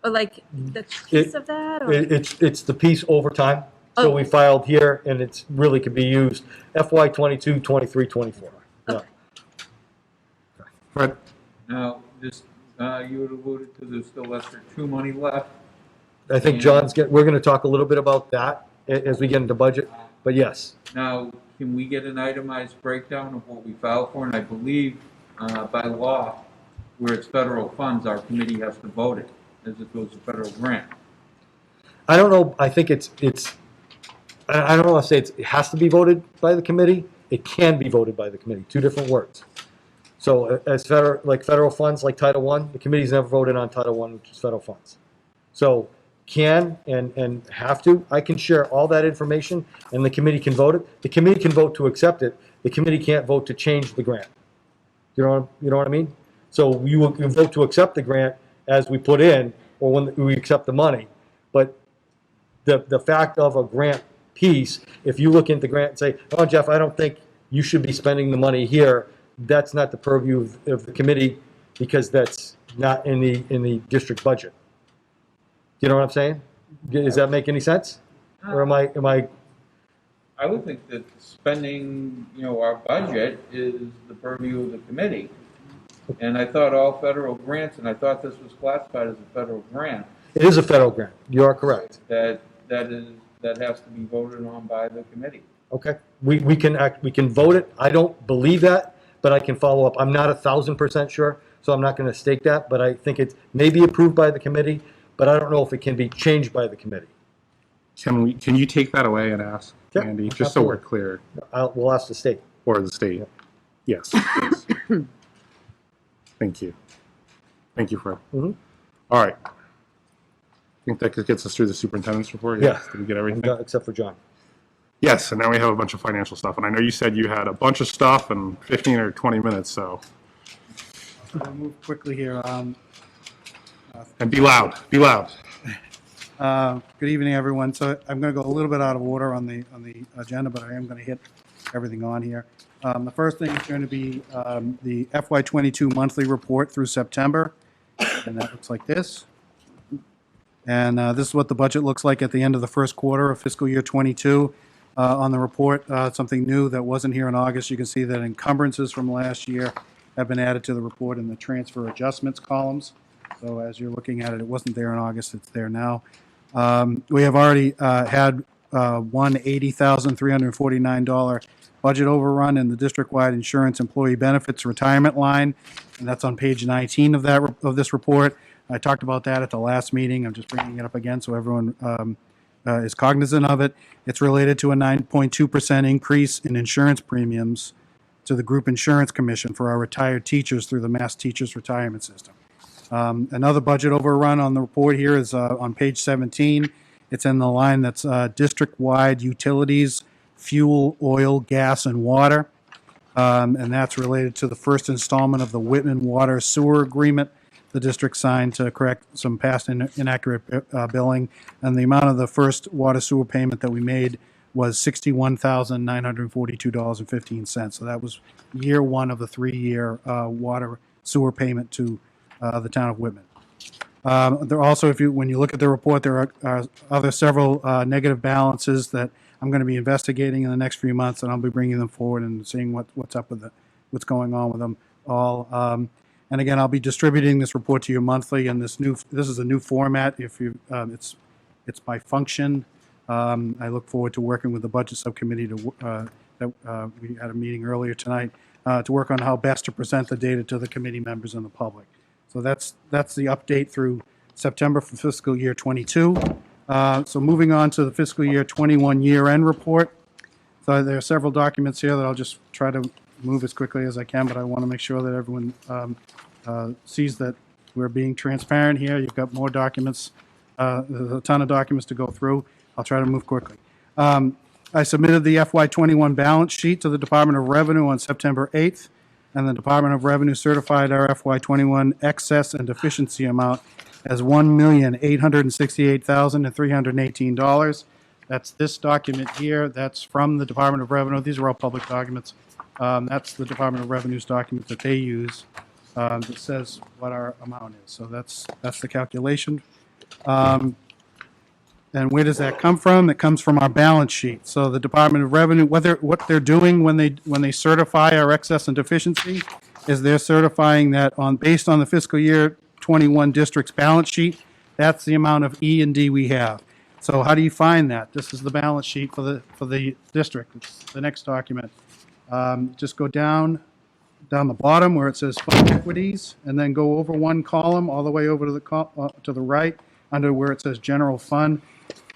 Or like the piece of that? Or? It's the piece over time. So Oh. we filed here, and it's really could be used FY '22, '23, '24. Yeah. Fred? Now, this, you had alluded to there's still ESSER 2 money left. I think we're going to talk a little bit about that as we get into budget, but yes. Now, can we get an itemized breakdown of what we filed for? And I believe by law, where it's federal funds, our committee has to vote it as if it was a federal grant. I don't know, I think I don't want to say it has to be voted by the committee. It can be voted by the committee, two different words. So as federal funds, like Title I, the committee's never voted on Title I, which is federal funds. So can and have to, I can share all that information, and the committee can vote it. The committee can vote to accept it. The committee can't vote to change the grant. You know what I mean? So you can vote to accept the grant as we put in, or when we accept the money. But the fact of a grant piece, if you look into the grant and say, oh, Jeff, I don't think you should be spending the money here, that's not the purview of the committee, because that's not in the district budget. You know what I'm saying? Does that make any sense? Or am I? I would think that spending, our budget is the purview of the committee. And I thought all federal grants, and I thought this was classified as a federal grant, It is a federal grant. You are correct. that has to be voted on by the committee. Okay, we can vote it. I don't believe that, but I can follow up. I'm not 1,000% sure, so I'm not going to stake that, but I think it may be approved by the committee, but I don't know if it can be changed by the committee. Can you take that away and ask Yeah, Andy, just so we're absolutely. clear? We'll ask the state. Or the state? Yes. Please. Thank you. Thank you, Fred. Mhm. All right. I think that gets us through the superintendent's report. Yeah. Did we get everything? Except for John. Yes, and now we have a bunch of financial stuff. And I know you said you had a bunch of stuff in 15 or 20 minutes, so. I'll move quickly here. And be loud. Be loud. Good evening, everyone. So I'm going to go a little bit out of order on the agenda, but I am going to hit everything on here. The first thing is going to be the FY22 monthly report through September, and that looks like this. And this is what the budget looks like at the end of the first quarter of fiscal year 22. On the report, something new that wasn't here in August, you can see that encumbrances from last year have been added to the report in the transfer adjustments columns. So as you're looking at it, it wasn't there in August, it's there now. We have already had one $80,349 budget overrun in the district-wide insurance employee benefits retirement line, and that's on page 19 of this report. I talked about that at the last meeting. I'm just bringing it up again so everyone is cognizant of it. It's related to a 9.2% increase in insurance premiums to the Group Insurance Commission for our retired teachers through the Mass Teachers Retirement System. Another budget overrun on the report here is on page 17. It's in the line that's district-wide utilities, fuel, oil, gas, and water. And that's related to the first installment of the Whitman Water Sewer Agreement the district signed to correct some past inaccurate billing. And the amount of the first water sewer payment that we made was $61,942.15. So that was year one of the 3-year water sewer payment to the town of Whitman. There also, when you look at the report, there are other several negative balances that I'm going to be investigating in the next few months, and I'll be bringing them forward and seeing what's up with what's going on with them all. And again, I'll be distributing this report to you monthly, and this is a new format. It's by function. I look forward to working with the budget subcommittee we had a meeting earlier tonight to work on how best to present the data to the committee members and the public. So that's the update through September for fiscal year 22. So moving on to the fiscal year 21 year-end report. So there are several documents here that I'll just try to move as quickly as I can, but I want to make sure that everyone sees that we're being transparent here. You've got more documents. There's a ton of documents to go through. I'll try to move quickly. I submitted the FY21 balance sheet to the Department of Revenue on September 8th, and the Department of Revenue certified our FY21 excess and deficiency amount as $1,868,318. That's this document here. That's from the Department of Revenue. These are all public documents. That's the Department of Revenue's document that they use that says what our amount is. So that's the calculation. And where does that come from? It comes from our balance sheet. So the Department of Revenue, what they're doing when they certify our excess and deficiency is they're certifying that based on the fiscal year 21 district's balance sheet, that's the amount of E&D we have. So how do you find that? This is the balance sheet for the district. It's the next document. Just go down the bottom where it says fund equities, and then go over one column all the way over to the right under where it says general fund,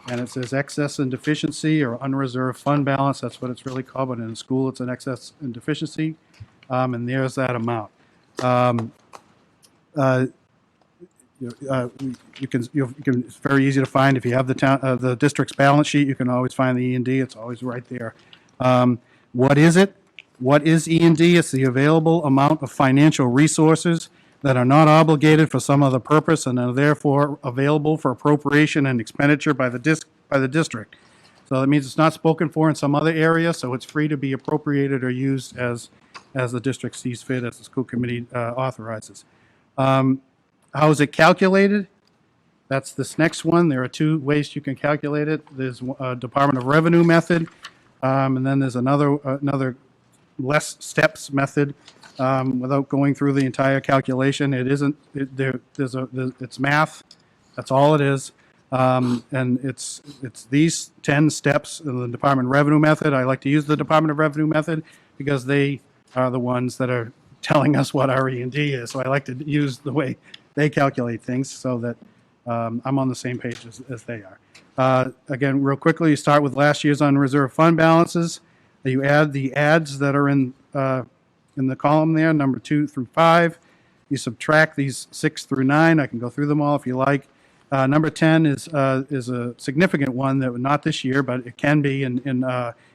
and it says excess and deficiency or unreserved fund balance. That's what it's really called, but in school it's an excess and deficiency, and there's that amount. It's very easy to find. If you have the district's balance sheet, you can always find the E&D. It's always right there. What is it? What is E&D? It's the available amount of financial resources that are not obligated for some other purpose and are therefore available for appropriation and expenditure by the district. So that means it's not spoken for in some other area, so it's free to be appropriated or used as the district sees fit, as the school committee authorizes. How is it calculated? That's this next one. There are two ways you can calculate it. There's a Department of Revenue method, and then there's another less steps method. Without going through the entire calculation, it isn't. It's math. That's all it is, and it's these 10 steps in the Department of Revenue method. I like to use the Department of Revenue method because they are the ones that are telling us what our E&D is. So I like to use the way they calculate things so that I'm on the same page as they are. Again, real quickly, you start with last year's unreserved fund balances. You add the adds that are in the column there, number 2 through 5. You subtract these 6 through 9. I can go through them all if you like. Number 10 is a significant one that not this year, but it can be, and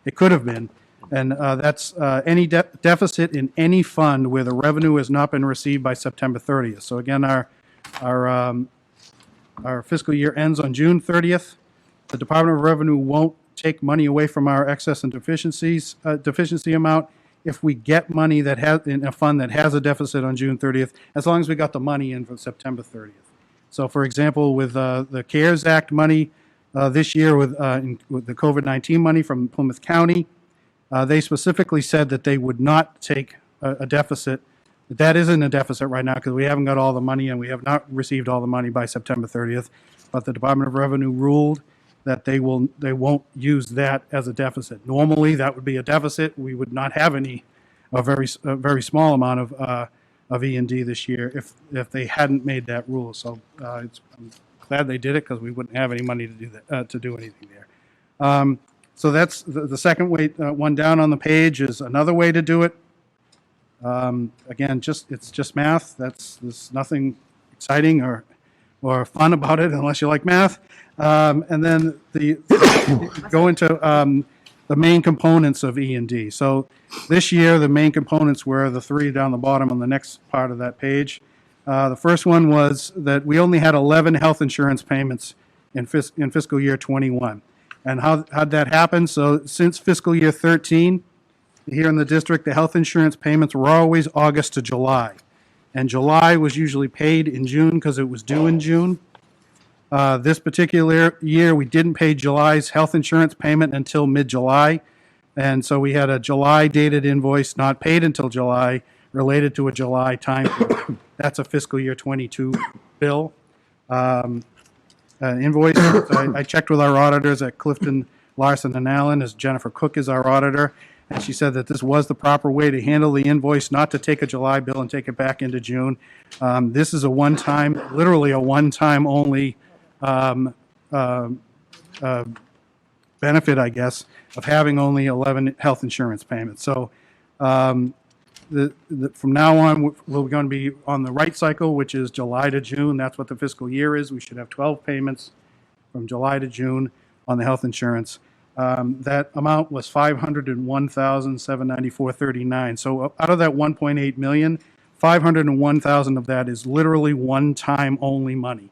it could have been. And that's any deficit in any fund where the revenue has not been received by September 30th. So again, our fiscal year ends on June 30th. The Department of Revenue won't take money away from our excess and deficiency amount if we get money that has in a fund that has a deficit on June 30th, as long as we got the money in for September 30th. So, for example, with the CARES Act money this year, with the COVID-19 money from Plymouth County, they specifically said that they would not take a deficit That is in a deficit right now because we haven't got all the money and we have not received all the money by September 30th. But the Department of Revenue ruled that they won't use that as a deficit. Normally, that would be a deficit. We would not have a very small amount of E&D this year if they hadn't made that rule. So I'm glad they did it because we wouldn't have any money to do anything there. So that's the second way. One down on the page is another way to do it. Again, it's just math. There's nothing exciting or fun about it unless you like math. And then go into the main components of E&D. So this year, the main components were the three down the bottom on the next part of that page. The first one was that we only had 11 health insurance payments in fiscal year 21. And how'd that happen? So since fiscal year 13, here in the district, the health insurance payments were always August to July. And July was usually paid in June because it was due in June. This particular year, we didn't pay July's health insurance payment until mid-July. And so we had a July dated invoice not paid until July related to a July time period. That's a fiscal year 22 bill. Invoice, I checked with our auditors at Clifton, Larson and Allen, as Jennifer Cook is our auditor. And she said that this was the proper way to handle the invoice, not to take a July bill and take it back into June. This is a one-time, literally a one-time only benefit, I guess, of having only 11 health insurance payments. So from now on, we're going to be on the right cycle, which is July to June. That's what the fiscal year is. We should have 12 payments from July to June on the health insurance. That amount was $501,794.39. So out of that 1.8 million, 501,000 of that is literally one-time only money.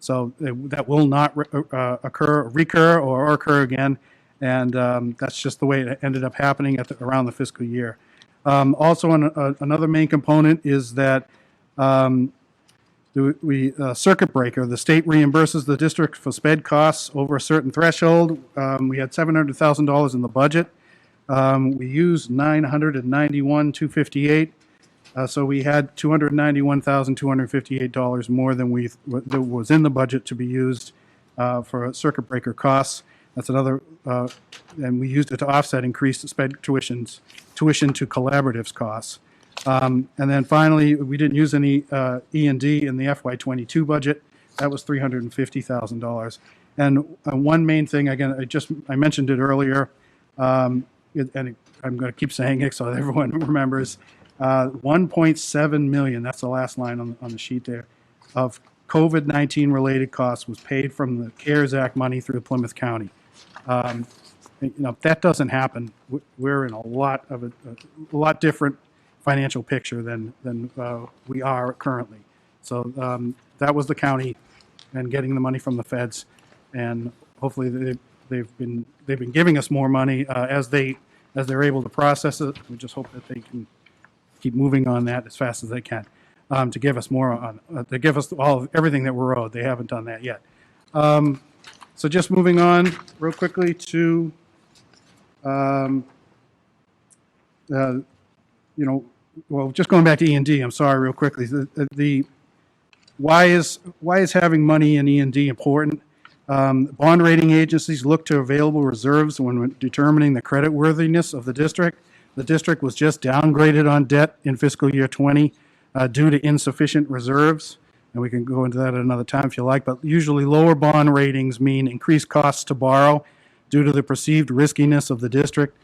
So that will not recur or occur again, and that's just the way it ended up happening around the fiscal year. Also, another main component is that circuit breaker. The state reimburses the district for sped costs over a certain threshold. We had $700,000 in the budget. We used $991,258. So we had $291,258 more than that was in the budget to be used for circuit breaker costs. That's another, and we used it to offset increased sped tuition to collaboratives costs. And then finally, we didn't use any E&D in the FY22 budget. That was $350,000. And one main thing, again, I mentioned it earlier, and I'm going to keep saying it so everyone remembers. 1.7 million, that's the last line on the sheet there, of COVID-19 related costs was paid from the CARES Act money through Plymouth County. If that doesn't happen, we're in a lot different financial picture than we are currently. So that was the county and getting the money from the feds, and hopefully they've been giving us more money as they're able to process it. We just hope that they can keep moving on that as fast as they can to give us more on to give us everything that we're owed. They haven't done that yet. So just moving on real quickly to just going back to E&D. I'm sorry, real quickly. Why is having money in E&D important? Bond rating agencies look to available reserves when determining the creditworthiness of the district. The district was just downgraded on debt in fiscal year 20 due to insufficient reserves. And we can go into that at another time if you like, but usually lower bond ratings mean increased costs to borrow due to the perceived riskiness of the district.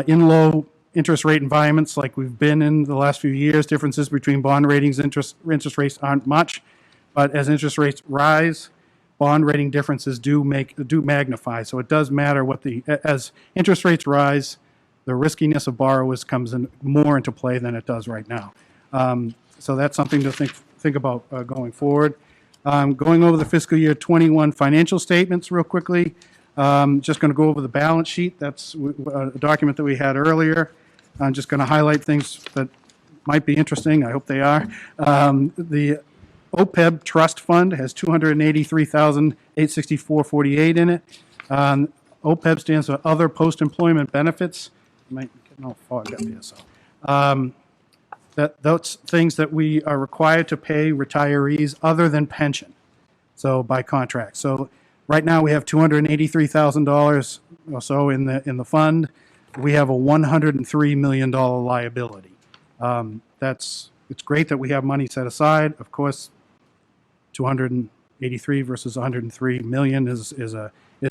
In low interest rate environments like we've been in the last few years, differences between bond ratings and interest rates aren't much, but as interest rates rise, bond rating differences do magnify. So it does matter as interest rates rise, the riskiness of borrowers comes in more into play than it does right now. So that's something to think about going forward. Going over the fiscal year 21 financial statements real quickly. Just going to go over the balance sheet. That's a document that we had earlier. I'm just going to highlight things that might be interesting. I hope they are. The OPEB trust fund has $283,864.48 in it. OPEB stands for Other Post-Employment Benefits. I might get no fog up here. So those things that we are required to pay retirees other than pension, so by contract. So right now, we have $283,000 or so in the fund. We have a $103 million liability. It's great that we have money set aside. Of course, 283 versus 103 million is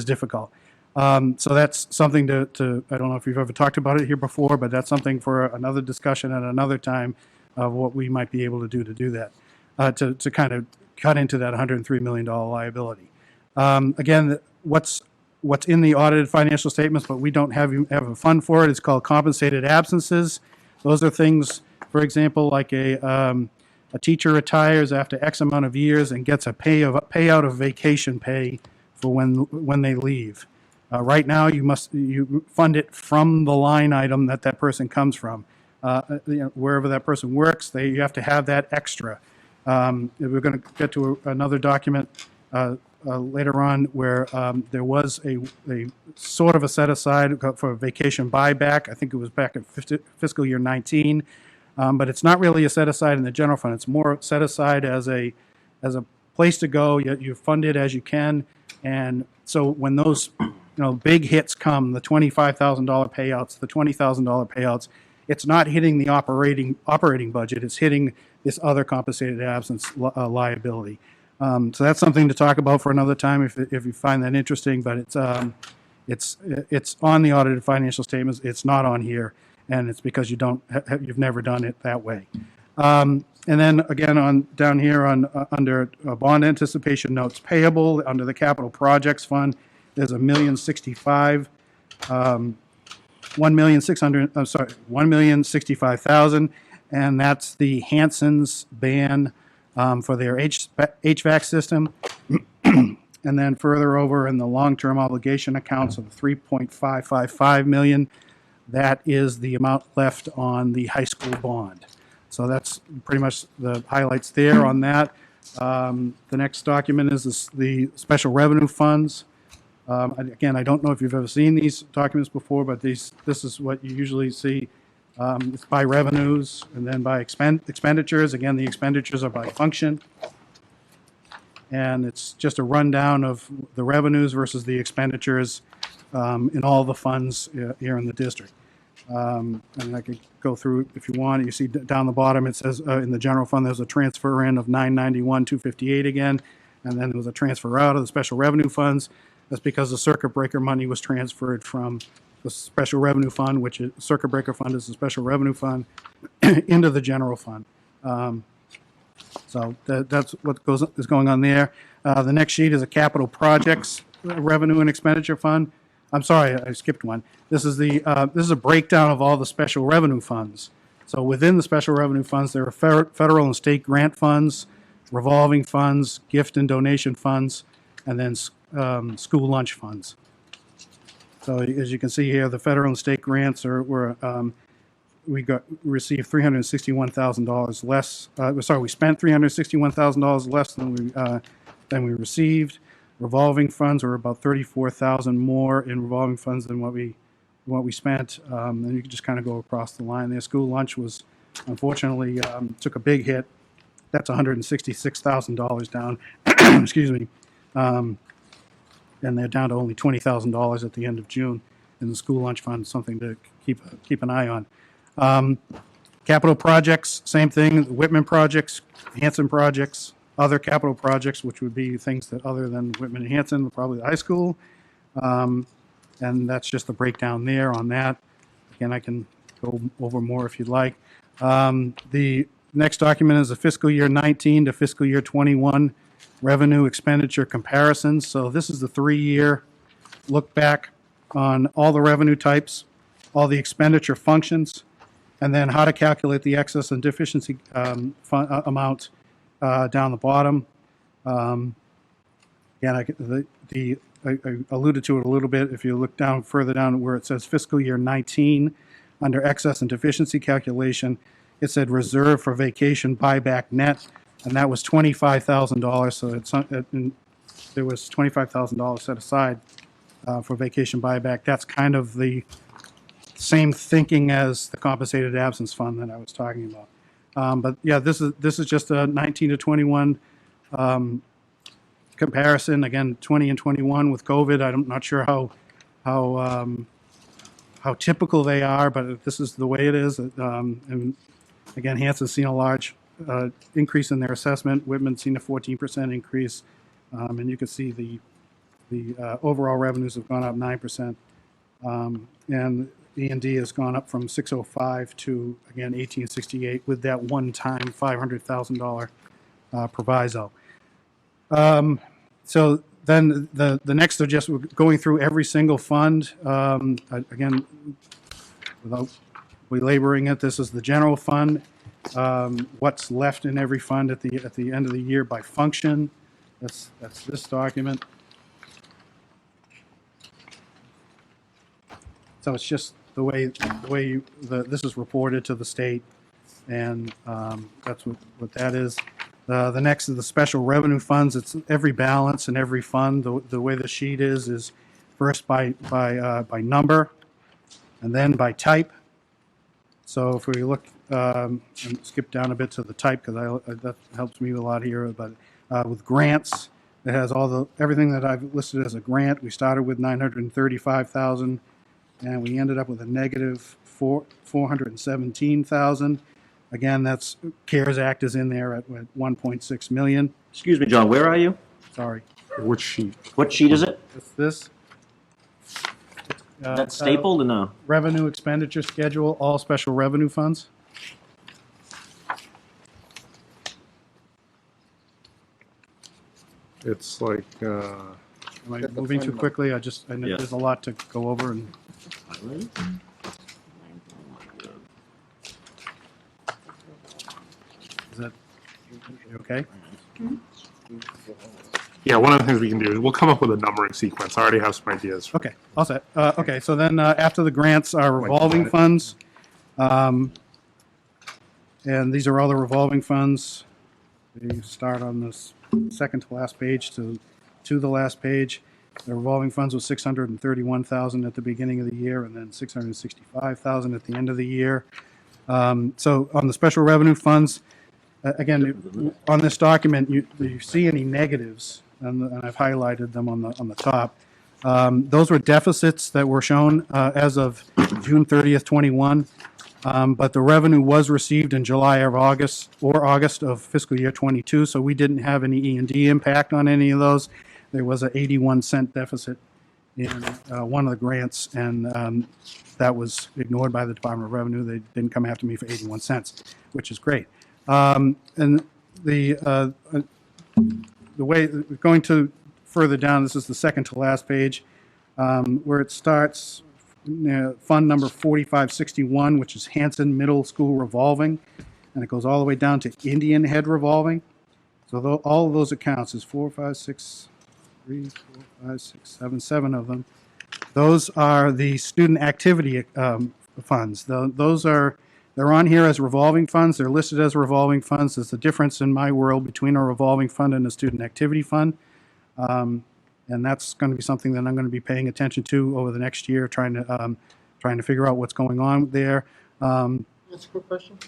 difficult. So that's something to I don't know if you've ever talked about it here before, but that's something for another discussion at another time of what we might be able to do that, to kind of cut into that $103 million liability. Again, what's in the audited financial statements, but we don't have a fund for it. It's called compensated absences. Those are things, for example, like a teacher retires after X amount of years and gets a payout of vacation pay for when they leave. Right now, you fund it from the line item that person comes from. Wherever that person works, you have to have that extra. We're going to get to another document later on where there was a sort of a set aside for vacation buyback. I think it was back in fiscal year 19, but it's not really a set aside in the general fund. It's more set aside as a place to go. You fund it as you can, and so when those big hits come, the $25,000 payouts, the $20,000 payouts, it's not hitting the operating budget. It's hitting this other compensated absence liability. So that's something to talk about for another time if you find that interesting. But it's on the audited financial statements. It's not on here, and it's because you've never done it that way. And then again down here under bond anticipation notes payable under the capital projects fund, there's $1,065,000, and that's the Hanson's ban for their HVAC system. And then further over in the long-term obligation accounts of $3.555 million, that is the amount left on the high school bond. So that's pretty much the highlights there on that. The next document is the special revenue funds. Again, I don't know if you've ever seen these documents before, but this is what you usually see. It's by revenues and then by expenditures. Again, the expenditures are by function. And it's just a rundown of the revenues versus the expenditures in all the funds here in the district. And I could go through it if you want. You see down the bottom, it says in the general fund, there's a transfer in of $991,258 again. And then there was a transfer out of the special revenue funds. That's because the circuit breaker money was transferred from the special revenue fund, which is circuit breaker fund is the special revenue fund, into the general fund. So that's what is going on there. The next sheet is a capital projects revenue and expenditure fund. I'm sorry, I skipped one. This is a breakdown of all the special revenue funds. So within the special revenue funds, there are federal and state grant funds, revolving funds, gift and donation funds, and then school lunch funds. So as you can see here, the federal and state grants we received $361,000 less. We spent $361,000 less than we received. Revolving funds were about $34,000 more in revolving funds than what we spent. And you can just kind of go across the line there. School lunch was unfortunately took a big hit. That's $166,000 down. Excuse me. And they're down to only $20,000 at the end of June in the school lunch fund, something to keep an eye on. Capital projects, same thing, the Whitman projects, Hanson projects, other capital projects, which would be things that other than Whitman and Hanson, probably the high school. And that's just the breakdown there on that. Again, I can go over more if you'd like. The next document is the fiscal year 19 to fiscal year 21 revenue expenditure comparisons. So this is the 3-year look back on all the revenue types, all the expenditure functions, and then how to calculate the excess and deficiency amount down the bottom. Again, I alluded to it a little bit. If you look down further down where it says fiscal year 19, under excess and deficiency calculation, it said reserve for vacation buyback net, and that was $25,000. So there was $25,000 set aside for vacation buyback. That's kind of the same thinking as the compensated absence fund that I was talking about. But yeah, this is just a 19 to 21 comparison. Again, 20 and 21 with COVID. I'm not sure how typical they are, but this is the way it is. And again, Hanson's seen a large increase in their assessment. Whitman's seen a 14% increase, and you can see the overall revenues have gone up 9%, and E&D has gone up from 605 to again 1868 with that one-time $500,000 proviso. So then the next are just going through every single fund. Again, without belaboring it, this is the general fund. What's left in every fund at the end of the year by function. That's this document. So it's just the way this is reported to the state, and that's what that is. The next is the special revenue funds. It's every balance and every fund. The way the sheet is first by number, and then by type. So if we look and skip down a bit to the type, because that helps me a lot here. But with grants, it has everything that I've listed as a grant. We started with 935,000, and we ended up with a negative 417,000. Again, that's CARES Act is in there at 1.6 million. Excuse me, John, where are you? Sorry. Which sheet? What sheet is it? It's this. That's stapled or no? Revenue expenditure schedule, all special revenue funds. It's like, Am I moving too quickly? I know there's a lot to go over. And is that you okay? yeah, one of the things we can do is we'll come up with a numbering sequence. I already have some ideas. Okay, all set. Okay, so then after the grants are revolving funds. And these are all the revolving funds. They start on this second to last page to the last page. The revolving funds was 631,000 at the beginning of the year, and then 665,000 at the end of the year. So on the special revenue funds, again, on this document, you see any negatives, and I've highlighted them on the top. Those were deficits that were shown as of June 30th, 21. But the revenue was received in July or August of fiscal year 22, so we didn't have any E&D impact on any of those. There was an 81-cent deficit in one of the grants, and that was ignored by the Department of Revenue. They didn't come after me for 81 cents, which is great. And the way, going to further down, this is the second to last page, where it starts, fund number 4561, which is Hanson Middle School Revolving, and it goes all the way down to Indian Head Revolving. So all of those accounts is 7 of them. Those are the student activity funds. They're on here as revolving funds. They're listed as revolving funds. There's a difference in my world between a revolving fund and a student activity fund. And that's going to be something that I'm going to be paying attention to over the next year, trying to figure out what's going on there. That's a quick question.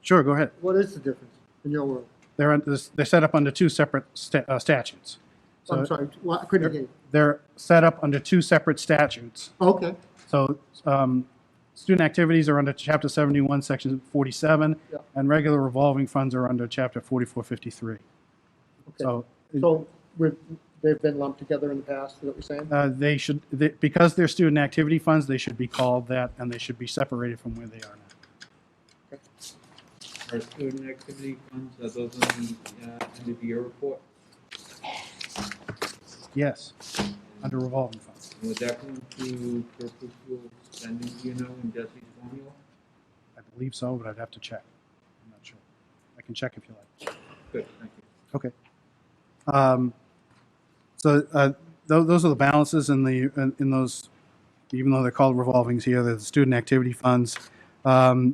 Sure, go ahead. What is the difference in your world? They're set up under two separate statutes. So I'm sorry, I couldn't hear you. they're set up under two separate statutes. Okay, So student activities are under Chapter 71, Section 47, Yeah. and regular revolving funds are under Chapter 4453. okay. So They've been lumped together in the past, is that what you're saying? because they're student activity funds, they should be called that, and they should be separated from where they are now. Are student activity funds, are those in the end of year report? Yes, under revolving funds. And would that go into purposeful spending, do you know, in Jesse's formula? I believe so, but I'd have to check. I'm not sure. I can check if you like. Good, thank you. Okay. So those are the balances in those, even though they're called revolvings here, they're the student activity funds. So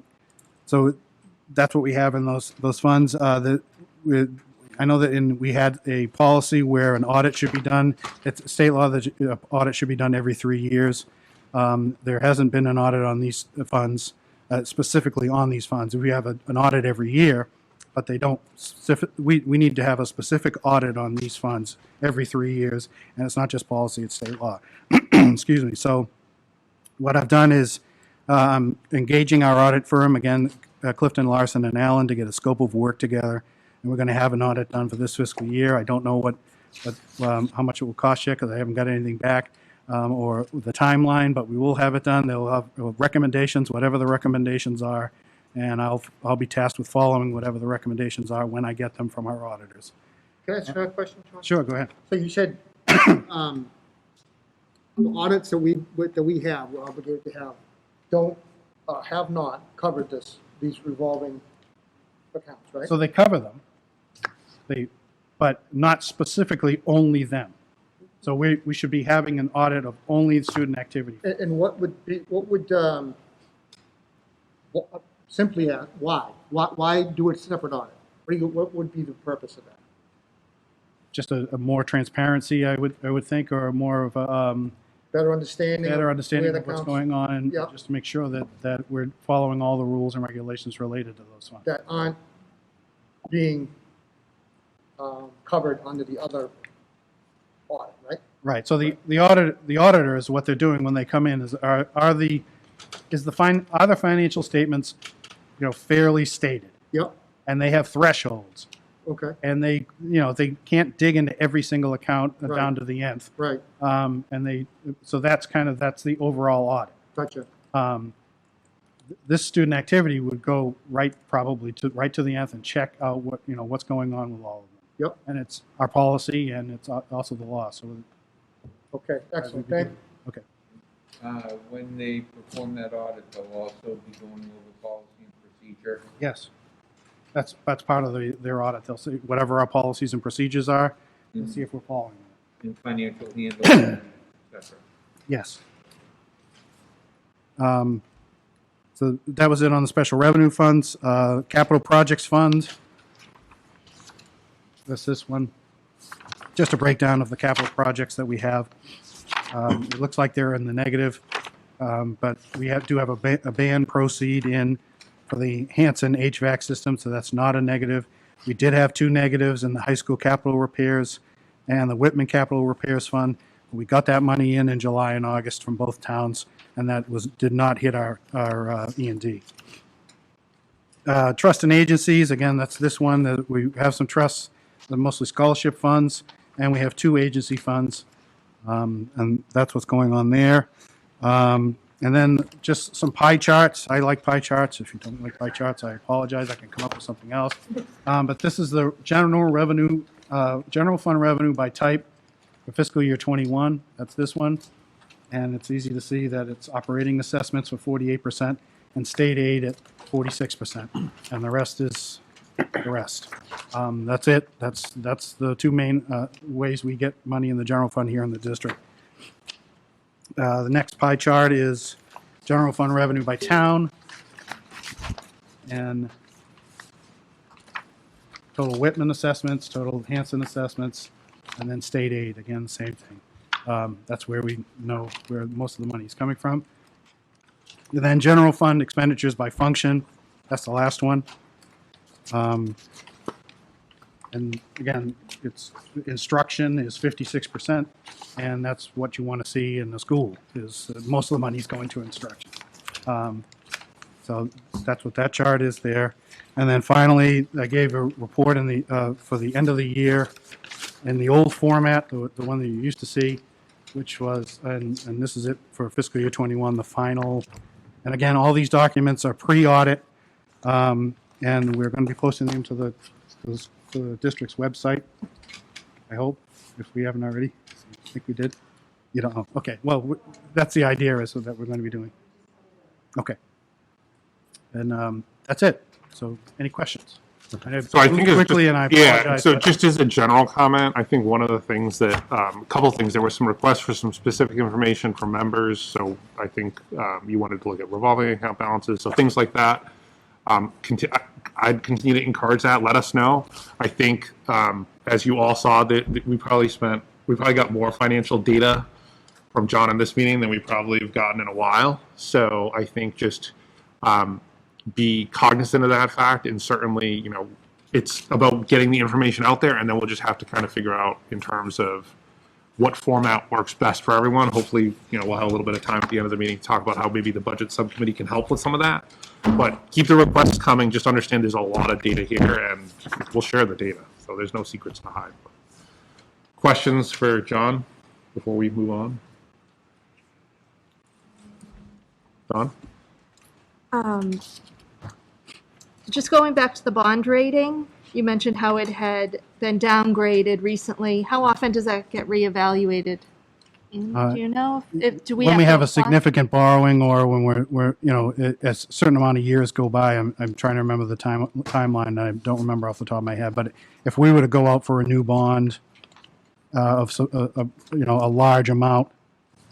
that's what we have in those funds. I know that we had a policy where an audit should be done. It's state law that audit should be done every 3 years. There hasn't been an audit on these funds. specifically on these funds. We have an audit every year, but they don't, we need to have a specific audit on these funds every 3 years, and it's not just policy, it's state law. Excuse me. So what I've done is engaging our audit firm, again, Clifton Larson and Allen, to get a scope of work together, and we're going to have an audit done for this fiscal year. I don't know how much it will cost yet, because I haven't got anything back, or the timeline, but we will have it done. They'll have recommendations, whatever the recommendations are, and I'll be tasked with following whatever the recommendations are when I get them from our auditors. Can I ask you a question, Sean? Sure, go ahead. So you said the audits that we have, we're obligated to have, don't, have not covered these revolving accounts, right? So they cover them, but not specifically only them. So we should be having an audit of only student activity. And what would simply ask, why? Why do a separate audit? What would be the purpose of that? Just a more transparency, I would think, or more of a Better understanding of where the what's accounts- going on, and Yeah. just to make sure that we're following all the rules and regulations related to those funds. That aren't being covered under the other audit, right? Right. So the auditors, what they're doing when they come in is are the financial statements, fairly stated, Yep, and they have thresholds, okay, and they can't dig into every single account down to the nth. right, So that's the overall audit. gotcha. This student activity would go probably to the nth and check out what's going on with all of them. Yep. And it's our policy, and it's also the law. So Okay, excellent, thank you. Okay. When they perform that audit, they'll also be going over policy and procedure. Yes, that's part of their audit. They'll see whatever our policies and procedures are, and see if we're following them. In financial handling, et cetera. Yes. So that was it on the special revenue funds. Capital projects fund. That's this one. Just a breakdown of the capital projects that we have. It looks like they're in the negative, but we do have a ban proceed in for the Hanson HVAC system, so that's not a negative. We did have 2 negatives in the high school capital repairs and the Whitman capital repairs fund. We got that money in July and August from both towns, and that did not hit our E&D. Trust and agencies, again, that's this one. That we have some trusts, they're mostly scholarship funds, and we have 2 agency funds, and that's what's going on there. And then just some pie charts. I like pie charts. If you don't like pie charts, I apologize. I can come up with something else. But this is the general fund revenue by type for fiscal year 21. That's this one. And it's easy to see that it's operating assessments for 48% and state aid at 46%. And the rest is the rest. That's it. That's the 2 main ways we get money in the general fund here in the district. The next pie chart is general fund revenue by town, and total Whitman assessments, total Hanson assessments, and then state aid, again, same thing. That's where we know where most of the money is coming from. And then general fund expenditures by function, that's the last one. And again, it's instruction is 56%, and that's what you want to see in the school, is most of the money is going to instruction. So that's what that chart is there. And then finally, I gave a report for the end of the year in the old format, the one that you used to see, which was, and this is it for fiscal year 21, the final. And again, all these documents are pre-audit, and we're going to be posting them to the district's website, I hope, if we haven't already. I think we did. You don't know. Okay, well, that's the idea, is that we're going to be doing. Okay. And that's it. So any questions? So I think it's quickly, and I apologize. yeah. So but- just as a general comment, I think one of the things that a couple of things, there were some requests for some specific information from members. So I think you wanted to look at revolving account balances, so things like that. I'd continue to encourage that. Let us know. I think as you all saw, that we probably got more financial data from John in this meeting than we probably have gotten in a while. So I think just be cognizant of that fact, and certainly, it's about getting the information out there, and then we'll just have to kind of figure out in terms of what format works best for everyone. Hopefully, we'll have a little bit of time at the end of the meeting to talk about how maybe the budget subcommittee can help with some of that. But keep the requests coming. Just understand there's a lot of data here, and we'll share the data. So there's no secrets to hide. Questions for John before we move on? Don? Just going back to the bond rating, you mentioned how it had been downgraded recently. How often does that get reevaluated? Do you know? Do we When we have a those bonds? significant borrowing, or when we're as a certain amount of years go by, I'm trying to remember the timeline. I don't remember off the top of my head. But if we were to go out for a new bond of a large amount,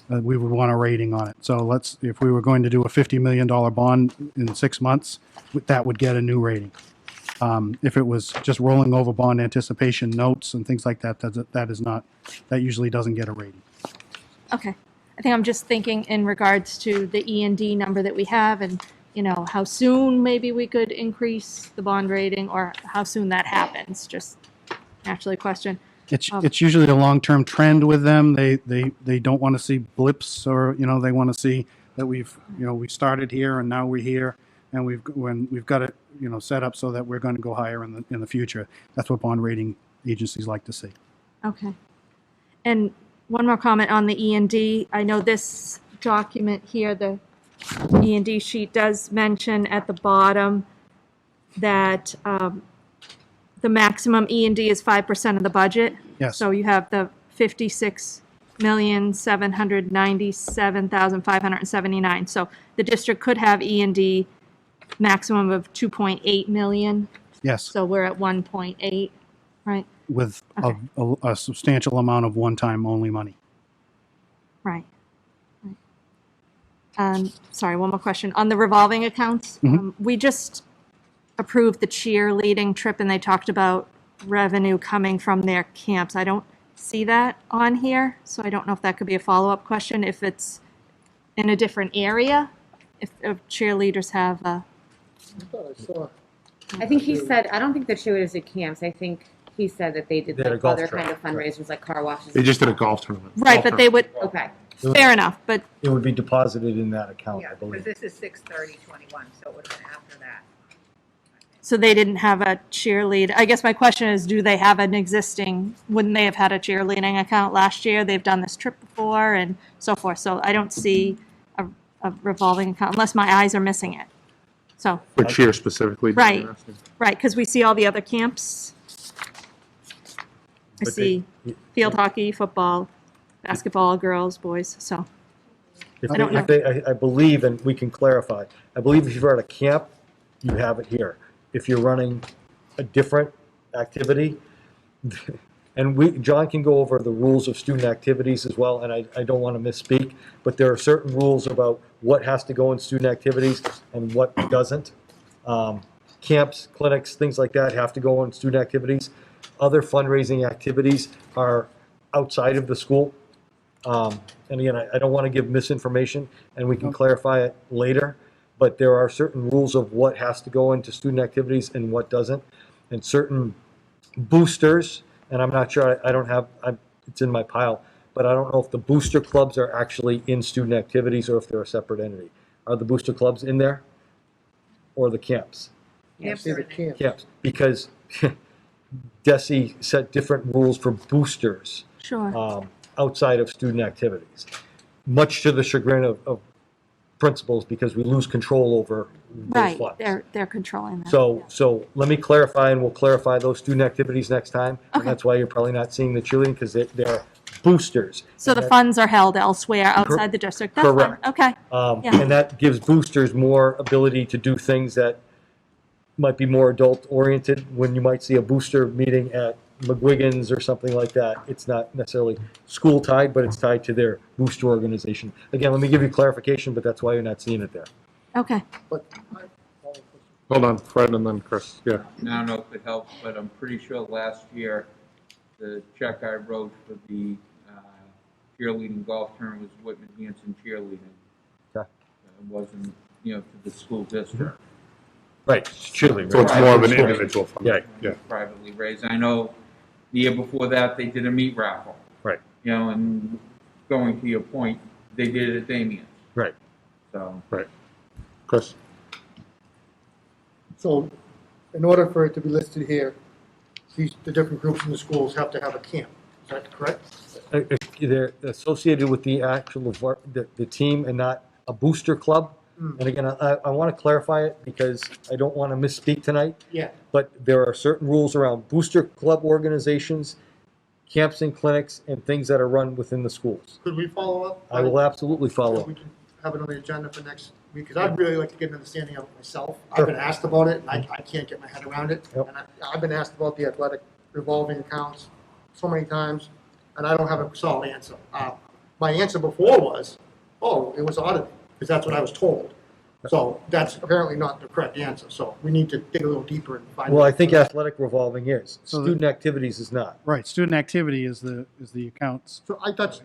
we would want a rating on it. So if we were going to do a $50 million bond in 6 months, that would get a new rating. If it was just rolling over bond anticipation notes and things like that, that usually doesn't get a rating. Okay. I think I'm just thinking in regards to the E&D number that we have, and, how soon maybe we could increase the bond rating, or how soon that happens. Just naturally a question. It's usually a long-term trend with them. They don't want to see blips, or they want to see that we started here and now we're here, and we've got it set up so that we're going to go higher in the future. That's what bond rating agencies like to see. Okay. And one more comment on the E&D. I know this document here, the E&D sheet, does mention at the bottom that the maximum E&D is 5% of the budget. Yes. So you have the $56,797,579. So the district could have E&D maximum of 2.8 million. Yes. So we're at 1.8, right? With a substantial amount of one-time only money. Right. Sorry, one more question. On the revolving accounts, we just approved the cheerleading trip, and they talked about revenue coming from their camps. I don't see that on here, so I don't know if that could be a follow-up question, if it's in a different area, if cheerleaders have a... I thought I saw. I think he said, I don't think the cheerleaders at camps. I think he said that they did They had a like golf other trip. kind of fundraisers, like car washes. They just did a golf tournament. Right, but they would, Okay. fair enough, but It would be deposited in that account, I Yeah, because believe. this is 6/30/21, so it would have been after that. so they didn't have a cheerlead. I guess my question is, do they have an existing, wouldn't they have had a cheerleading account last year? They've done this trip before and so forth. So I don't see a revolving account unless my eyes are missing it. So, For cheer specifically. right, right, because we see all the other camps. I But see field hockey, football, basketball, girls, boys, so. If I don't know. I believe, and we can clarify, I believe if you're at a camp, you have it here. If you're running a different activity, and John can go over the rules of student activities as well, and I don't want to misspeak, but there are certain rules about what has to go in student activities and what doesn't. Camps, clinics, things like that have to go in student activities. Other fundraising activities are outside of the school. And again, I don't want to give misinformation, and we can clarify it later, but there are certain rules of what has to go into student activities and what doesn't, and certain boosters, and I'm not sure, it's in my pile, but I don't know if the booster clubs are actually in student activities or if they're a separate entity. Are the booster clubs in there? Or the camps? I see the camp. Camps, because DESE set different rules for boosters. Sure. Outside of student activities, much to the chagrin of principals, because we lose control over those Right, funds. they're controlling that. So let me clarify, and we'll clarify those student activities next time. And Okay. that's why you're probably not seeing the cheerleading, because they're boosters. So the funds are held elsewhere outside the district? That's fine. Correct. Okay. Yeah. And that gives boosters more ability to do things that might be more adult-oriented, when you might see a booster meeting at McGuigan's or something like that. It's not necessarily school-tied, but it's tied to their booster organization. Again, let me give you clarification, but that's why you're not seeing it there. Okay. But Hold on, Fred and then Chris. Yeah. I don't know if it helps, but I'm pretty sure last year, the check I wrote for the cheerleading golf tournament was Whitman-Hanson cheerleading. Okay. It wasn't, to the school district. Right, cheerleading. So it's right. more of an School. individual fund. Yeah. Yeah. Privately raised. I know the year before that, they did a meat raffle. Right. You know, and going to your point, they did it at Damien. Right. So. Right. Chris? So in order for it to be listed here, the different groups in the schools have to have a camp. Is that correct? They're associated with the actual, the team and not a booster club. And again, I want to clarify it because I don't want to misspeak tonight. Yeah. But there are certain rules around booster club organizations, camps and clinics, and things that are run within the schools. Could we follow up? I will absolutely follow up. We can have it on the agenda for next week, because I'd really like to get an understanding of it myself. I've been asked about it, and I can't get my head around it. Yep. And I've been asked about the athletic revolving accounts so many times, and I don't have a solid answer. My answer before was, oh, it was audited, because that's what I was told. So that's apparently not the correct answer, so we need to dig a little deeper and find out. Well, I think athletic revolving is. So Student activities is not. Right, student activity is the accounts. So I thought,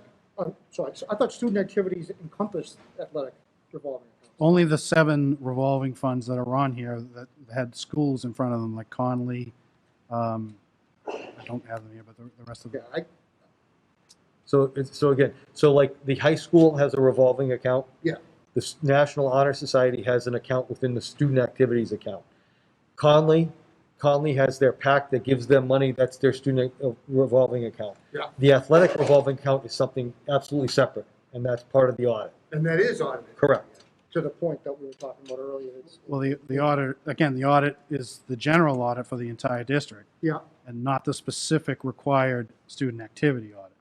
so I thought student activities encompassed athletic revolving accounts. Only the 7 revolving funds that are on here that had schools in front of them, like Conley, I don't have them here, but the rest of them. Yeah, So again, so like the high school has a revolving account. Yeah. The National Honor Society has an account within the student activities account. Conley has their PAC that gives them money. That's their student revolving account. Yeah. The athletic revolving account is something absolutely separate, and that's part of the audit. And that is audited. Correct. To the point that we were talking about earlier. Well, the audit, again, the audit is the general audit for the entire district. Yeah. And not the specific required student activity audit.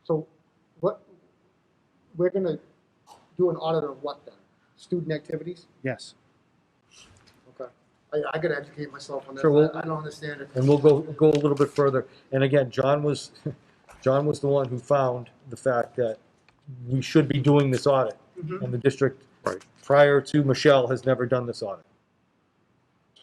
So what, we're gonna do an audit of what then? Student activities? Yes. Okay. I gotta educate myself on that. Sure, well- I don't understand it. And we'll go a little bit further. And again, John was the one who found the fact that we should be doing this audit. Mhm. And the district, Right. prior to Michelle, has never done this audit.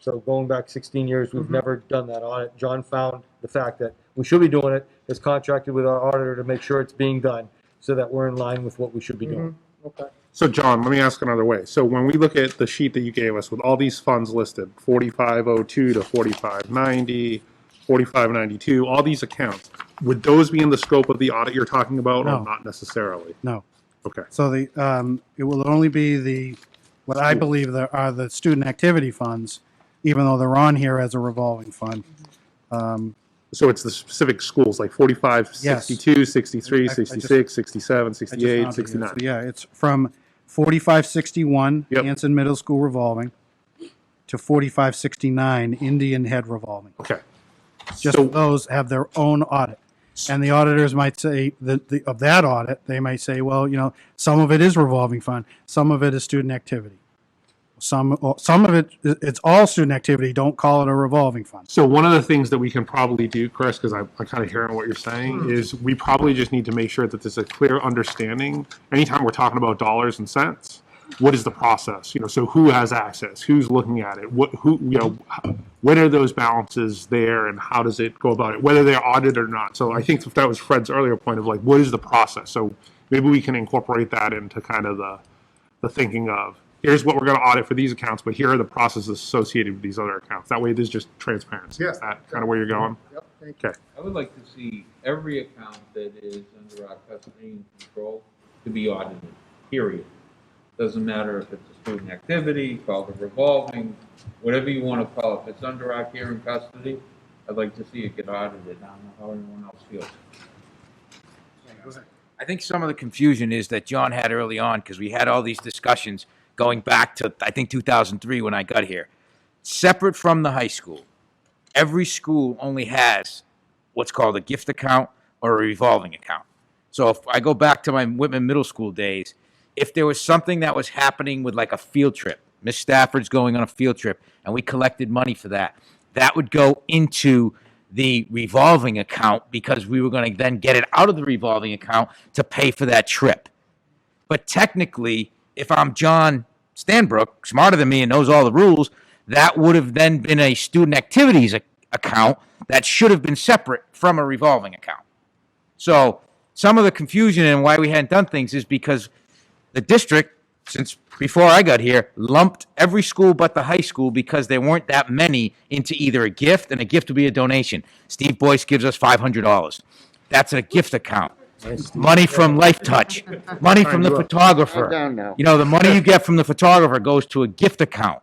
So going back 16 years, we've never done that audit. John found the fact that we should be doing it, has contracted with our auditor to make sure it's being done, so that we're in line with what we should be doing. Okay. So John, let me ask another way. So when we look at the sheet that you gave us with all these funds listed, 4502 to 4590, 4592, all these accounts, would those be in the scope of the audit you're talking about, No. or not necessarily? No. Okay. So it will only be what I believe are the student activity funds, even though they're on here as a revolving fund. So it's the specific schools, like 45, Yes. 62, 63, I just- 66, 67, I just 68, found it here. 69. So, yeah, it's from 4561 Yep. Hanson Middle School revolving to 4569 Indian Head revolving. Okay. Just So- those have their own audit. And the auditors might say, of that audit, they might say, well, some of it is revolving fund, some of it is student activity. Some of it, it's all student activity, don't call it a revolving fund. So one of the things that we can probably do, Chris, because I'm kind of hearing what you're saying, is we probably just need to make sure that there's a clear understanding. Anytime we're talking about dollars and cents, what is the process? So who has access? Who's looking at it? When are those balances there, and how does it go about it? Whether they're audited or not. So I think that was Fred's earlier point of like, what is the process? So maybe we can incorporate that into kind of the thinking of, here's what we're going to audit for these accounts, but here are the processes associated with these other accounts. That way there's just transparency. Yeah. Is that kind of where you're going? Yep, thank you. Okay. I would like to see every account that is under our custody and control to be audited, period. Doesn't matter if it's a student activity, called a revolving, whatever you want to call it. If it's under our care and custody, I'd like to see it get audited. I don't know how anyone else feels. I think some of the confusion is that John had early on, because we had all these discussions going back to, I think, 2003 when I got here. Separate from the high school, every school only has what's called a gift account or a revolving account. So if I go back to my Whitman Middle School days, if there was something that was happening with like a field trip, Miss Stafford's going on a field trip, and we collected money for that, that would go into the revolving account, because we were going to then get it out of the revolving account to pay for that trip. But technically, if I'm John Stanbrook, smarter than me and knows all the rules, that would have then been a student activities account that should have been separate from a revolving account. So some of the confusion and why we hadn't done things is because the district since before I got here, lumped every school but the high school because there weren't that many into either a gift, and a gift would be a donation. Steve Boyce gives us $500. That's a gift account. Money from Life Touch, money from the Calm photographer. down now. You know, the money you get from the photographer goes to a gift account.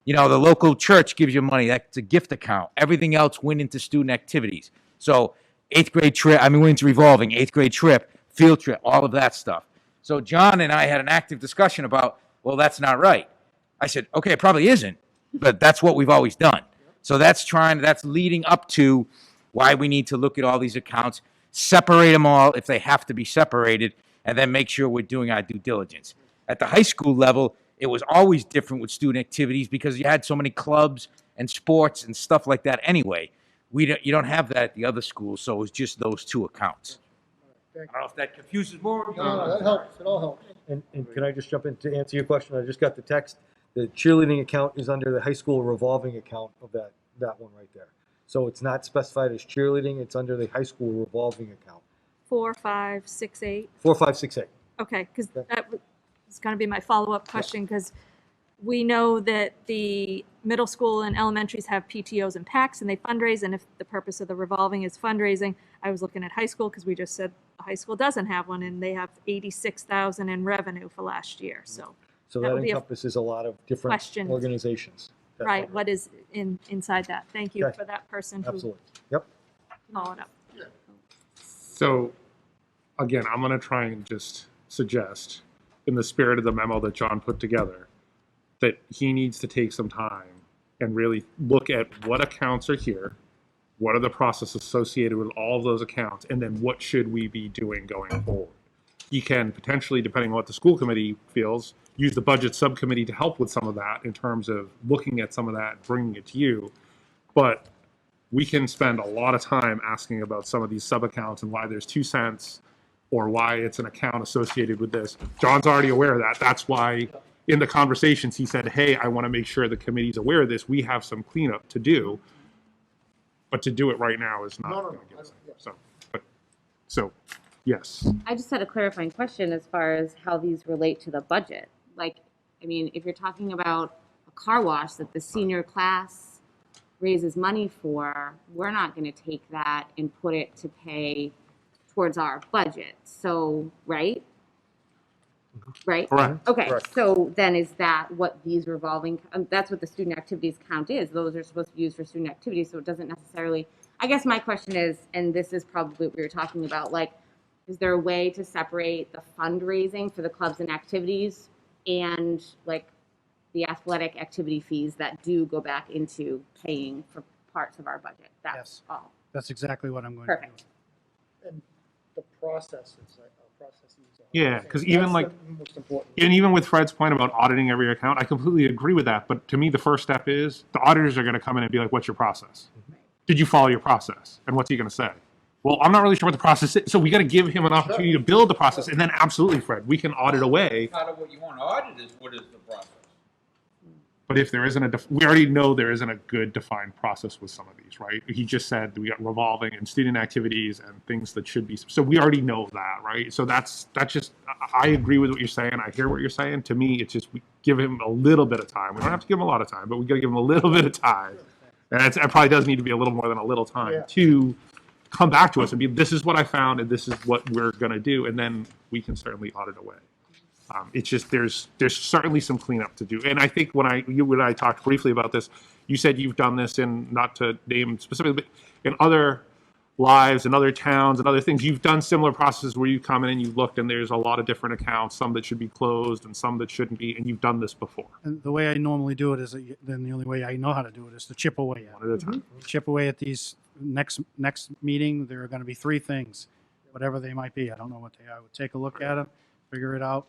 You know, the local church gives you money. That's a gift account. Everything else went into student activities. So 8th grade trip, went into revolving, 8th grade trip, field trip, all of that stuff. So John and I had an active discussion about, well, that's not right. I said, okay, it probably isn't, but that's what we've always done. So that's leading up to why we need to look at all these accounts, separate them all if they have to be separated, and then make sure we're doing our due diligence. At the high school level, it was always different with student activities because you had so many clubs and sports and stuff like that anyway. You don't have that at the other schools, so it was just those two accounts. I don't know if that confuses more. No, that helps, it all helps. And can I just jump in to answer your question? I just got the text. The cheerleading account is under the high school revolving account of that one right there. So it's not specified as cheerleading, it's under the high school revolving account. 4568. 4568. Okay, because that was going to be my follow-up question, because we know that the middle school and elementaries have PTOs and PACs, and they fundraise, and if the purpose of the revolving is fundraising, I was looking at high school, because we just said the high school doesn't have one, and they have $86,000 in revenue for last year, so. So that would be a encompasses a lot of different question. organizations. that Right, fundraise. what is inside that? Thank you Okay. for that person who Absolutely. Yep. followed up. So, again, I'm going to try and just suggest, in the spirit of the memo that John put together, that he needs to take some time and really look at what accounts are here, what are the processes associated with all of those accounts, and then what should we be doing going forward. He can potentially, depending on what the school committee feels, use the budget subcommittee to help with some of that in terms of looking at some of that, bringing it to you. But we can spend a lot of time asking about some of these sub-accounts and why there's 2 cents or why it's an account associated with this. John's already aware of that. That's why in the conversations he said, hey, I want to make sure the committee's aware of this. We have some cleanup to do. But to do it right now is not going to get us. So, yes. I just had a clarifying question as far as how these relate to the budget. Like, I mean, if you're talking about a car wash that the senior class raises money for, we're not going to take that and put it to pay towards our budget. So, right? Right? Correct. Okay, Correct. so then is that what these revolving, that's what the student activities count is. Those are supposed to be used for student activities, so it doesn't necessarily, I guess my question is, and this is probably what we were talking about, like, is there a way to separate the fundraising for the clubs and activities and like the athletic activity fees that do go back into paying for parts of our budget? That's Yes. all. That's exactly what I'm going to do. Perfect. And the process is like, processes. Yeah, because even That's like, the most important. and even with Fred's point about auditing every account, I completely agree with that. But to me, the first step is the auditors are going to come in and be like, what's your process? Did you follow your process? And what's he going to say? Well, I'm not really sure what the process is. So we got to give him an opportunity to build the process. And then absolutely, Fred, we can audit away. Part of what you want to audit is what is the process. But if there isn't we already know there isn't a good defined process with some of these, right? He just said we got revolving and student activities and things that should be. So we already know that, right? So that's just, I agree with what you're saying. I hear what you're saying. To me, it's just we give him a little bit of time. We don't have to give him a lot of time, but we got to give him a little bit of time. And it probably does need to be a little more than a little time to come back to us and be, this is what I found and this is what we're going to do. And then we can certainly audit away. It's just there's certainly some cleanup to do, and I think when you and I talked briefly about this, you said you've done this in, not to name specifically, but in other lives and other towns and other things. You've done similar processes where you come in and you looked, and there's a lot of different accounts, some that should be closed and some that shouldn't be, and you've done this before. And the way I normally do it is, then the only way I know how to do it is to chip away at it. One at a time. Chip away at these next meeting. There are going to be 3 things, whatever they might be. I don't know what they are. I would take a look at them, figure it out,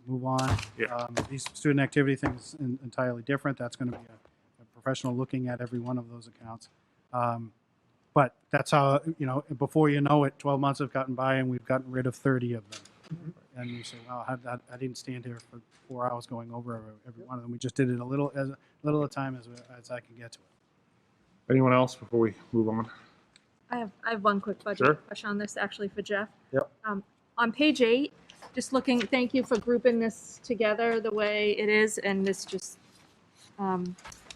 move on. Yeah. These student activity things entirely different. That's going to be a professional looking at every one of those accounts. But that's how, before you know it, 12 months have gotten by and we've gotten rid of 30 of them. And you say, well, I didn't stand here for 4 hours going over every one of them. We just did it a little at a time as I can get to it. Anyone else before we move on? I have one quick budget Sure. question on this, actually, for Jeff. Yep. On page 8, just looking, thank you for grouping this together the way it is, and this just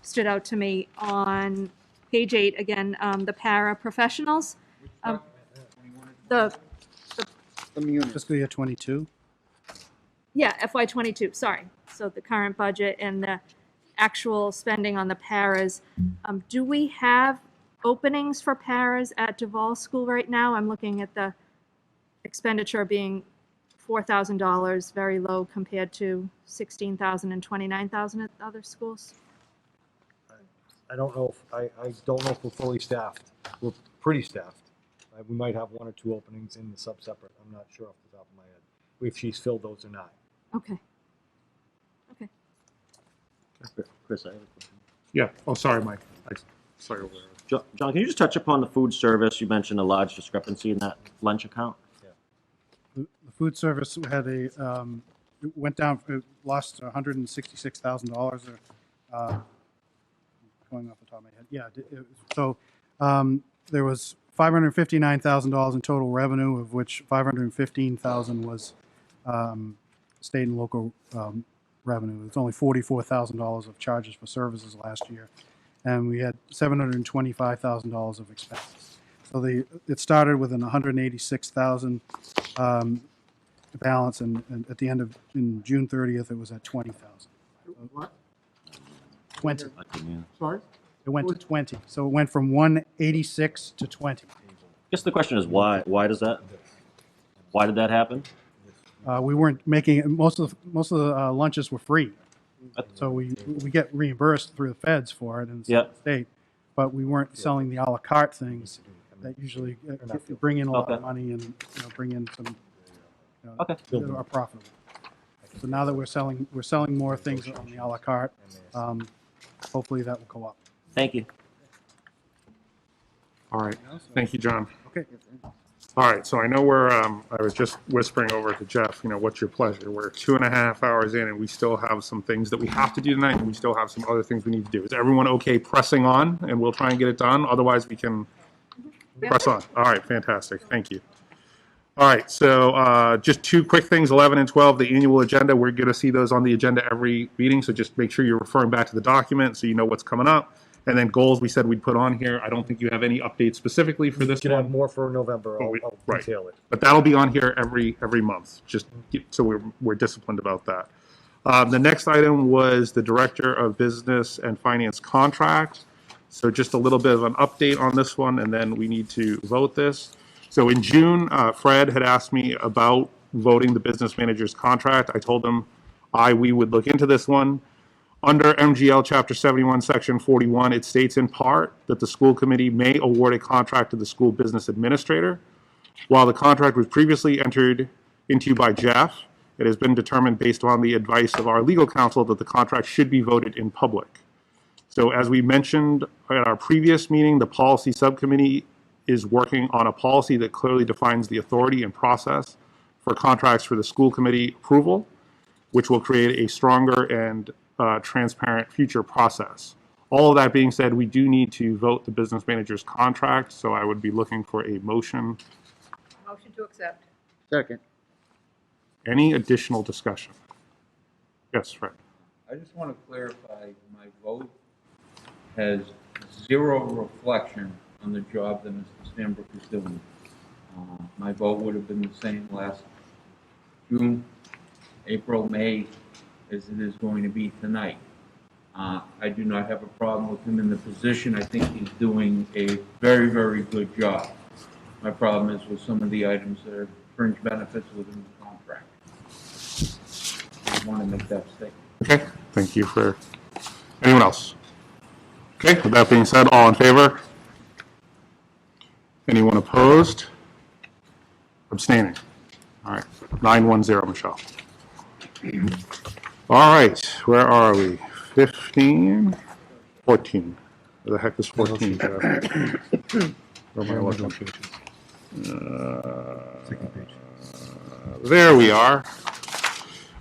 stood out to me on page 8, again, the paraprofessionals. The, Fiscal year 22. yeah, FY '22, sorry. So the current budget and the actual spending on the paras. Do we have openings for paras at Duval School right now? I'm looking at the expenditure being $4,000, very low compared to $16,000 and $29,000 at other schools. I don't know if, I don't know if we're fully staffed. We're pretty staffed. We might have 1 or 2 openings in the sub-separate. I'm not sure off the top of my head if she's filled those or not. Okay. Okay. Chris, I have a question. Yeah. Oh, sorry, Mike. Sorry. John, can you just touch upon the food service? You mentioned a large discrepancy in that lunch account. The food service had a, it went down, it lost $166,000, going off the top of my head. Yeah, so there was $559,000 in total revenue, of which $515,000 was state and local revenue. It's only $44,000 of charges for services last year, and we had $725,000 of expenses. So it started with an $186,000 balance, and at the end of in June 30th, it was at $20,000. What? 20. Sorry? It went to 20. So it went from 186 to 20. I guess the question is why? Why did that happen? We weren't making most of the lunches were free, so we get reimbursed through the feds for it in the state, but we weren't selling the a la carte things that usually bring in a lot of money and bring in some are profitable. So now that we're selling more things on the a la carte, hopefully that will go up. Thank you. All right. Thank you, John. Okay. All right, so I know I was just whispering over to Jeff, what's your pleasure? We're 2.5 hours in and we still have some things that we have to do tonight, and we still have some other things we need to do. Is everyone okay pressing on, and we'll try and get it done? Otherwise, we can press on. All right, fantastic. Thank you. All right, so just 2 quick things, 11 and 12, the annual agenda. We're going to see those on the agenda every meeting, so just make sure you're referring back to the document so you know what's coming up. And then goals we said we'd put on here. I don't think you have any updates specifically for this You can one. have more for November. I'll Right. detail it. But that'll be on here every month, just so we're disciplined about that. The next item was the Director of Business and Finance contract. So just a little bit of an update on this one, and then we need to vote this. So in June, Fred had asked me about voting the business manager's contract. I told him we would look into this one. Under MGL Chapter 71, Section 41, it states in part that the school committee may award a contract to the school business administrator. While the contract was previously entered into by Jeff, it has been determined based on the advice of our legal counsel that the contract should be voted in public. So as we mentioned at our previous meeting, the policy subcommittee is working on a policy that clearly defines the authority and process for contracts for the school committee approval, which will create a stronger and transparent future process. All of that being said, we do need to vote the business manager's contract, so I would be looking for a motion. Motion to accept. Second. Any additional discussion? Yes, Fred. I just want to clarify, my vote has zero reflection on the job that Mr. Stanbrook is doing. My vote would have been the same last June, April, May, as it is going to be tonight. I do not have a problem with him in the position. I think he's doing a very, very good job. My problem is with some of the items that are fringe benefits within the contract. I want to make that statement. Okay, thank you for, anyone else? Okay, with that being said, all in favor? Anyone opposed? Abstaining? All right, 9-1-0, Michelle. All right, where are we? 15, 14. Where the heck is 14? Where am I looking? There we are.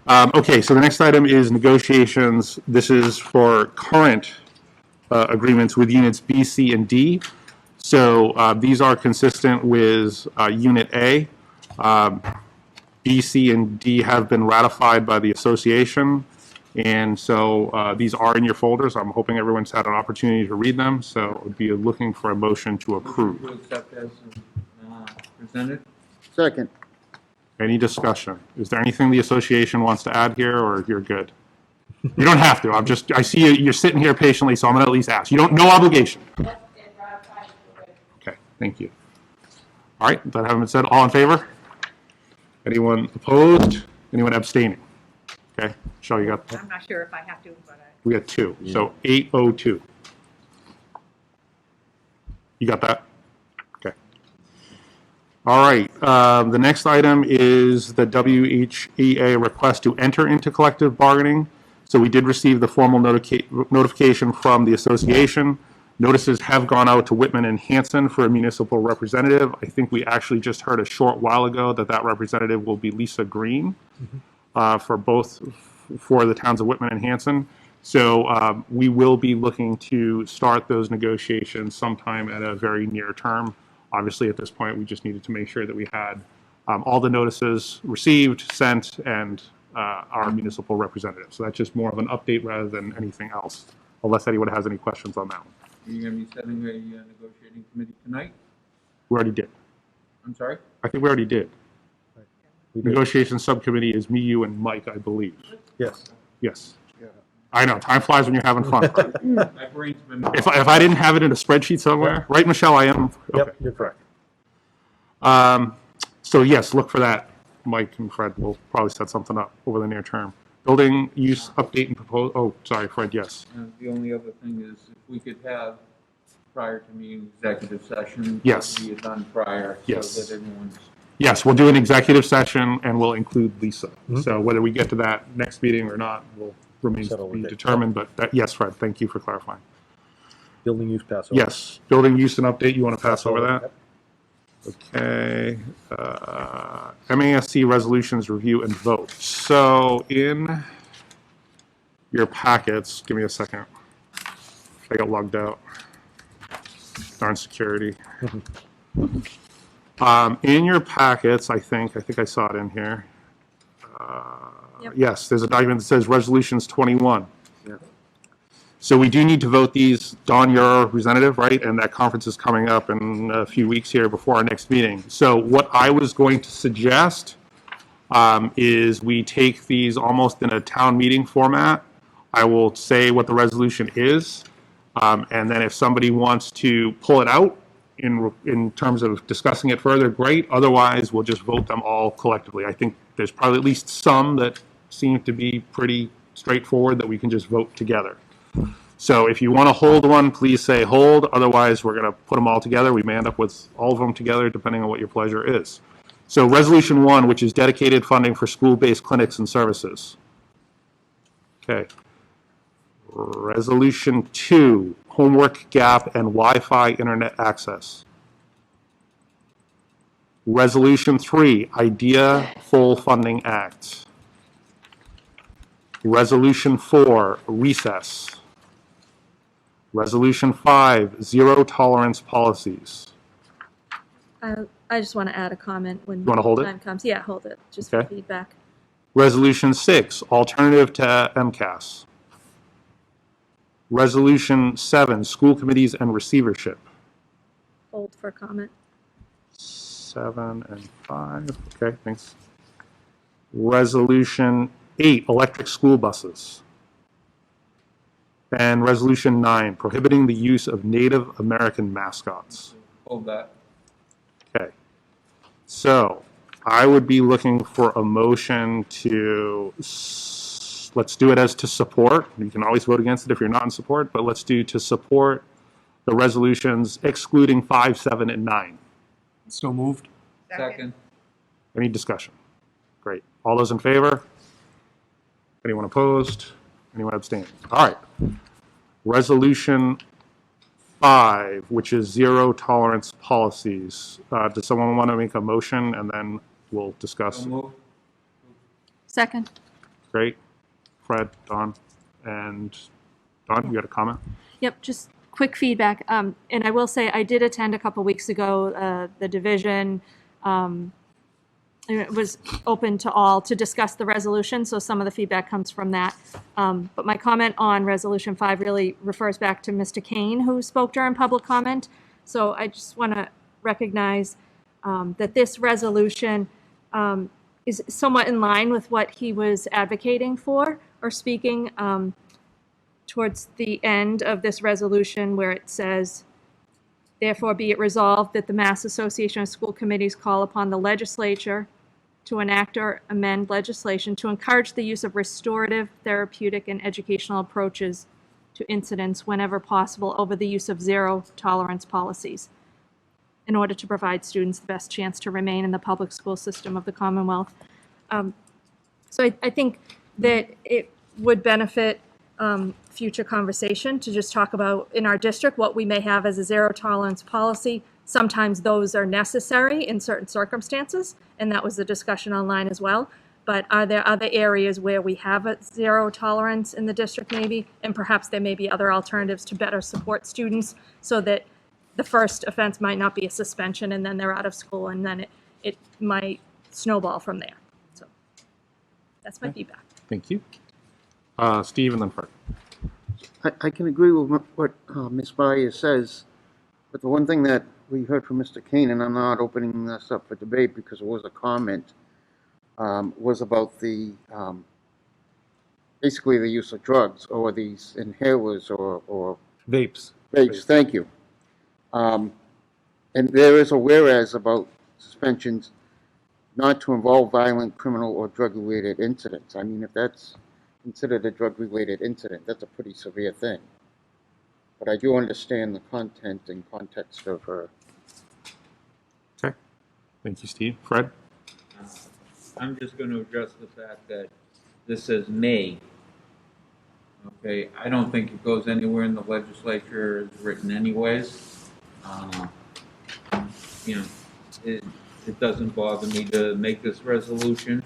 Okay, so the next item is negotiations. This is for current agreements with units B, C, and D. So these are consistent with Unit A. B, C, and D have been ratified by the association. And so these are in your folders. I'm hoping everyone's had an opportunity to read them. So I'd be looking for a motion to approve. To accept as presented. Second. Any discussion? Is there anything the association wants to add here, or you're good? You don't have to. I see you're sitting here patiently, so I'm going to at least ask. You don't, no obligation. Okay, thank you. All right, that having been said, all in favor? Anyone opposed? Anyone abstaining? Okay, Michelle, you got that? I'm not sure if I have to, but We got two, so 802. You got that? Okay. All right, the next item is the WHEA request to enter into collective bargaining. So we did receive the formal notification from the association. Notices have gone out to Whitman-Hanson for a municipal representative. I think we actually just heard a short while ago that that representative will be Lisa Green for the towns of Whitman and Hanson. So we will be looking to start those negotiations sometime at a very near term. Obviously, at this point, we just needed to make sure that we had all the notices received, sent, and our municipal representative. So that's just more of an update rather than anything else, unless anyone has any questions on that one. Are you going to be setting a negotiating committee tonight? We already did. I'm sorry? I think we already did. Negotiation subcommittee is me, you, and Mike, I believe. Yes. Yes. I know, time flies when you're having fun. My brain's been. If I didn't have it in a spreadsheet somewhere, right, Michelle, I am? Yep, Okay. you're correct. So yes, look for that. Mike and Fred will probably set something up over the near term. Building use update and propose, oh, sorry, Fred, yes. The only other thing is if we could have, prior to meeting executive session. Yes. Be done prior. Yes. So that everyone's. Yes, we'll do an executive session and we'll include Lisa. So whether we get to that next meeting or not will remain to be determined, but that, yes, Fred, thank you for clarifying. Building use pass over. Yes, building use and update, you want to pass over that? Okay, MASC resolutions review and vote. So in your packets, give me a second. I got logged out. Darn security. In your packets, I think I saw it in here. Yes, there's a document that says resolutions 21. So we do need to vote these. Dawn, you're our representative, right? And that conference is coming up in a few weeks here before our next meeting. So what I was going to suggest is we take these almost in a town meeting format. I will say what the resolution is, and then if somebody wants to pull it out in terms of discussing it further, great. Otherwise, we'll just vote them all collectively. I think there's probably at least some that seem to be pretty straightforward that we can just vote together. So if you want to hold one, please say hold. Otherwise, we're going to put them all together. We may end up with all of them together, depending on what your pleasure is. So Resolution 1, which is dedicated funding for school-based clinics and services. Okay. Resolution 2, homework gap and Wi-Fi internet access. Resolution 3, IDEA Full Funding Act. Resolution 4, recess. Resolution 5, zero tolerance policies. I just want to add a comment when You wanna hold it? time comes. Yeah, hold it, just Okay. for feedback. Resolution 6, alternative to MCAS. Resolution 7, school committees and receivership. Hold for comment. 7 and 5, okay, thanks. Resolution 8, electric school buses. And Resolution 9, prohibiting the use of Native American mascots. Hold that. Okay. So I would be looking for a motion to, let's do it as to support. You can always vote against it if you're not in support, but let's do to support the resolutions excluding 5, 7, and 9. So moved. Second. Any discussion? Great. All those in favor? Anyone opposed? Anyone abstaining? All right. Resolution 5, which is zero tolerance policies. Does someone want to make a motion and then we'll discuss? So moved. Second. Great. Fred, Don, and Don, you got a comment? Yep, just quick feedback. And I will say I did attend a couple weeks ago the division and it was open to all to discuss the resolution, so some of the feedback comes from that. But my comment on Resolution 5 really refers back to Mr. Kane, who spoke during public comment. So I just want to recognize that this resolution is somewhat in line with what he was advocating for or speaking towards the end of this resolution, where it says, therefore be it resolved that the Mass Association of School Committees call upon the legislature to enact or amend legislation to encourage the use of restorative, therapeutic, and educational approaches to incidents whenever possible over the use of zero tolerance policies in order to provide students the best chance to remain in the public school system of the Commonwealth. So I think that it would benefit future conversation to just talk about in our district what we may have as a zero tolerance policy. Sometimes those are necessary in certain circumstances, and that was the discussion online as well. But are there other areas where we have a zero tolerance in the district maybe, and perhaps there may be other alternatives to better support students so that the first offense might not be a suspension and then they're out of school, and then it might snowball from there. So that's my feedback. Thank you. Steve and then Fred. I can agree with what Ms. Bayer says, but the one thing that we heard from Mr. Kane, and I'm not opening this up for debate because it was a comment, was about the basically the use of drugs or these inhalers or Vapes. vapes. Thank you. And there is a whereas about suspensions not to involve violent, criminal, or drug-related incidents. I mean, if that's considered a drug-related incident, that's a pretty severe thing. But I do understand the content and context of her. Okay. Thank you, Steve. Fred? I'm just going to address the fact that this says may. Okay, I don't think it goes anywhere in the legislature as written anyways. You know, it doesn't bother me to make this resolution.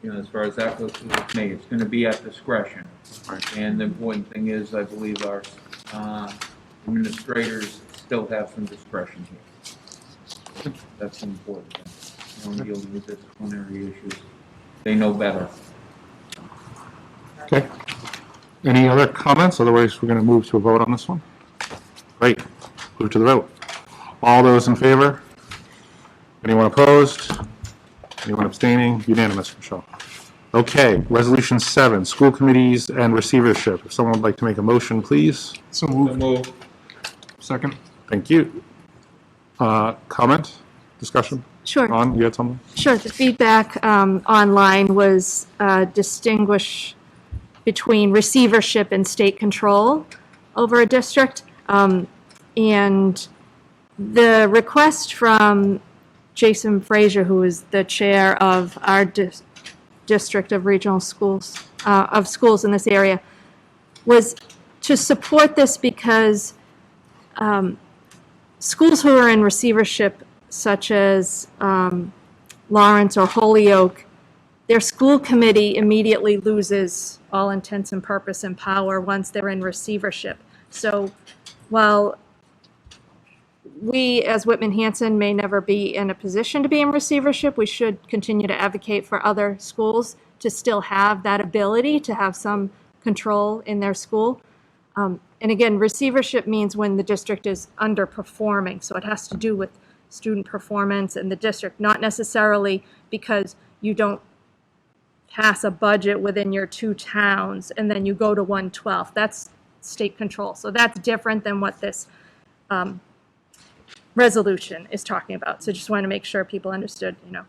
You know, as far as that goes, it's may. It's going to be at discretion. Right. And the important thing is, I believe our administrators still have some discretion here. That's the important thing. You know, dealing with disciplinary issues, they know better. Okay. Any other comments? Otherwise, we're going to move to a vote on this one. Great. Move to the vote. All those in favor? Anyone opposed? Anyone abstaining? Unanimous, Michelle. Okay, Resolution 7, School Committees and Receivership. If someone would like to make a motion, please. So move. Second. Thank you. Comment? Discussion? Sure. Ron, you had something? Sure. The feedback online was distinguish between receivership and state control over a district. And the request from Jason Frazier, who is the chair of our district of regional schools, of schools in this area, was to support this because schools who are in receivership, such as Lawrence or Holyoke, their school committee immediately loses all intents and purpose and power once they're in receivership. So while we, as Whitman-Hanson, may never be in a position to be in receivership, we should continue to advocate for other schools to still have that ability to have some control in their school. And again, receivership means when the district is underperforming, so it has to do with student performance in the district, not necessarily because you don't pass a budget within your two towns and then you go to 1/12. That's state control. So that's different than what this resolution is talking about. So just want to make sure people understood, you know,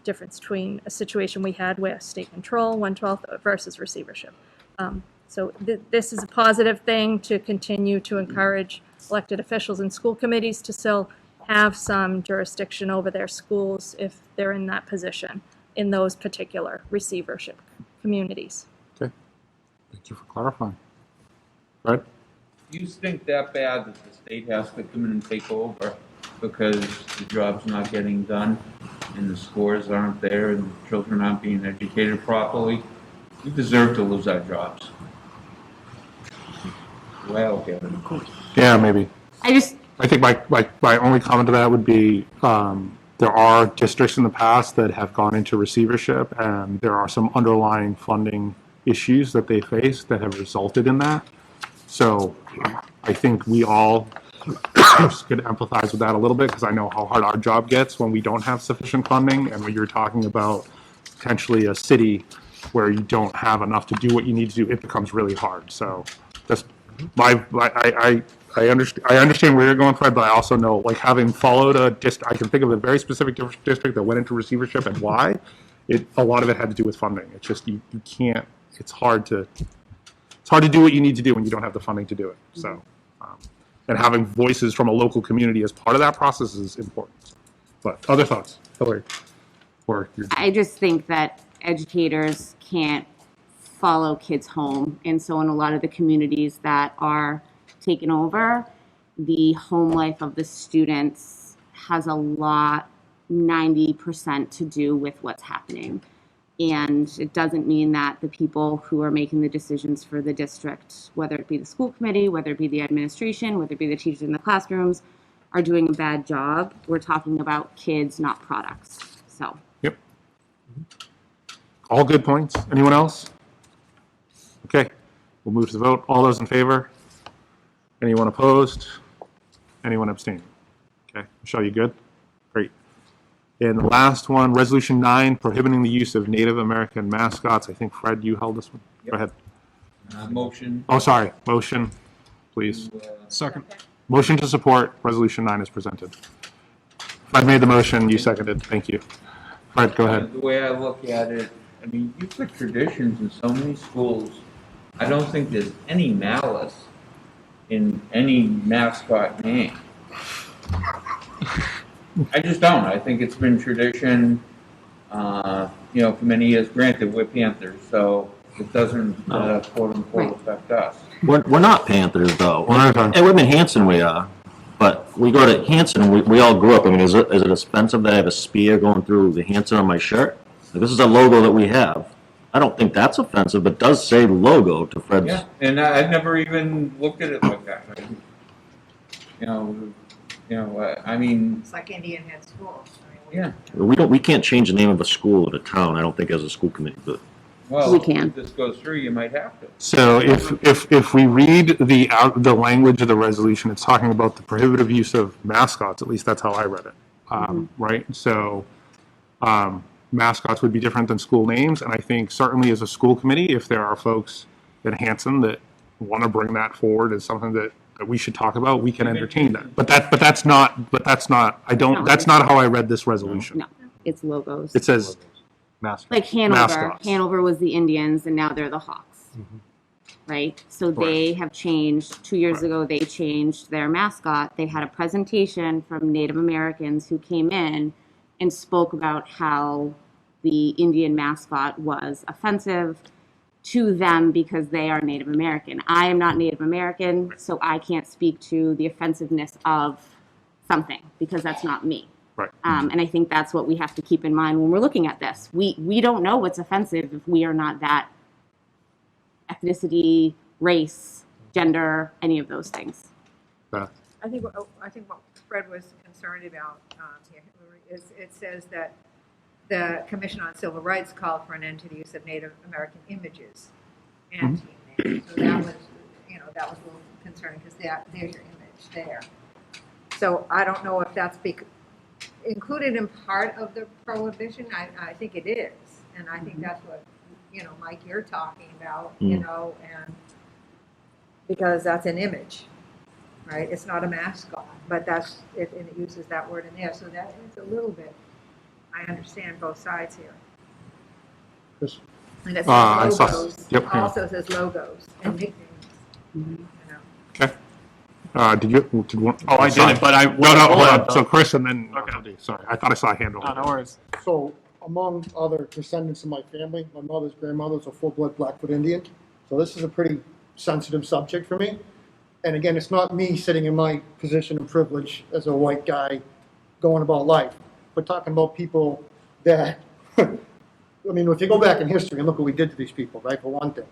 difference between a situation we had where state control, 1/12 versus receivership. So this is a positive thing to continue to encourage elected officials and school committees to still have some jurisdiction over their schools if they're in that position in those particular receivership communities. Okay. Thank you for clarifying. Fred? Do you think that bad that the state has to come in and take over because the job's not getting done and the scores aren't there and the children aren't being educated properly? We deserve to lose our jobs. Well, Yeah, maybe. I think my only comment to that would be There are districts in the past that have gone into receivership, and there are some underlying funding issues that they face that have resulted in that. So I think we all could empathize with that a little bit, because I know how hard our job gets when we don't have sufficient funding, and when you're talking about potentially a city where you don't have enough to do what you need to do, it becomes really hard. So that's I understand where you're going, Fred, but I also know, like, having followed a district, I can think of a very specific district that went into receivership and why. A lot of it had to do with funding. It's just you can't. It's hard to do what you need to do when you don't have the funding to do it. So, and having voices from a local community as part of that process is important. But other thoughts, Hillary? I just think that educators can't follow kids home. And so in a lot of the communities that are taken over, the home life of the students has a lot, 90% to do with what's happening. And it doesn't mean that the people who are making the decisions for the district, whether it be the school committee, whether it be the administration, whether it be the teachers in the classrooms, are doing a bad job. We're talking about kids, not products. So. Yep. All good points. Anyone else? Okay, we'll move to the vote. All those in favor? Anyone opposed? Anyone abstaining? Okay, Michelle, you good? Great. And the last one, Resolution 9, prohibiting the use of Native American mascots. I think, Fred, you held this one. Yep. Go ahead. Motion. Oh, sorry. Motion, please. Second. Motion to support Resolution 9 is presented. Fred made the motion. You seconded. Thank you. Fred, go ahead. The way I look at it, I mean, you put traditions in so many schools. I don't think there's any malice in any mascot name. I just don't. I think it's been tradition, for many years. Granted, we're Panthers, so it doesn't, quote unquote, affect us. We're not Panthers, though. At Whitman-Hanson we are. But we go to Hanson, we all grew up. I mean, is it offensive that I have a spear going through the Hanson on my shirt? Like, this is a logo that we have. I don't think that's offensive, but it does say logo to Fred's. Yeah, and I've never even looked at it like that. I mean. It's like Indian Head School. Yeah. We can't change the name of a school or a town, I don't think, as a school committee, but. Well, we can. if this goes through, you might have to. So if we read the language of the resolution, it's talking about the prohibitive use of mascots. At least that's how I read it. Right? So mascots would be different than school names, and I think certainly as a school committee, if there are folks at Hanson that want to bring that forward as something that we should talk about, we can entertain that. But that's not how I read this resolution. No, it's logos. It says like Hanover. mascots. Hanover was the Indians, and now they're the Hawks. Right? So they have changed. 2 years ago, they changed their mascot. They had a presentation from Native Americans who came in and spoke about how the Indian mascot was offensive to them because they are Native American. I am not Native American, so I can't speak to the offensiveness of something because that's not me. Right. And I think that's what we have to keep in mind when we're looking at this. We don't know what's offensive if we are not that ethnicity, race, gender, any of those things. I think what Fred was concerned about here is it says that the Commission on Civil Rights called for an end to the use of Native American images and team names. So that was a little concerning because there's your image there. So I don't know if that's included in part of the prohibition. I think it is, and I think that's what Mike, you're talking about. And because that's an image, right? It's not a mascot, but that's it, and it uses that word in there. So that is a little bit. I understand both sides here. Yes. And it says logos. Yep. Also says logos and nicknames. Okay. Did you? Oh, I sorry. didn't, but I. No, hold on. So Chris, and then Okay. Sorry, I thought I saw a hand over. No worries. So among other descendants of my family, my mother's grandmother's a full-blood Blackfoot Indian. So this is a pretty sensitive subject for me. And again, it's not me sitting in my position of privilege as a white guy going about life. We're talking about people that, I mean, if you go back in history and look what we did to these people, right, for one thing.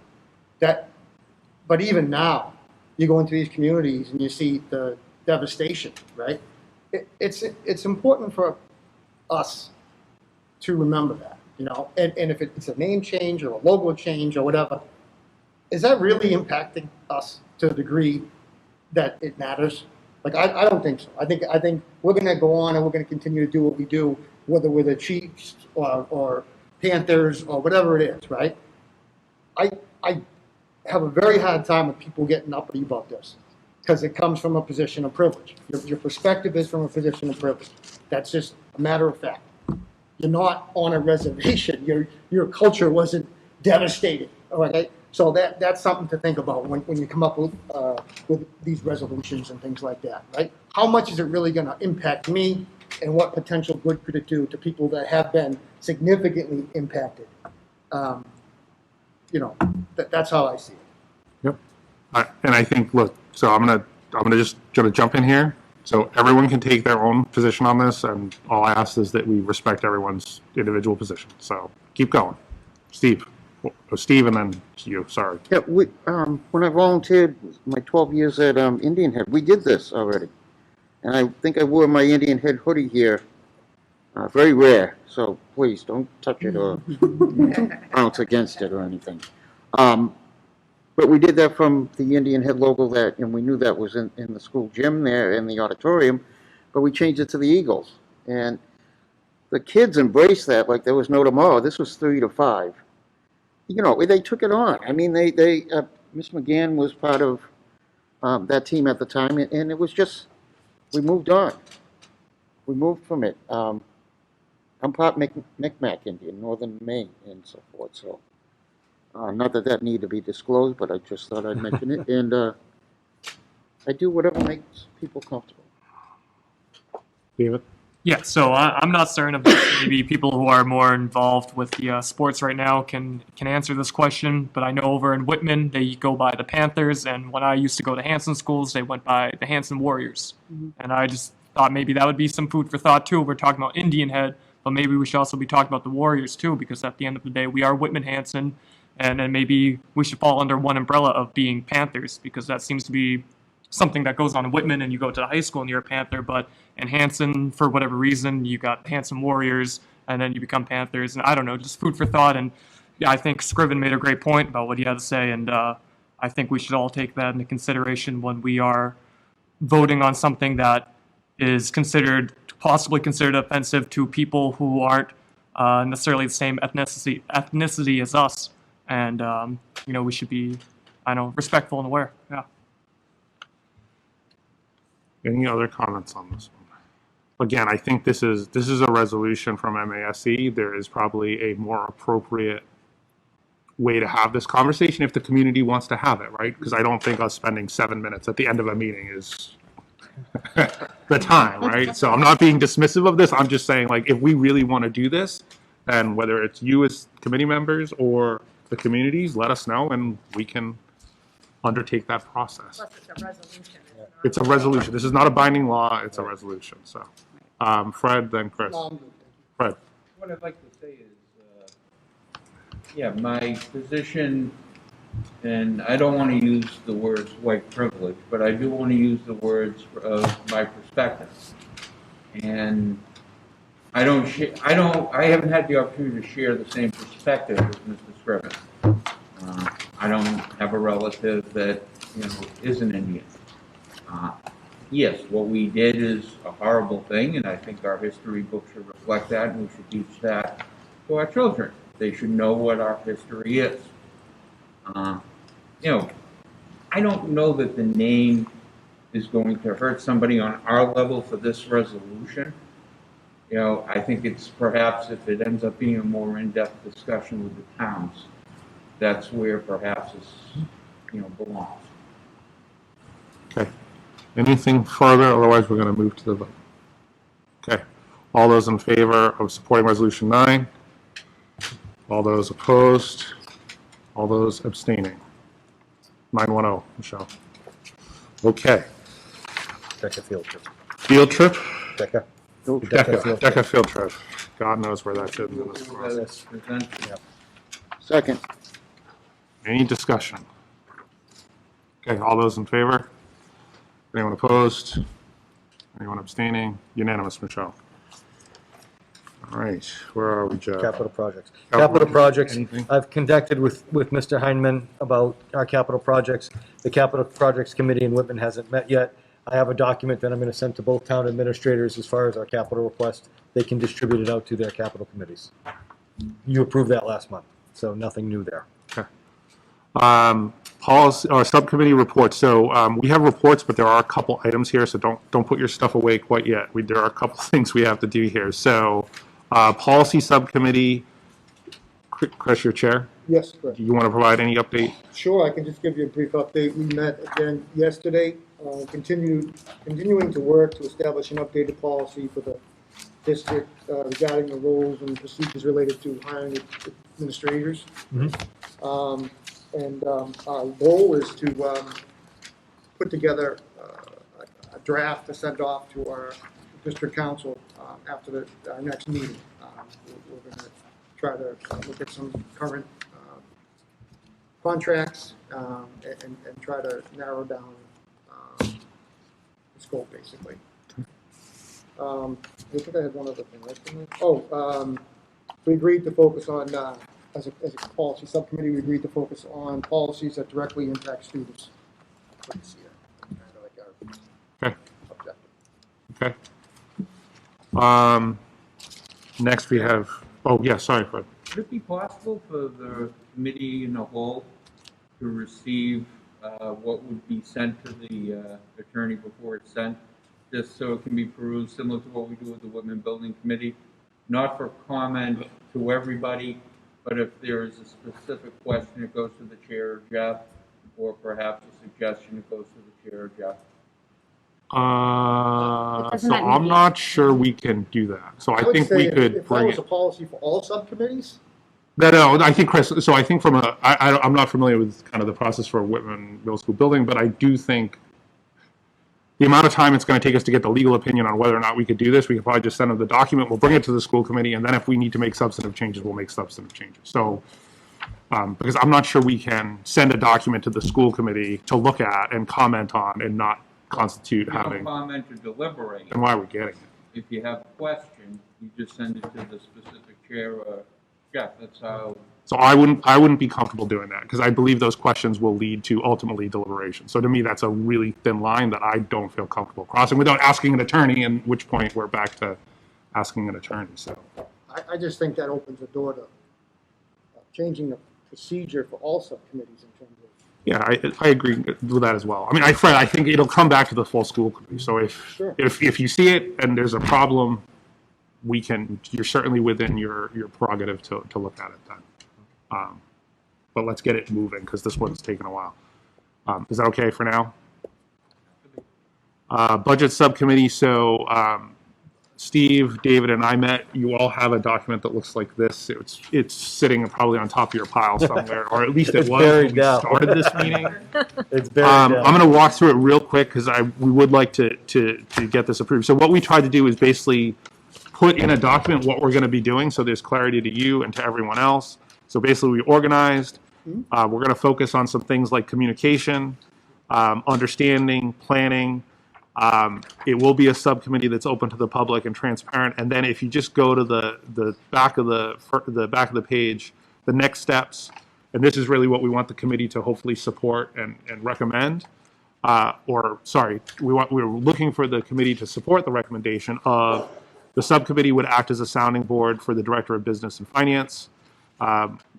But even now, you go into these communities and you see the devastation, right? It's important for us to remember that, you know? And if it's a name change or a logo change or whatever, is that really impacting us to a degree that it matters? Like, I don't think so. I think we're gonna go on and we're gonna continue to do what we do, whether we're the Chiefs or Panthers or whatever it is, right? I have a very hard time with people getting uppity about this because it comes from a position of privilege. Your perspective is from a position of privilege. That's just a matter of fact. You're not on a reservation. Your culture wasn't devastated. Okay, so that's something to think about when you come up with these resolutions and things like that, right? How much is it really going to impact me, and what potential good could it do to people that have been significantly impacted? You know, that's how I see it. Yep. And I think, look, so I'm gonna just jump in here. So everyone can take their own position on this, and all I ask is that we respect everyone's individual position. So keep going, Steve. Steve, and then you. Sorry. Yeah, when I volunteered my 12 years at Indian Head, we did this already, and I think I wore my Indian Head hoodie here. Very rare, so please don't touch it or bounce against it or anything. But we did that from the Indian Head logo, and we knew that was in the school gym there in the auditorium, but we changed it to the Eagles. And the kids embraced that like there was no tomorrow. This was 3 to 5. You know, they took it on. I mean, Miss McGann was part of that team at the time, and it was just, we moved on. We moved from it. I'm part Micmac Indian, Northern Maine, and so forth. So, not that needed to be disclosed, but I just thought I'd mention it. And I do whatever makes people comfortable. David? Yeah, so I'm not certain if maybe people who are more involved with the sports right now can answer this question, but I know over in Whitman, they go by the Panthers, and when I used to go to Hanson schools, they went by the Hanson Warriors. And I just thought maybe that would be some food for thought, too. We're talking about Indian Head, but maybe we should also be talking about the Warriors, too, because at the end of the day, we are Whitman-Hanson, and then maybe we should fall under one umbrella of being Panthers, because that seems to be something that goes on in Whitman, and you go to the high school and you're a Panther, but in Hanson, for whatever reason, you got Hanson Warriors, and then you become Panthers, and I don't know, just food for thought. And yeah, I think Scriven made a great point about what he had to say, and I think we should all take that into consideration when we are voting on something that is possibly considered offensive to people who aren't necessarily the same ethnicity as us. And you know, we should be, respectful and aware. Yeah. Any other comments on this one? Again, I think this is a resolution from MASC. There is probably a more appropriate way to have this conversation if the community wants to have it, right? Because I don't think us spending 7 minutes at the end of a meeting is the time, right? So I'm not being dismissive of this. I'm just saying, like, if we really want to do this, then whether it's you as committee members or the communities, let us know and we can undertake that process. Plus, it's a resolution. It's a resolution. This is not a binding law. It's a resolution. So, Fred, then Chris. Fred. What I'd like to say is, yeah, my position, and I don't want to use the words white privilege, but I do want to use the words of my perspective. And I haven't had the opportunity to share the same perspective as Mr. Scriven. I don't have a relative that, is an Indian. Yes, what we did is a horrible thing, and I think our history book should reflect that, and we should teach that to our children. They should know what our history is. I don't know that the name is going to hurt somebody on our level for this resolution. I think it's perhaps if it ends up being a more in-depth discussion with the towns, that's where perhaps this, belongs. Okay. Anything further? Otherwise, we're going to move to the vote. Okay. All those in favor of supporting Resolution 9? All those opposed? All those abstaining? 910, Michelle. Okay. DECA field trip. Field trip? DECA. DECA field trip. God knows where that's in this process. Second. Any discussion? Okay. All those in favor? Anyone opposed? Anyone abstaining? Unanimous, Michelle. All right, where are we, Jeff? Capital projects. Capital Capital projects, anything? I've conducted with Mr. Heinman about our capital projects. The capital projects committee in Whitman hasn't met yet. I have a document that I'm going to send to both town administrators as far as our capital request. They can distribute it out to their capital committees. You approved that last month, so nothing new there. Policy or subcommittee reports. So we have reports, but there are a couple items here. So don't put your stuff away quite yet. There are a couple things we have to do here. So policy subcommittee. Chris, your chair. Yes, correct. Do you want to provide any update? Sure, I can just give you a brief update. We met again yesterday, continuing to work to establish an updated policy for the district regarding the roles and procedures related to hiring administrators. Our goal is to put together a draft to send off to our district council after our next meeting. We're going to try to look at some current contracts and try to narrow down the scope, basically. I think I had one other thing. Right? We agreed to focus on, as a policy subcommittee, we agreed to focus on policies that directly impact students for this year. Kind of like our Okay. Okay. Next we have. Oh yeah, sorry, Fred. Would it be possible for the committee in a whole to receive what would be sent to the attorney before it's sent, just so it can be perused, similar to what we do with the Whitman Building Committee? Not for comment to everybody, but if there is a specific question, it goes to the chair or Jeff, or perhaps a suggestion, it goes to the chair or Jeff. So I'm not sure we can do that. So I think we could if bring that was it. a policy for all subcommittees, No, I think, Chris, so I think I'm not familiar with kind of the process for Whitman Middle School building, but I do think the amount of time it's going to take us to get the legal opinion on whether or not we could do this, we could probably just send them the document, we'll bring it to the school committee, and then if we need to make substantive changes, we'll make substantive changes. So, because I'm not sure we can send a document to the school committee to look at and comment on and not constitute If you having. don't comment or deliberate. Then why are we getting it? If you have a question, you just send it to the specific chair or Jeff. That's how. So I wouldn't be comfortable doing that because I believe those questions will lead to ultimately deliberation. So to me, that's a really thin line that I don't feel comfortable crossing without asking an attorney, and which point we're back to asking an attorney. So I just think that opens the door to changing the procedure for all subcommittees in terms of. yeah, I agree with that as well. I mean, Fred, I think it'll come back to the full school committee. So if you see it and there's a problem, you're certainly within your prerogative to look at it then. But let's get it moving because this one's taken a while. Is that okay for now? Budget subcommittee. So Steve, David, and I met. You all have a document that looks like this. It's sitting probably on top of your pile somewhere, or at least it was when we started this meeting. It's buried down. I'm going to walk through it real quick because we would like to get this approved. So what we tried to do is basically put in a document what we're going to be doing, so there's clarity to you and to everyone else. So basically, we organized. We're going to focus on some things like communication, understanding, planning. It will be a subcommittee that's open to the public and transparent. And then if you just go to the back of the page, the next steps, and this is really what we want the committee to hopefully support and recommend. We're looking for the committee to support the recommendation of the subcommittee would act as a sounding board for the director of business and finance.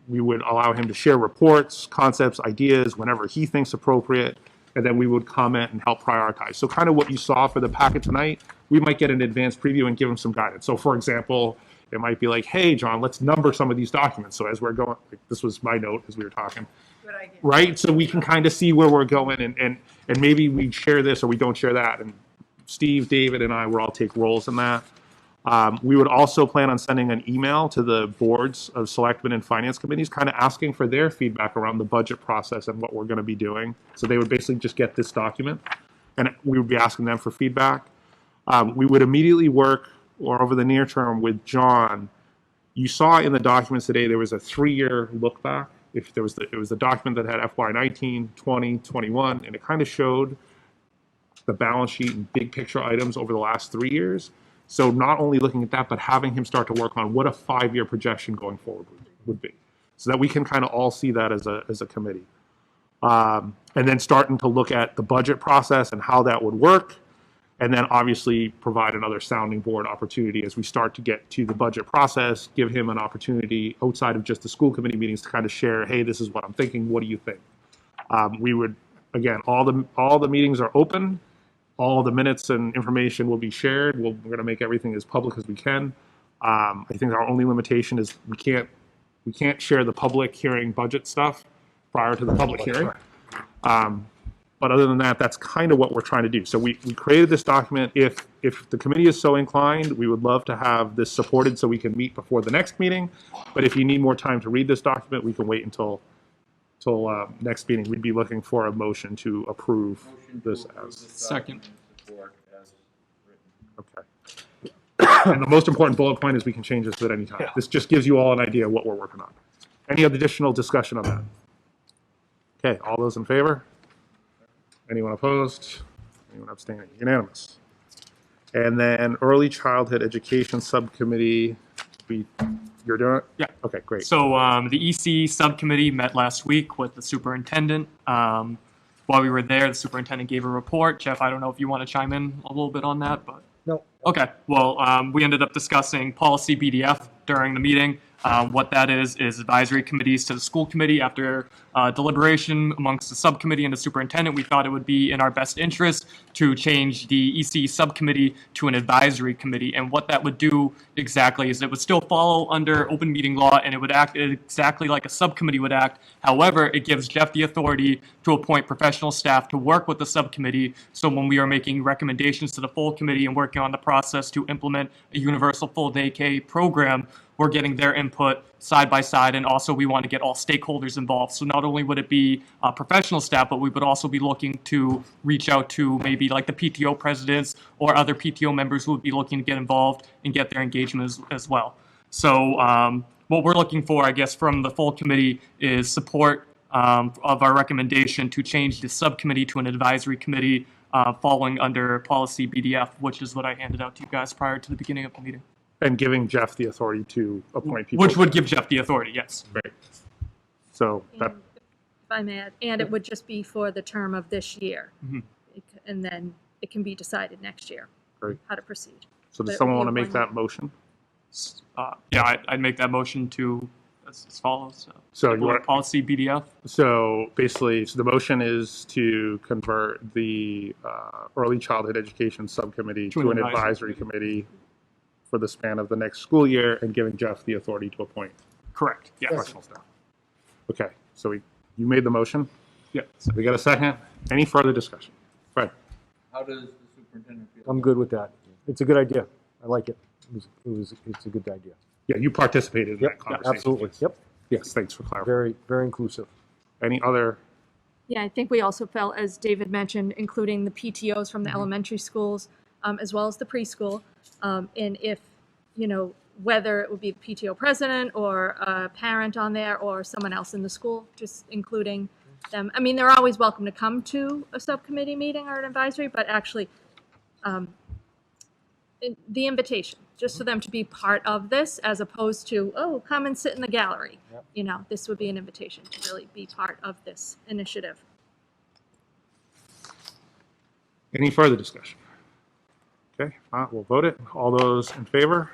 We would allow him to share reports, concepts, ideas whenever he thinks appropriate, and then we would comment and help prioritize. So kind of what you saw for the packet tonight, we might get an advanced preview and give him some guidance. So for example, it might be like, hey, John, let's number some of these documents. So as we're going, this was my note as we were talking. Good idea. Right? So we can kind of see where we're going and maybe we share this or we don't share that. And Steve, David, and I will all take roles in that. We would also plan on sending an email to the boards of selectmen and finance committees, kind of asking for their feedback around the budget process and what we're going to be doing. So they would basically just get this document, and we would be asking them for feedback. We would immediately work, or over the near term, with John. You saw in the documents today there was a 3-year look back. It was the document that had FY19, 20, 21, and it kind of showed the balance sheet and big picture items over the last 3 years. So not only looking at that, but having him start to work on what a 5-year projection going forward would be, so that we can kind of all see that as a committee. And then starting to look at the budget process and how that would work, and then obviously provide another sounding board opportunity as we start to get to the budget process, give him an opportunity outside of just the school committee meetings to kind of share, hey, this is what I'm thinking, what do you think? We would, again, all the meetings are open, all the minutes and information will be shared. We're going to make everything as public as we can. I think our only limitation is we can't share the public hearing budget stuff prior to the public hearing. But other than that, that's kind of what we're trying to do. So we created this document. If the committee is so inclined, we would love to have this supported so we can meet before the next meeting. But if you need more time to read this document, we can wait until next meeting. We'd be looking for a motion to approve this as. Second. Okay. And the most important bullet point is we can change this at any time. Yeah. This just gives you all an idea of what we're working on. Any additional discussion on that? Okay, all those in favor? Anyone opposed? Anyone abstaining? Unanimous. And then Early Childhood Education Subcommittee, you're doing it? Yeah. Okay, great. So the EC subcommittee met last week with the superintendent. While we were there, the superintendent gave a report. Jeff, I don't know if you want to chime in a little bit on that, but. No. Okay. Well, we ended up discussing policy BDF during the meeting. What that is advisory committees to the school committee. After deliberation amongst the subcommittee and the superintendent, we thought it would be in our best interest to change the EC subcommittee to an advisory committee. And what that would do exactly is it would still follow under open meeting law, and it would act exactly like a subcommittee would act. However, it gives Jeff the authority to appoint professional staff to work with the subcommittee. So when we are making recommendations to the full committee and working on the process to implement a universal full day K program, we're getting their input side by side, and also we want to get all stakeholders involved. So not only would it be professional staff, but we would also be looking to reach out to maybe like the PTO presidents or other PTO members who would be looking to get involved and get their engagement as well. So what we're looking for, I guess, from the full committee is support of our recommendation to change the subcommittee to an advisory committee following under policy BDF, which is what I handed out to you guys prior to the beginning of the meeting. And giving Jeff the authority to appoint people. Which would give Jeff the authority, yes. Great. So that, If I may add, and it would just be for the term of this year. Mhm. And then it can be decided next year great. how to proceed. So But does it someone would want be to make one- that motion? Yeah, I'd make that motion to as follows. So you want, Policy BDF. so basically, so the motion is to convert the Early Childhood Education Subcommittee to an advisory committee for the span of the next school year, and giving Jeff the authority to appoint Correct, yes. professional staff. Okay, so you made the motion? Yeah. We got a second? Any further discussion? Fred? How does the superintendent feel? I'm good with that. It's a good idea. I like it. It's a good idea. Yeah, you participated in that Yep, conversation. absolutely. Yep. Yes, thanks for clarifying. Very, very inclusive. Any other? Yeah, I think we also felt, as David mentioned, including the PTOs from the elementary schools, as well as the preschool. And if, whether it would be the PTO president or a parent on there or someone else in the school, just including them. I mean, they're always welcome to come to a subcommittee meeting or an advisory, but actually the invitation, just for them to be part of this as opposed to, oh, come and sit in the gallery. Yep. This would be an invitation to really be part of this initiative. Any further discussion? Okay, we'll vote it. All those in favor?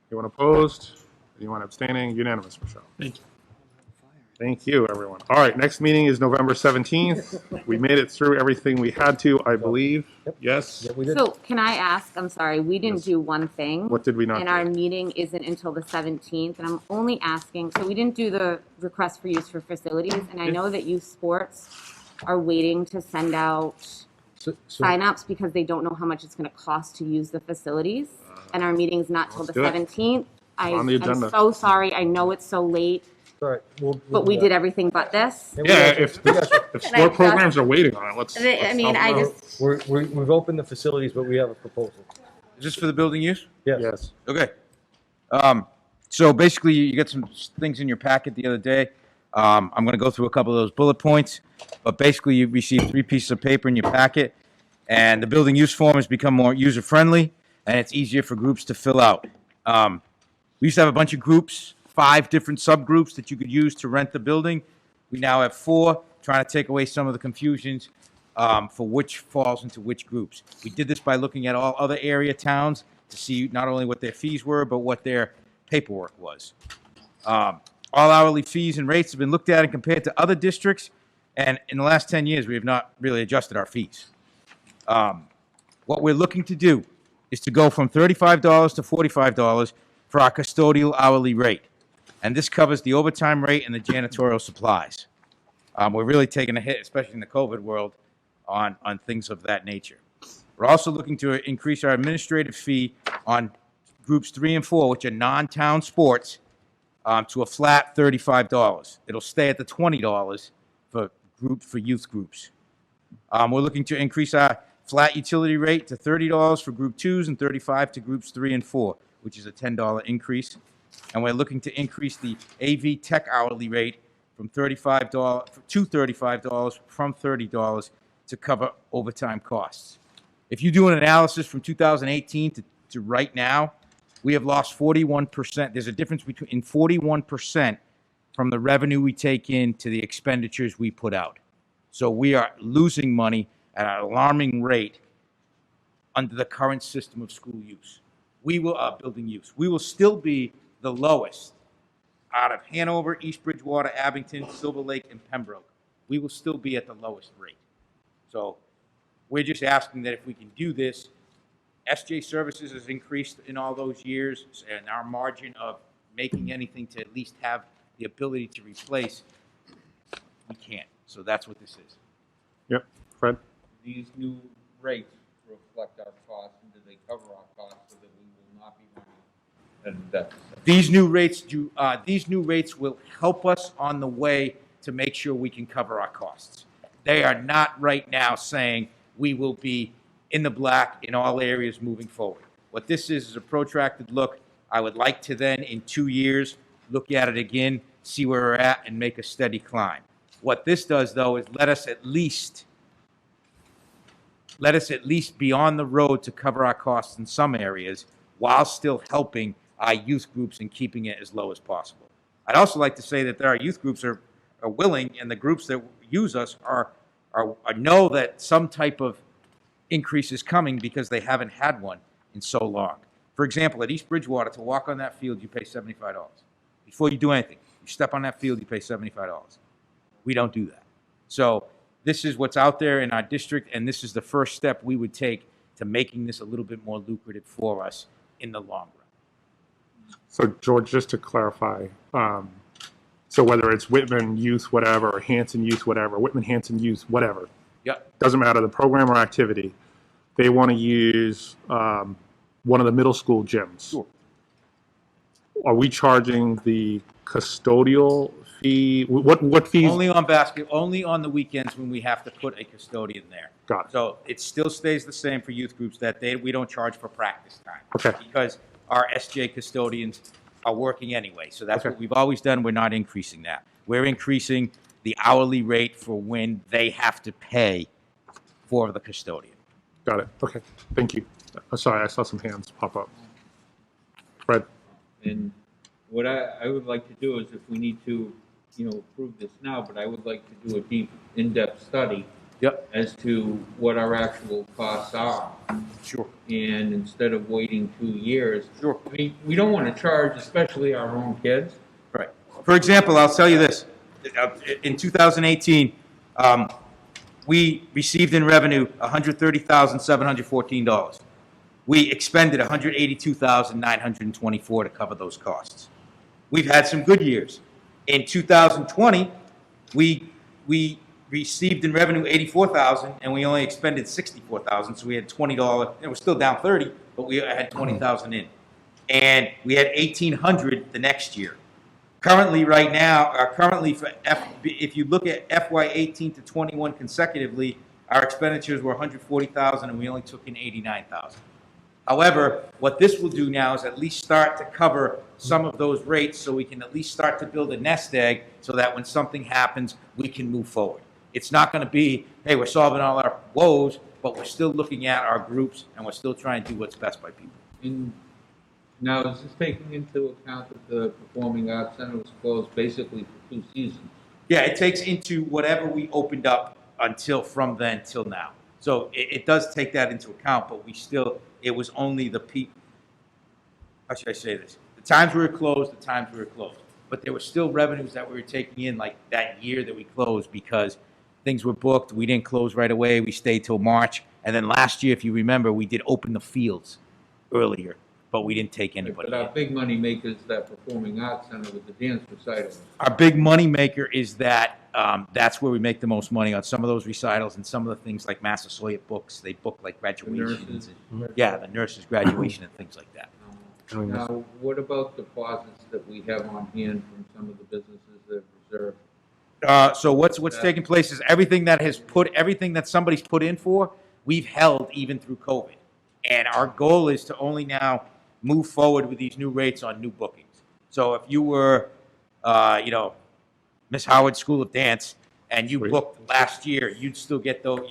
Anyone opposed? Anyone abstaining? Unanimous, Michelle. Thank you. Thank you, everyone. All right, next meeting is November 17th. We made it through everything we had to, I believe. Yep. Yes? Yep, we did. So can I ask, I'm sorry, we didn't Yes. do one thing. What did we not And do? our meeting isn't until the 17th, and I'm only asking, so we didn't do the request for use for facilities, and I know that youth sports are waiting to send out So- signups because they don't know how much it's gonna cost to use the facilities, and our meeting's not till the Let's do it. 17th. on the agenda. I'm so sorry, I know it's so late, All right. but we did everything but this. Yeah, if And I sport programs are waiting on it, let's. I let's mean, help I them out. just, We've opened the facilities, but we have a proposal. Is this for the building use? Yes. Yes. Okay. So basically, you got some things in your packet the other day. I'm going to go through a couple of those bullet points, but basically, you received 3 pieces of paper in your packet, and the building use form has become more user-friendly. and it's easier for groups to fill out. We used to have a bunch of groups, 5 different subgroups that you could use to rent the building. We now have 4, trying to take away some of the confusions for which falls into which groups. We did this by looking at all other area towns to see not only what their fees were, but what their paperwork was. All hourly fees and rates have been looked at and compared to other districts, and in the last 10 years, we have not really adjusted our fees. What we're looking to do is to go from $35 to $45 for our custodial hourly rate. And this covers the overtime rate and the janitorial supplies. We're really taking a hit, especially in the COVID world, on things of that nature. We're also looking to increase our administrative fee on groups 3 and 4, which are non-town sports, to a flat $35. It'll stay at the $20 for youth groups. We're looking to increase our flat utility rate to $30 for group 2s and $35 to groups 3 and 4, which is a $10 increase. And we're looking to increase the AV tech hourly rate from $35 to $35 from $30 to cover overtime costs. If you do an analysis from 2018 to right now, we have lost 41%. There's a difference between 41% from the revenue we take in to the expenditures we put out. So we are losing money at an alarming rate under the current system of school use. Building use. We will still be the lowest out of Hanover, East Bridgewater, Abington, Silver Lake, and Pembroke. We will still be at the lowest rate. So we're just asking that if we can do this, SJ Services has increased in all those years, and our margin of making anything to at least have the ability to replace, we can't. So that's what this is. Yep. Fred? These new rates reflect our costs, and do they cover our costs so that we will not be running at a deficit? These new rates will help us on the way to make sure we can cover our costs. They are not right now saying we will be in the black in all areas moving forward. What this is a protracted look. I would like to then, in 2 years, look at it again, see where we're at, and make a steady climb. What this does, though, is let us at least be on the road to cover our costs in some areas while still helping our youth groups and keeping it as low as possible. I'd also like to say that our youth groups are willing, and the groups that use us know that some type of increase is coming because they haven't had one in so long. For example, at East Bridgewater, to walk on that field, you pay $75. Before you do anything, you step on that field, you pay $75. We don't do that. So this is what's out there in our district, and this is the first step we would take to making this a little bit more lucrative for us in the long run. So George, just to clarify, so whether it's Whitman Youth whatever, or Hanson Youth whatever, Whitman-Hanson Youth whatever, Yep. doesn't matter the program or activity, they want to use one of the middle school gyms. Sure. Are we charging the custodial fee? What fees? Only on the weekends when we have to put a custodian there. Got it. So it still stays the same for youth groups that we don't charge for practice time. Okay. Because our SJ custodians are working anyway. So that's Okay. what we've always done. We're not increasing that. We're increasing the hourly rate for when they have to pay for the custodian. Got it. Okay. Thank you. Sorry, I saw some hands pop up. Fred? And what I would like to do is, if we need to, approve this now, but I would like to do a deep, in-depth study Yep. as to what our actual costs are. Sure. And instead of waiting 2 years. Sure. I mean, we don't want to charge, especially our own kids. Right. For example, I'll tell you this. In 2018, we received in revenue $130,714. We expended $182,924 to cover those costs. We've had some good years. In 2020, we received in revenue $84,000, and we only expended $64,000, so we had $20. It was still down 30, but we had $20,000 in. And we had $1,800 the next year. Currently, right now, if you look at FY 18 to 21 consecutively, our expenditures were $140,000, and we only took in $89,000. However, what this will do now is at least start to cover some of those rates, so we can at least start to build a nest egg, so that when something happens, we can move forward. It's not going to be, hey, we're solving all our woes. but we're still looking at our groups, and we're still trying to do what's best by people. And now, is this taking into account that the Performing Arts Center was closed basically for 2 seasons? Yeah, it takes into whatever we opened up until from then till now. So it does take that into account, but we still, it was only the peak. How should I say this? The times we were closed, the times we were closed. But there were still revenues that we were taking in like that year that we closed because things were booked. We didn't close right away. We stayed till March. And then last year, if you remember, we did open the fields earlier, but we didn't take anybody But in. our big money maker is that Performing Arts Center with the dance recitals. Our big money maker is that that's where we make the most money on some of those recitals and some of the things like Massasoit books. They book like graduations. nurses. Yeah, the nurses' graduation and things like that. Now, what about deposits that we have on hand from some of the businesses that have reserved? So what's taking place is everything that somebody's put in for, we've held even through COVID. And our goal is to only now move forward with these new rates on new bookings. So if you were, Miss Howard School of Dance, and you booked last year, you'd still get those,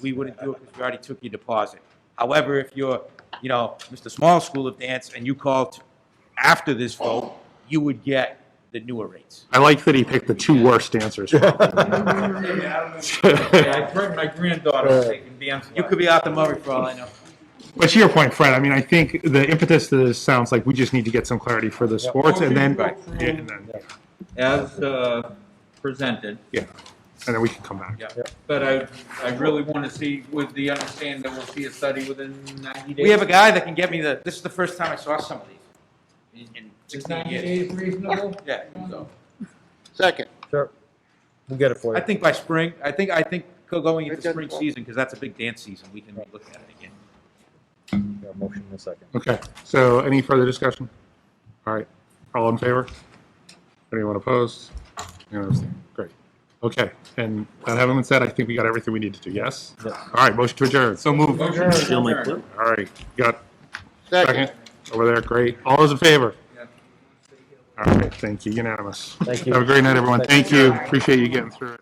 we wouldn't do it because we already took your deposit. However, if you're, Mr. Small School of Dance, and you called after this vote, you would get the newer rates. I like that he picked the 2 worst answers. Yeah, I heard my granddaughter taking dance. You could be out the Murray for all I know. But to your point, Fred, I mean, I think the impetus to this sounds like we just need to get some clarity for the sports, and then, As presented. Yeah, and then we can come back. But I really want to see, with the understanding that we'll see a study within 90 days. We have a guy that can get me this is the first time I saw some of these in Is 16 90 years. days reasonable? Yeah, so. Second. Sure. We'll get it for you. I think by spring, I think going into spring season, because that's a big dance season, we can look at it again. Got a motion in a second. Okay, so any further discussion? All right, all in favor? Anyone opposed? Unanimous? Great. Okay, and that having been said, I think we got everything we need to do, yes? All right, motion to adjourn. So move. Seal my clip. All right, got Second. second over there, great. All those in favor? All right, thank you, unanimous. Thank you. Have a great night, everyone. Thank you, appreciate you getting through it.